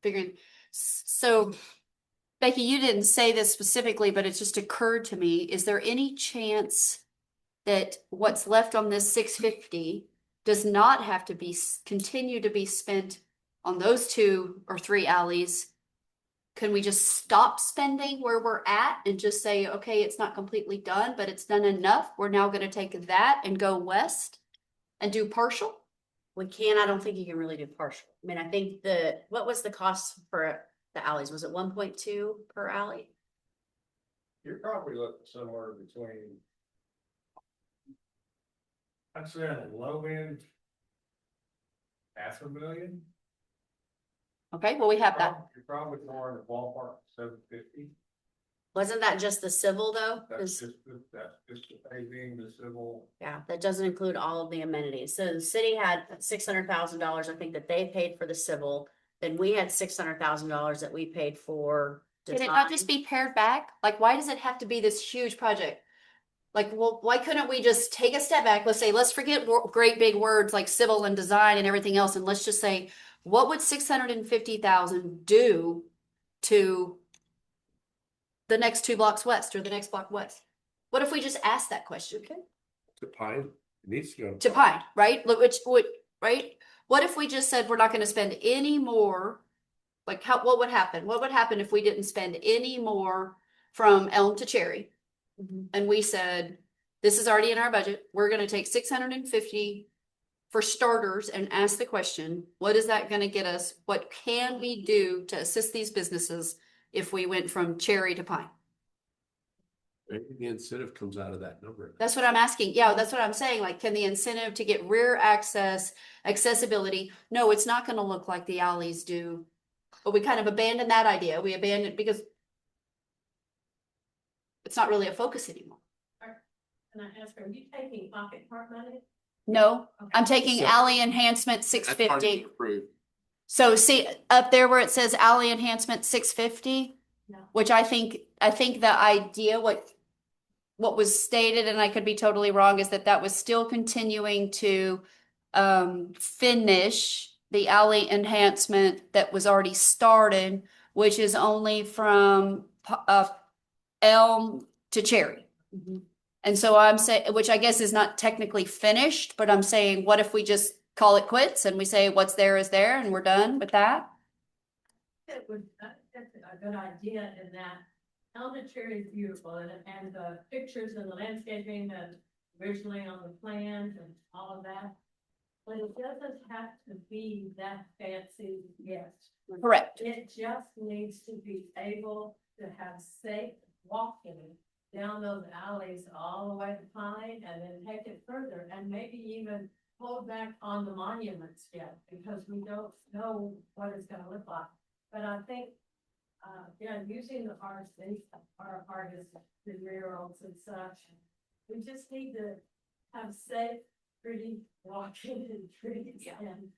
figuring. So Becky, you didn't say this specifically, but it just occurred to me. Is there any chance that what's left on this 650 does not have to continue to be spent on those 2 or 3 alleys? Can we just stop spending where we're at and just say, okay, it's not completely done, but it's done enough. We're now going to take that and go west and do partial? I don't think you can really do partial. I mean, I think what was the cost for the alleys? Was it 1.2 per alley? You're probably looking somewhere between, I'd say on the low end, $500,000. Okay, well, we have that. You're probably more in the ballpark of 750. Wasn't that just the civil though? That's just the paving, the civil. Yeah, that doesn't include all of the amenities. So the city had $600,000, I think, that they paid for the civil. Then we had $600,000 that we paid for. Can it not just be pared back? Like, why does it have to be this huge project? Like, well, why couldn't we just take a step back? Let's say, let's forget great big words like civil and design and everything else, and let's just say, what would 650,000 do to the next 2 blocks west or the next block west? What if we just asked that question? To Pine, it needs to go. To Pine, right? Which would, right? What if we just said we're not going to spend any more? Like, what would happen? What would happen if we didn't spend any more from Elm to Cherry? And we said, this is already in our budget. We're going to take 650 for starters and ask the question, what is that going to get us? What can we do to assist these businesses if we went from Cherry to Pine? Maybe the incentive comes out of that number. That's what I'm asking. Yeah, that's what I'm saying. Like, can the incentive to get rear access, accessibility? No, it's not going to look like the alleys do. But we kind of abandoned that idea. We abandoned because it's not really a focus anymore. Can I ask, are you taking pocket park money? No, I'm taking So- alley enhancement That's already 650. approved. So see up there where it says alley enhancement 650, No. which I think the idea what was stated, and I could be totally wrong, is that was still continuing to finish the alley enhancement that was already started, which is only from Elm to Cherry. And so I'm saying, which I guess is not technically finished, but I'm saying, what if we just call it quits and we say what's there is there and we're done with that? It would, that's a good idea in that Cherry is beautiful and the pictures and the landscaping and originally on the plans and all of that. But it doesn't have to be that fancy yet. Correct. It just needs to be able to have safe walking down those alleys all the way to Pine and then take it further and maybe even hold back on the monuments yet because we don't know what it's gonna look like. But I think, using the arts, our artists, the murals and such, we just need to have safe, pretty walking and trees and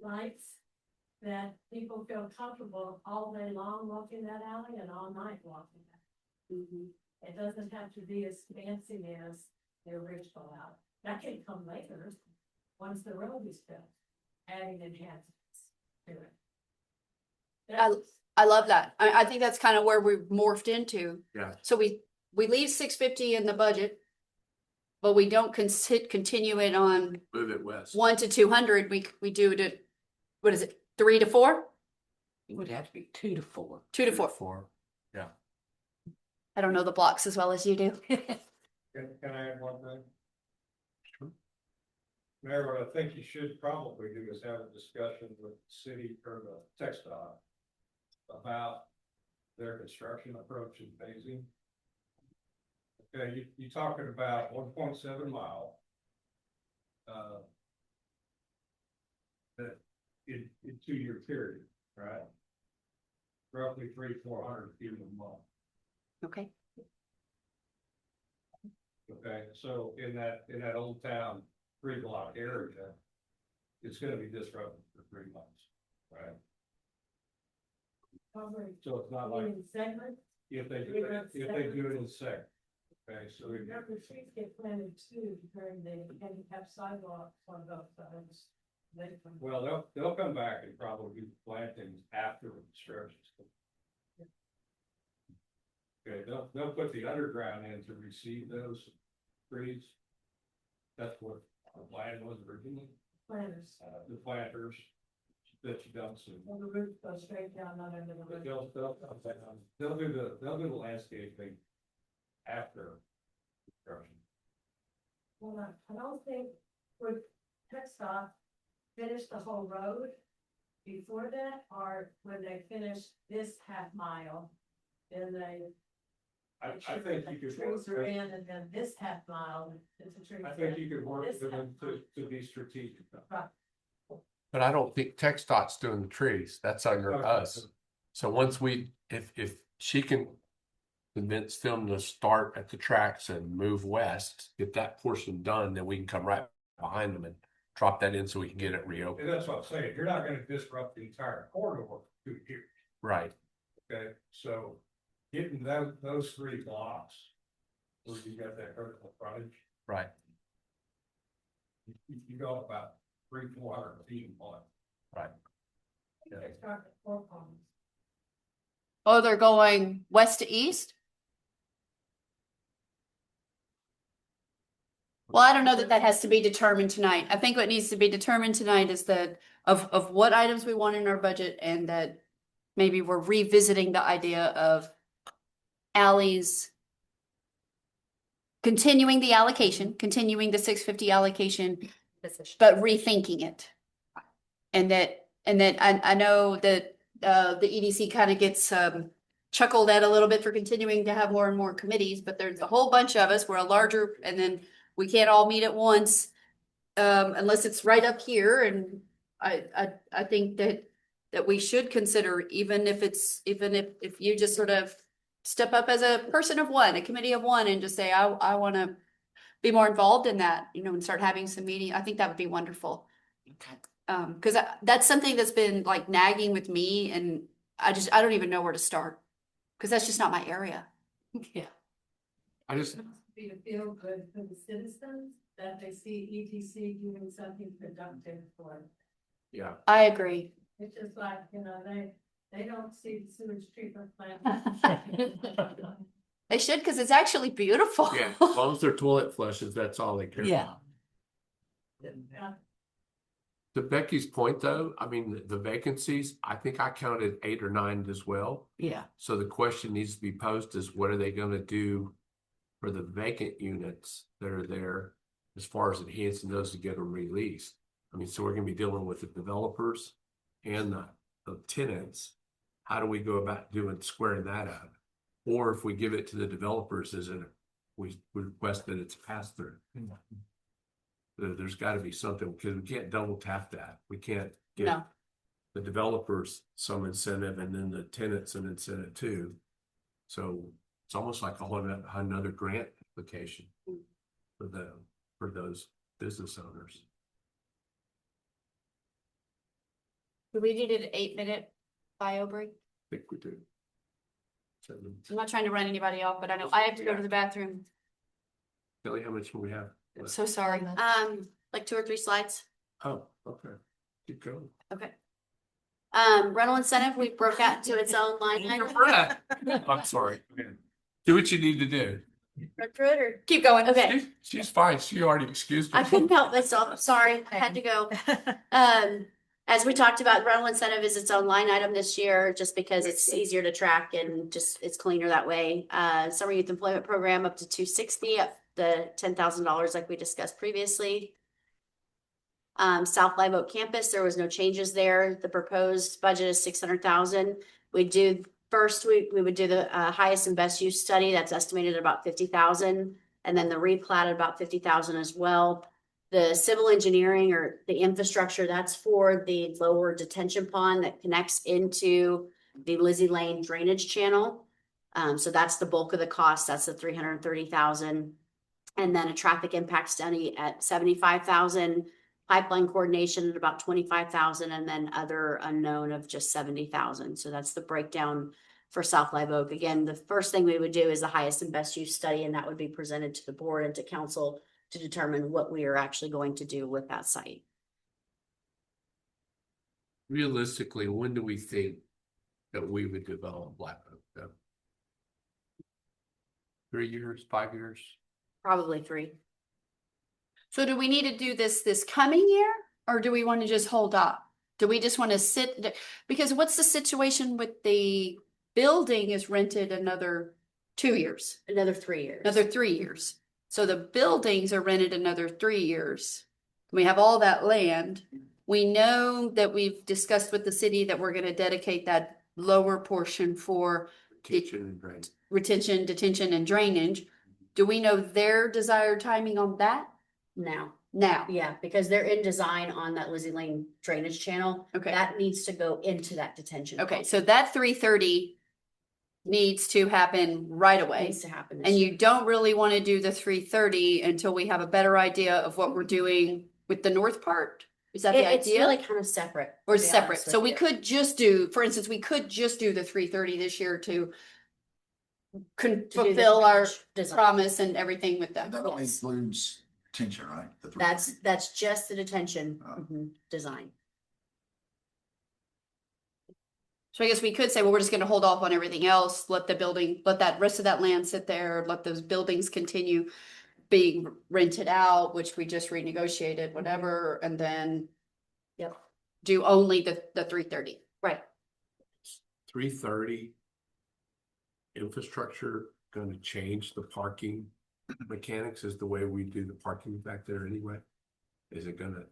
lights that people feel comfortable all day long walking that alley and all night walking that. It doesn't have to be as fancy as the original alley. That can come later, once the road is built, adding enhancements to it. I love that. I think that's kind of where we've morphed into. Yeah. So we leave 650 in the budget, but we don't continue it on Move it west. 1 to 200. We do it at, what is it, 3 to 4? It would have to be 2 to 4. 2 to 4. 4. Yeah. I don't know the blocks as well as you do. Can I add one thing? Sure. Mayor, what I think you should probably do is have a discussion with the city or the TxDOT about their construction approach and phasing. Okay, you talking about 1.7 mile. In 2-year period, right? Roughly 300-400 feet a month. Okay. Okay, so in that old town 3-block area, it's gonna be disrupted for 3 months, right? So it's not like Segment, if they do it in sec. Okay, so we remember trees get planted too during the handicap sidewalks on both sides. well, they'll come back and probably do plantings after the construction's complete. Okay, they'll put the underground in to receive those trees. That's what the plan was originally. Planters. The planters that you don't see. Well, the roots go straight down, not under the But roof. they'll do the landscaping after construction. Well, I don't think would TxDOT finish the whole road before that, or when they finish this half mile, then they. I think you could Trees are work, in, and then this half mile is the trees. I think you in. could work This with half them mile. to be strategic. Right. But I don't think TxDOT's doing the trees. That's under Okay. us. So once if she can convince them to start at the tracks and move west, get that portion done, then we can come right behind them and drop that in so we can get it reopened. And that's what I'm saying, you're not gonna disrupt the entire corridor through here, Right. okay? So getting those 3 blocks where you got that vertical frontage, Right. you go about 300-400 feet on. Right. Oh, they're going west to east? Well, I don't know that that has to be determined tonight. I think what needs to be determined tonight is that of what items we want in our budget, and that maybe we're revisiting the idea of alleys, continuing the allocation, continuing the 650 allocation, but rethinking it. And that I know that the EDC kind of gets chuckled at a little bit for continuing to have more and more committees, but there's a whole bunch of us. We're a larger, and then we can't all meet at once unless it's right up here. And I think that we should consider, even if you just sort of step up as a person of one, a committee of one, and just say, I want to be more involved in that, and start having some meeting. I think that would be wonderful. Okay. Because that's something that's been like nagging with me, and I don't even know where to start, because that's just not my area. Yeah. I just, Be to feel good for the citizens that they see EDC doing something productive for them. yeah. I agree. It's just like, they don't see the sewage treatment plant. They should, because it's actually beautiful. Yeah, as long as their toilet flushes, that's all they care Yeah. about. To Becky's point, though, I mean, the vacancies, I think I counted 8 or 9 as well. Yeah. So the question needs to be posed is, what are they gonna do for the vacant units that are there as far as enhancing those to get them released? I mean, so we're gonna be dealing with the developers and the tenants. How do we go about squaring that out? Or if we give it to the developers, we request that it's passed through. There's got to be something, because we can't double tap that. We can't get No. the developers some incentive and then the tenants an incentive too. So it's almost like another grant application for those business owners. Do we need an 8-minute bio break? I think we do. I'm not trying to run anybody off, but I know I have to go to the bathroom. Kelly, how much do we have? I'm so sorry. Like 2 or 3 slides. Oh, okay. Keep going. Okay. Rental incentive, we broke out into its own line item. I'm sorry. Do what you need to do. Run through it or keep going? Okay. She's fine. She already excused me. I couldn't help myself. I'm sorry. I had to go. As we talked about, rental incentive is its own line item this year, just because it's easier to track and just it's cleaner that way. Summer youth employment program up to 260, up the $10,000 like we discussed previously. South Live Oak campus, there was no changes there. The proposed budget is 600,000. We would do the highest and best use study that's estimated at about 50,000, and then the replat at about 50,000 as well. The civil engineering or the infrastructure, that's for the lower detention pond that connects into the Lizzie Lane drainage channel. So that's the bulk of the cost. That's the 330,000. And then a traffic impact study at 75,000, pipeline coordination at about 25,000, and then other unknown of just 70,000. So that's the breakdown for South Live Oak. Again, the first thing we would do is the highest and best use study, and that would be presented to the board and to council to determine what we are actually going to do with that site. Realistically, when do we think that we would develop Black Oak? 3 years, 5 years? Probably 3. So do we need to do this coming year, or do we want to just hold up? Do we just want to sit? Because what's the situation with the building is rented another 2 years? Another 3 years. Another 3 years. So the buildings are rented another 3 years. We have all that land. We know that we've discussed with the city that we're going to dedicate that lower portion for retention, detention, and drainage. Do we know their desired timing on that? Now. Now. Yeah, because they're in design on that Lizzie Lane drainage channel. Okay. That needs to go into that detention. Okay, pond. so that 330 needs to happen right away. Needs to happen. this And year. you don't really want to do the 330 until we have a better idea of what we're doing with the north part. Is that the It's idea? really kind of separate. Or to be separate? honest So with we you. could just do, for instance, we could just do the 330 this year to To do the fulfill our design. promise and everything with them. That only includes tension, right? The three- That's just the detention Oh. design. So I guess we could say, well, we're just gonna hold off on everything else, let that rest of that land sit there, let those buildings continue being rented out, which we just renegotiated, whatever, and then Yep. do only the 330. Right. 330 infrastructure gonna change the parking mechanics? Is the way we do the parking back there anyway? Is it gonna,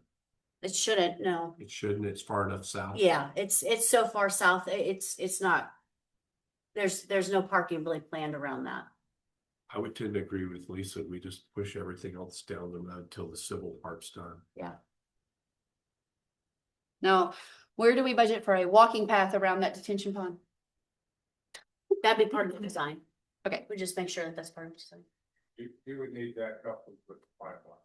It shouldn't, no. it shouldn't, it's far enough south? Yeah, it's so far south, it's not. There's no parking really planned around that. I would tend to agree with Lisa. We just push everything else down the road until the civil part's done. Yeah. Now, where do we budget for a walking path around that detention pond? That'd be part of the design. Okay. We just make sure that that's part of the design. You would need that coupled with the pipeline.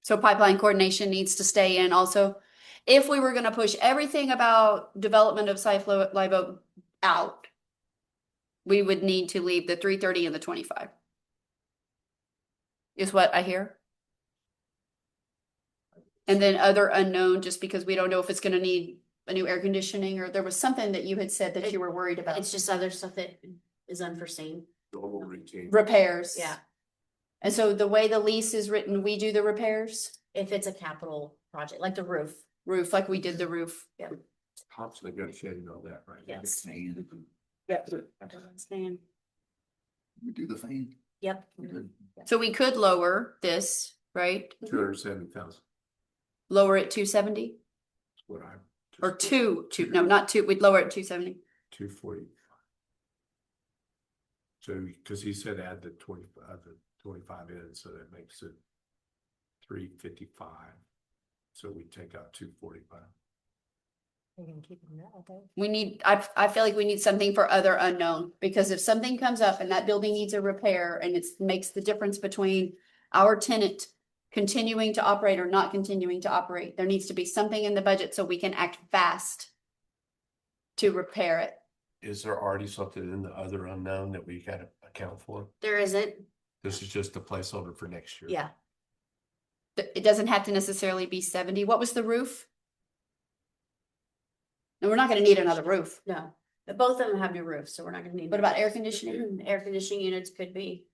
So pipeline coordination needs to stay in also. If we were gonna push everything about development of Site Live Oak out, we would need to leave the 330 and the 25. Is what I hear. And then other unknown, just because we don't know if it's gonna need a new air conditioning, or there was something that you had said that you were worried about. It's just other stuff that is unforeseen. Normal routine. Repairs. Yeah, And so the way the lease is written, we do the repairs, if it's a capital project, like the roof. roof, like we did the roof. Yeah. Tom's negotiating all that, right? Yes. Fan. Stand. We do the fan. Yep. We do. So we could lower this, right? 270,000. Lower it 270 What I. or no, not two, we'd lower it 270. 240. So, because he said add the 25 in, so that makes it 355. So we take out 245. We need, I feel like we need something for other unknown, because if something comes up and that building needs a repair and it makes the difference between our tenant continuing to operate or not continuing to operate, there needs to be something in the budget so we can act fast to repair it. Is there already something in the other unknown that we gotta account for? There isn't, This is just a placeholder for next year. yeah. It doesn't have to necessarily be 70. What was the roof? And we're not gonna need another roof. No, but both of them have new roofs, so we're not gonna need. What about air conditioning? Air conditioning units could be.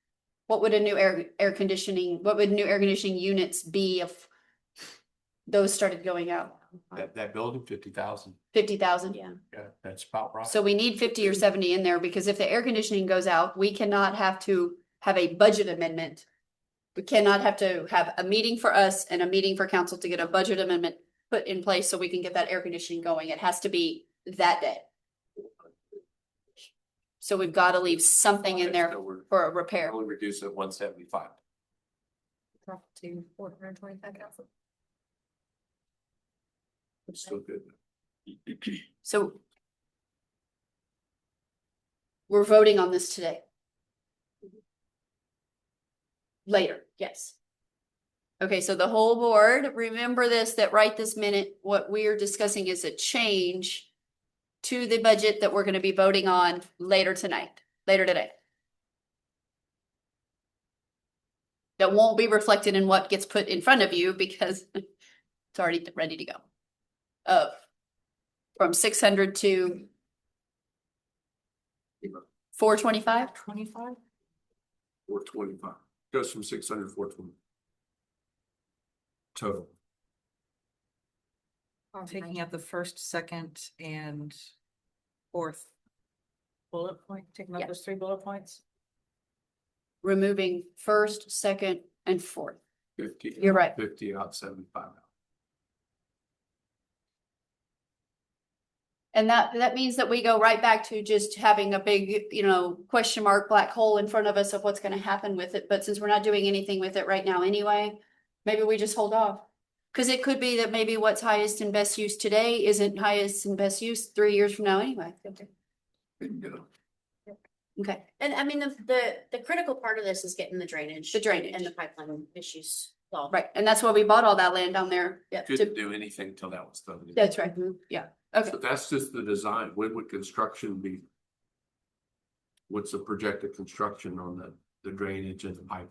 What would new air conditioning units be if those started going out? That building, 50,000. 50,000? Yeah. Yeah, that's about right. So we need 50 or 70 in there, because if the air conditioning goes out, we cannot have to have a budget amendment. We cannot have to have a meeting for us and a meeting for council to get a budget amendment put in place so we can get that air conditioning going. It has to be that day. So we've got to leave something in there So we're for a repair. only reduce it 175. Drop to 425,000. It's still good. So we're voting on this today. Later, yes. Okay, so the whole board, remember this, that right this minute, what we're discussing is a change to the budget that we're going to be voting on later today. That won't be reflected in what gets put in front of you because it's already ready to go. From 600 to 425? 25? 425. Goes from 600 to 420. Total. Taking out the first, second, and fourth bullet point, taking out Yeah. those 3 bullet points. Removing first, second, and fourth. 50. You're right. 50 out, 75 out. And that means that we go right back to just having a big, question mark, black hole in front of us of what's gonna happen with it. But since we're not doing anything with it right now anyway, maybe we just hold off. Cause it could be that maybe what's highest and best use today isn't highest and best use 3 years from now anyway. Okay, and I mean, the critical part of this is getting the drainage. The drainage. And the pipeline issues solved. Right, and that's why we bought all that land down there. Yeah, Couldn't do anything till that was done. that's right. Mhm. Yeah, okay. So that's just the design. When would construction be? What's the projected construction on the drainage and the pipe?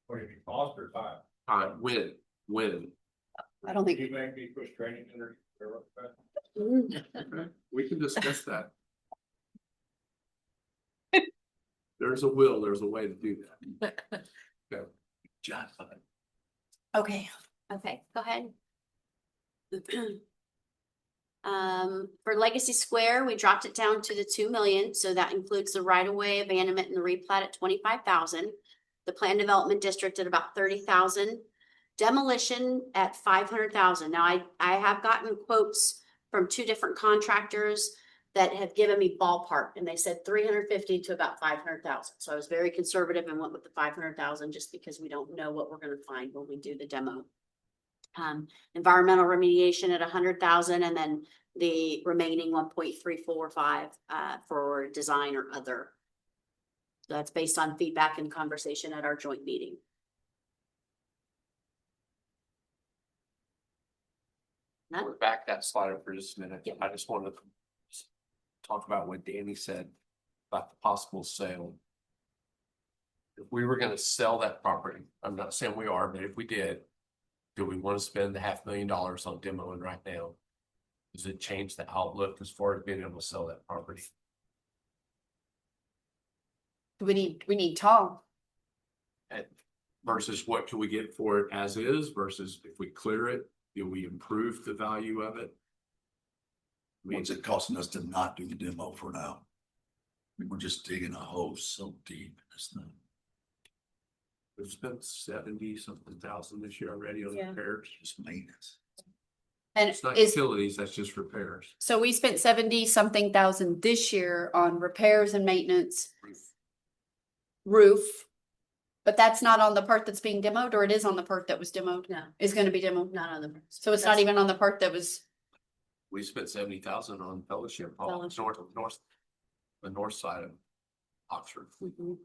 Or if you pause for time. When? I don't think, You make me push training under. We can discuss that. There's a will, there's a way to do that. Okay. John. Okay, okay, go ahead. For Legacy Square, we dropped it down to the 2 million, so that includes the right-of-way abandonment and the replat at 25,000. The plan development district at about 30,000. Demolition at 500,000. Now, I have gotten quotes from 2 different contractors that have given me ballpark, and they said 350 to about 500,000. So I was very conservative and went with the 500,000 just because we don't know what we're going to find when we do the demo. Environmental remediation at 100,000, and then the remaining 1.345 for design or other. That's based on feedback and conversation at our joint meeting. We're back that slide up for just a minute. Yep. I just wanted to talk about what Danny said about the possible sale. If we were gonna sell that property, I'm not saying we are, but if we did, do we want to spend the $500,000 on demoing right now? Does it change the outlook as far as being able to sell that property? we need Tom. Versus what can we get for it as is versus if we clear it, do we improve the value of it? What's it costing us to not do the demo for now? We're just digging a hole so deep in this thing. We've spent 70-something thousand this year already on Yeah. repairs. Just maintenance. And It's not is, utilities, that's just repairs. so we spent 70-something thousand this year on repairs and maintenance, roof. But that's not on the part that's being demoed, or it is on the part that was demoed? No, Is gonna be demoed? not on the. So it's not even on the part that was, We spent 70,000 on Fellowship Hall, Fellowship. the north side of Oxford. Mhm.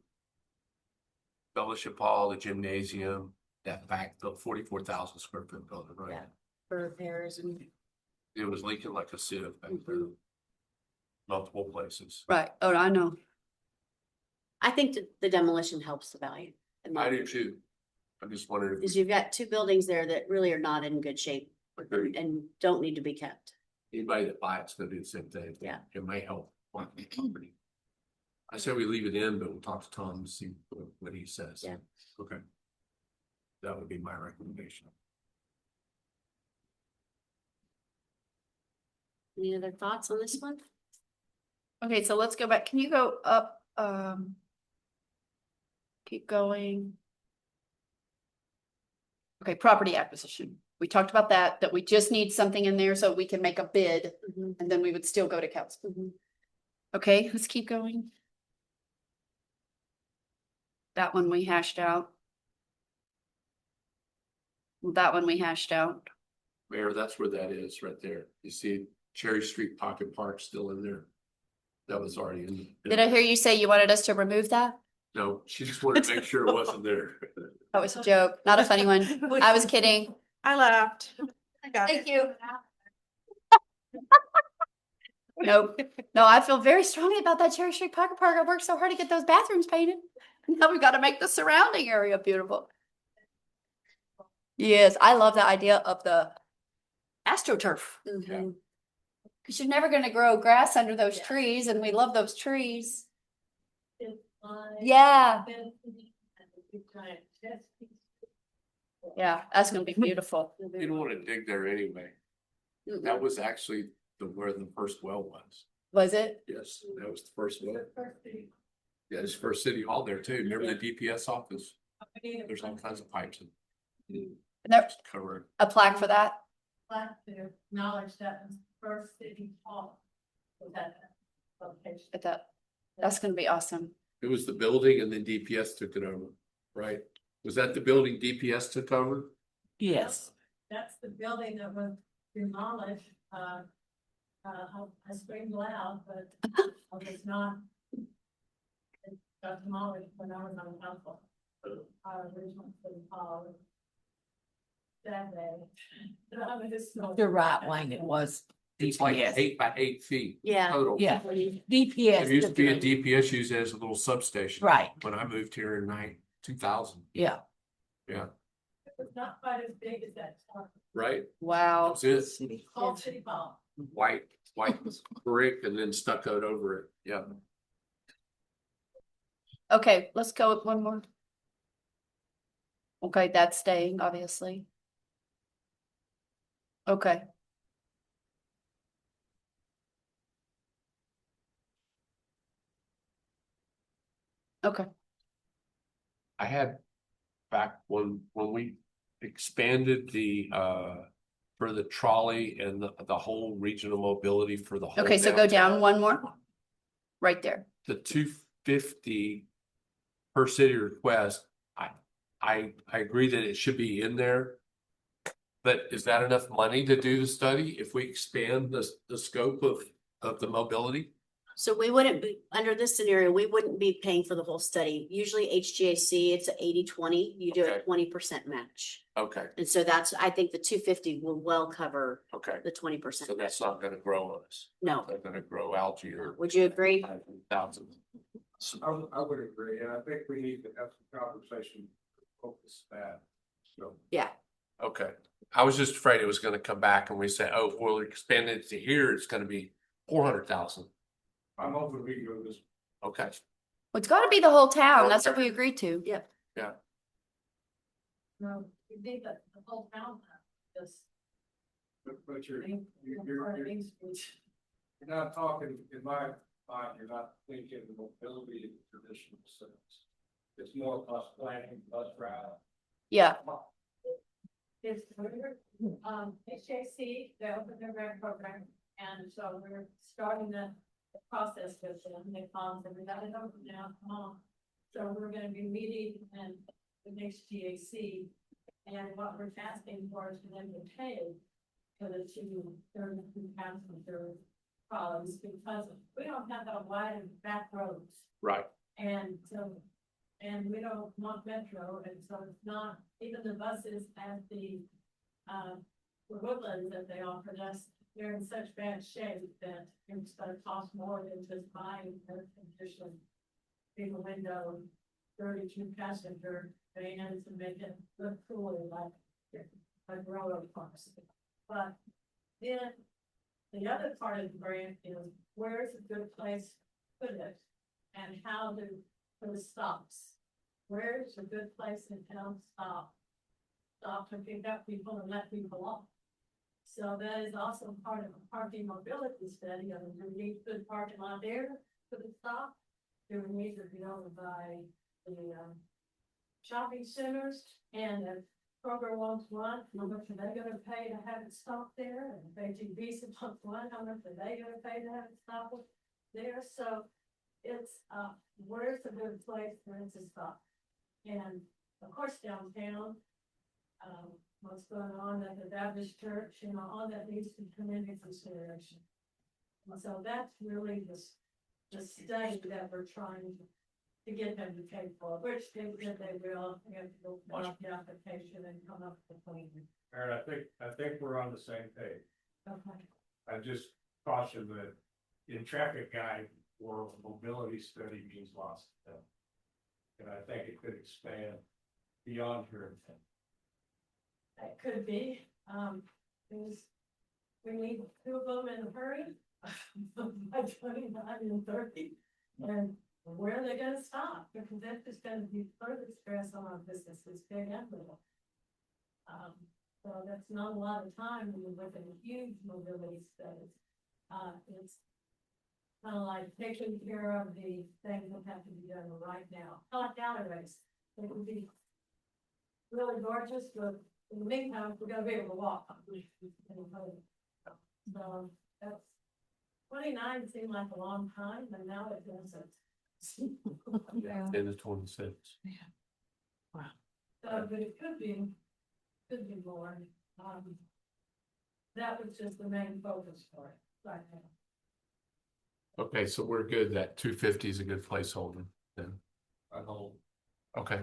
Fellowship Hall, the gymnasium, that back, the 44,000 square foot building, right? Yeah. For repairs and. It was leaking like a sieve back there. Multiple places. right, oh, I know. I think the demolition helps the value. I do too. I just wondered Because if you've got 2 buildings there that really are not in good shape Agreed. and don't need to be kept. anybody that buys it's gonna do the same thing. Yeah. It may help on the company. I say we leave it in, but we'll talk to Tom and see what he says. Yeah. Okay. That would be my recommendation. Any other thoughts on this one? Okay, so let's go back. Can you go up, keep going. Okay, property acquisition. We talked about that we just need something in there so we can make a bid, Mhm. and then we would still go to council. Mhm. Okay, let's keep going. That one we hashed out. That one we hashed out. Mayor, that's where that is, right there. You see Cherry Street Pocket Park still in there. That was already in. Did I hear you say you wanted us to remove that? No, she just wanted to make sure it wasn't there. That was a joke, not a funny one. I was kidding. I laughed. I got it. Thank you. Nope. No, I feel very strongly about that Cherry Street Pocket Park. I worked so hard to get those bathrooms painted. Now we've got to make the surrounding area beautiful. Yes, I love the idea of the AstroTurf. Mhm. Because you're never going to grow grass under those Yeah. trees, and we love those trees. Yeah. Yeah, that's going to be beautiful. You don't want to dig there anyway. That was actually where the first well was. Was it? Yes, that was the first well. Yeah, it's first City Hall there too. Remember the DPS office? There's all kinds of pipes And there's covered. a plaque for that. Acknowledge that first City Hall. At that. That's going to be awesome. It was the building and then DPS took it over, right? Was that the building DPS took over? Yes. That's the building that was demolished, I screamed loud, but I was not. Got demolished when I was on council. Our original city hall. That day. You're right, Wayne, it was. It's like DPS. 8 by 8 feet. Yeah. Total. Yeah, There DPS. used to be a DPS used as a little substation. Right, When I moved here in 2000. yeah. Yeah, It was not quite as big as that. right? Wow. That's it. City. All city hall. White brick and then stuccoed over it. Yeah. Okay, let's go with one more. Okay, that's staying, obviously. Okay. Okay, I had back when we expanded the for the trolley and the whole regional mobility for the whole. okay, so go downtown, down one more. Right there. The 250 per city request, I agree that it should be in there. But is that enough money to do the study if we expand the scope of the mobility? So we wouldn't be, under this scenario, we wouldn't be paying for the whole study. Usually HGAC, it's a 80-20, you do a Okay. 20% match. Okay, And so that's, I think the 250 will well cover okay. the 20%. So that's not gonna grow on us. No, They're gonna grow algae or. would you agree? 5,000. I would agree, and I think we need to have some conversation, focus that, so. Yeah, Okay, I was just afraid it was gonna come back and we say, oh, we'll expand it to here, it's gonna be 400,000. I'm hoping we can go this. Okay, Well, it's gotta be the whole town. That's what we agreed to. yep. No, you need the whole town. Just. But you're not talking, in my mind, you're not thinking of mobility in the traditional sense. It's more bus planning, bus route. Yeah, It's, HJC, they opened their grant program, and so we're starting the process with them, they come, and we got it open now, come on. So we're gonna be meeting and the next GAC, and what we're asking for is for them to pay for the two passenger problems, because we don't have that wide back roads. right. And so, and we don't want metro, and so it's not, even the buses at the Woodlands that they offered us, they're in such bad shape that it's gonna cost more than just buying air conditioned big window, 32 passenger vans and make it look cooler like railroad cars. But then the other part of the grant is where's a good place to put it? And how to put the stops. Where's a good place in town to stop? Stop to pick up people and let people off. So that is also part of a parking mobility study. Do we need good parking lot there for the stop? Do we need to be over by the shopping centers? And if Kroger wants one, how much are they gonna pay to have it stop there? And if HEB wants one, how much are they gonna pay to have it stop there? So it's, where's a good place for it to stop? And of course, downtown, what's going on at the Baptist church, all that needs to come into consideration. And so that's really the stage that we're trying to get them to pay for, which they said they will, they have to go fill out the application and come up with a plan. Aaron, I think we're on the same page. Okay. I just caution that in traffic guide world, mobility study means lots of them. And I think it could expand beyond your intent. That could be, is, we need two of them in a hurry. By 29 and 30, and where are they gonna stop? Because that's just gonna be further stress on our businesses, big and little. So that's not a lot of time when you're looking at huge mobility studies. It's kind of like taking care of the things that have to be done right now. Like alleyways, it would be really gorgeous, but in the meantime, we're gonna be able to walk. So that's 29 seemed like a long time, and now it doesn't. Yeah. In the 26. But it could be more. That was just the main focus for it. Okay, so we're good. That 250 is a good placeholder then. I hold. Okay,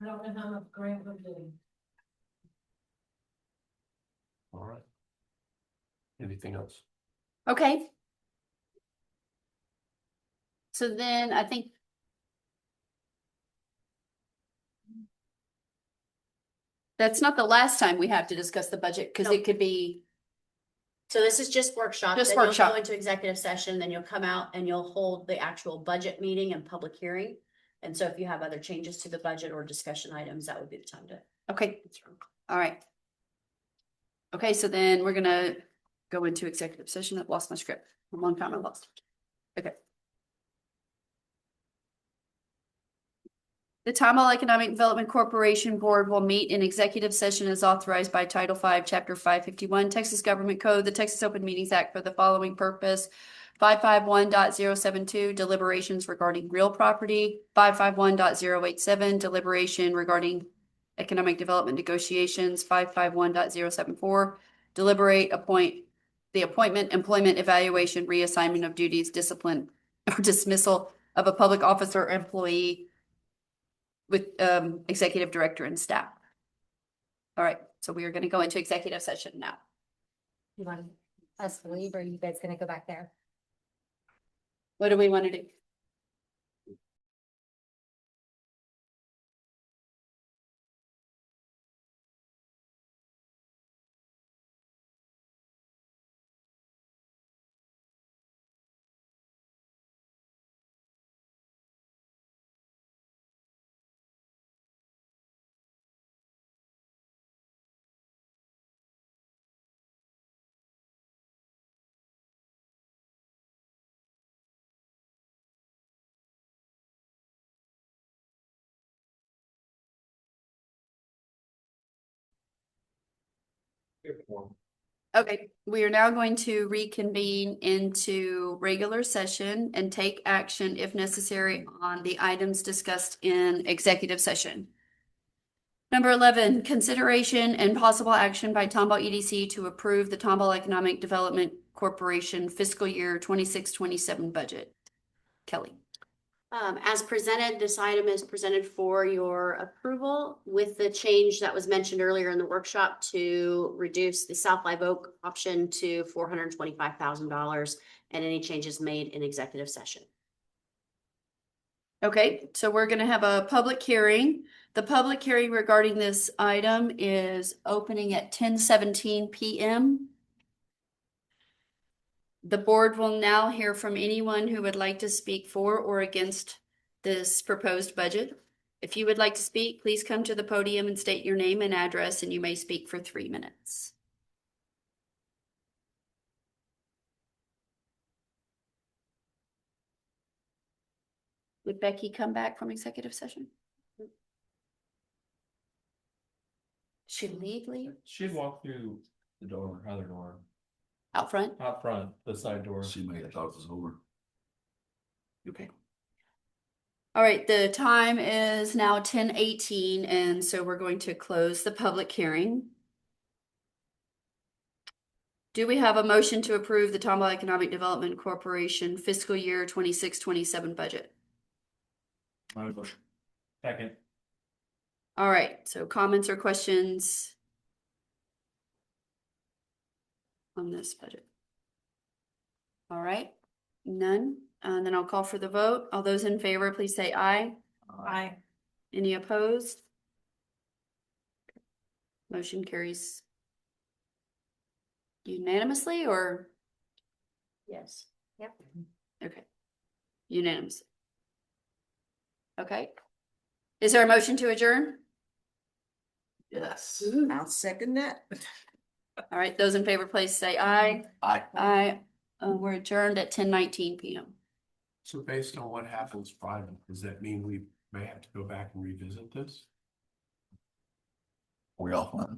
I don't know how much grant we're getting. all right. Anything else? Okay. So then I think that's not the last time we have to discuss the budget, because it could be, So this is just workshop. Just then you'll workshop. Go into executive session, then you'll come out and you'll hold the actual budget meeting and public hearing. And so if you have other changes to the budget or discussion items, that would be the time to. okay, all right. Okay, so then we're gonna go into executive session. I've lost my script. A long time I lost it. Okay. The Tomball Economic Development Corporation Board will meet in executive session as authorized by Title V, Chapter 551, Texas Government Code, the Texas Open Meetings Act for the following purpose. 551.072 deliberations regarding real property, 551.087 deliberation regarding economic development negotiations, 551.074 deliberate the appointment, employment, evaluation, reassignment of duties, discipline, or dismissal of a public officer or employee with executive director and staff. All right, so we are going to go into executive session now. You want us to leave, or are you guys gonna go back there? What do we want to do? Okay, we are now going to reconvene into regular session and take action if necessary on the items discussed in executive session. Number 11, consideration and possible action by Tomball EDC to approve the Tomball Economic Development Corporation fiscal year 26-27 budget. Kelly. As presented, this item is presented for your approval with the change that was mentioned earlier in the workshop to reduce the South Live Oak option to $425,000 and any changes made in executive session. Okay, so we're going to have a public hearing. The public hearing regarding this item is opening at 10:17 p.m. The board will now hear from anyone who would like to speak for or against this proposed budget. If you would like to speak, please come to the podium and state your name and address, and you may speak for 3 minutes. Would Becky come back from executive session? Should leave? She'd walk through the door, other door, Out front? out front, the side door. She may have thought it was over. Okay. All right, the time is now 10:18, and so we're going to close the public hearing. Do we have a motion to approve the Tomball Economic Development Corporation fiscal year 26-27 budget? Motion. Second. All right, so comments or questions on this budget? All right, none. And then I'll call for the vote. All those in favor, please say aye. Aye. Any opposed? Motion carries unanimously, or? Yes. Yep. Okay, unanimous. Okay. Is there a motion to adjourn? Yes. I'll second that. All right, those in favor, please say aye. Aye. Aye. We're adjourned at 10:19 p.m. So based on what happens Friday, does that mean we may have to go back and revisit this? We all.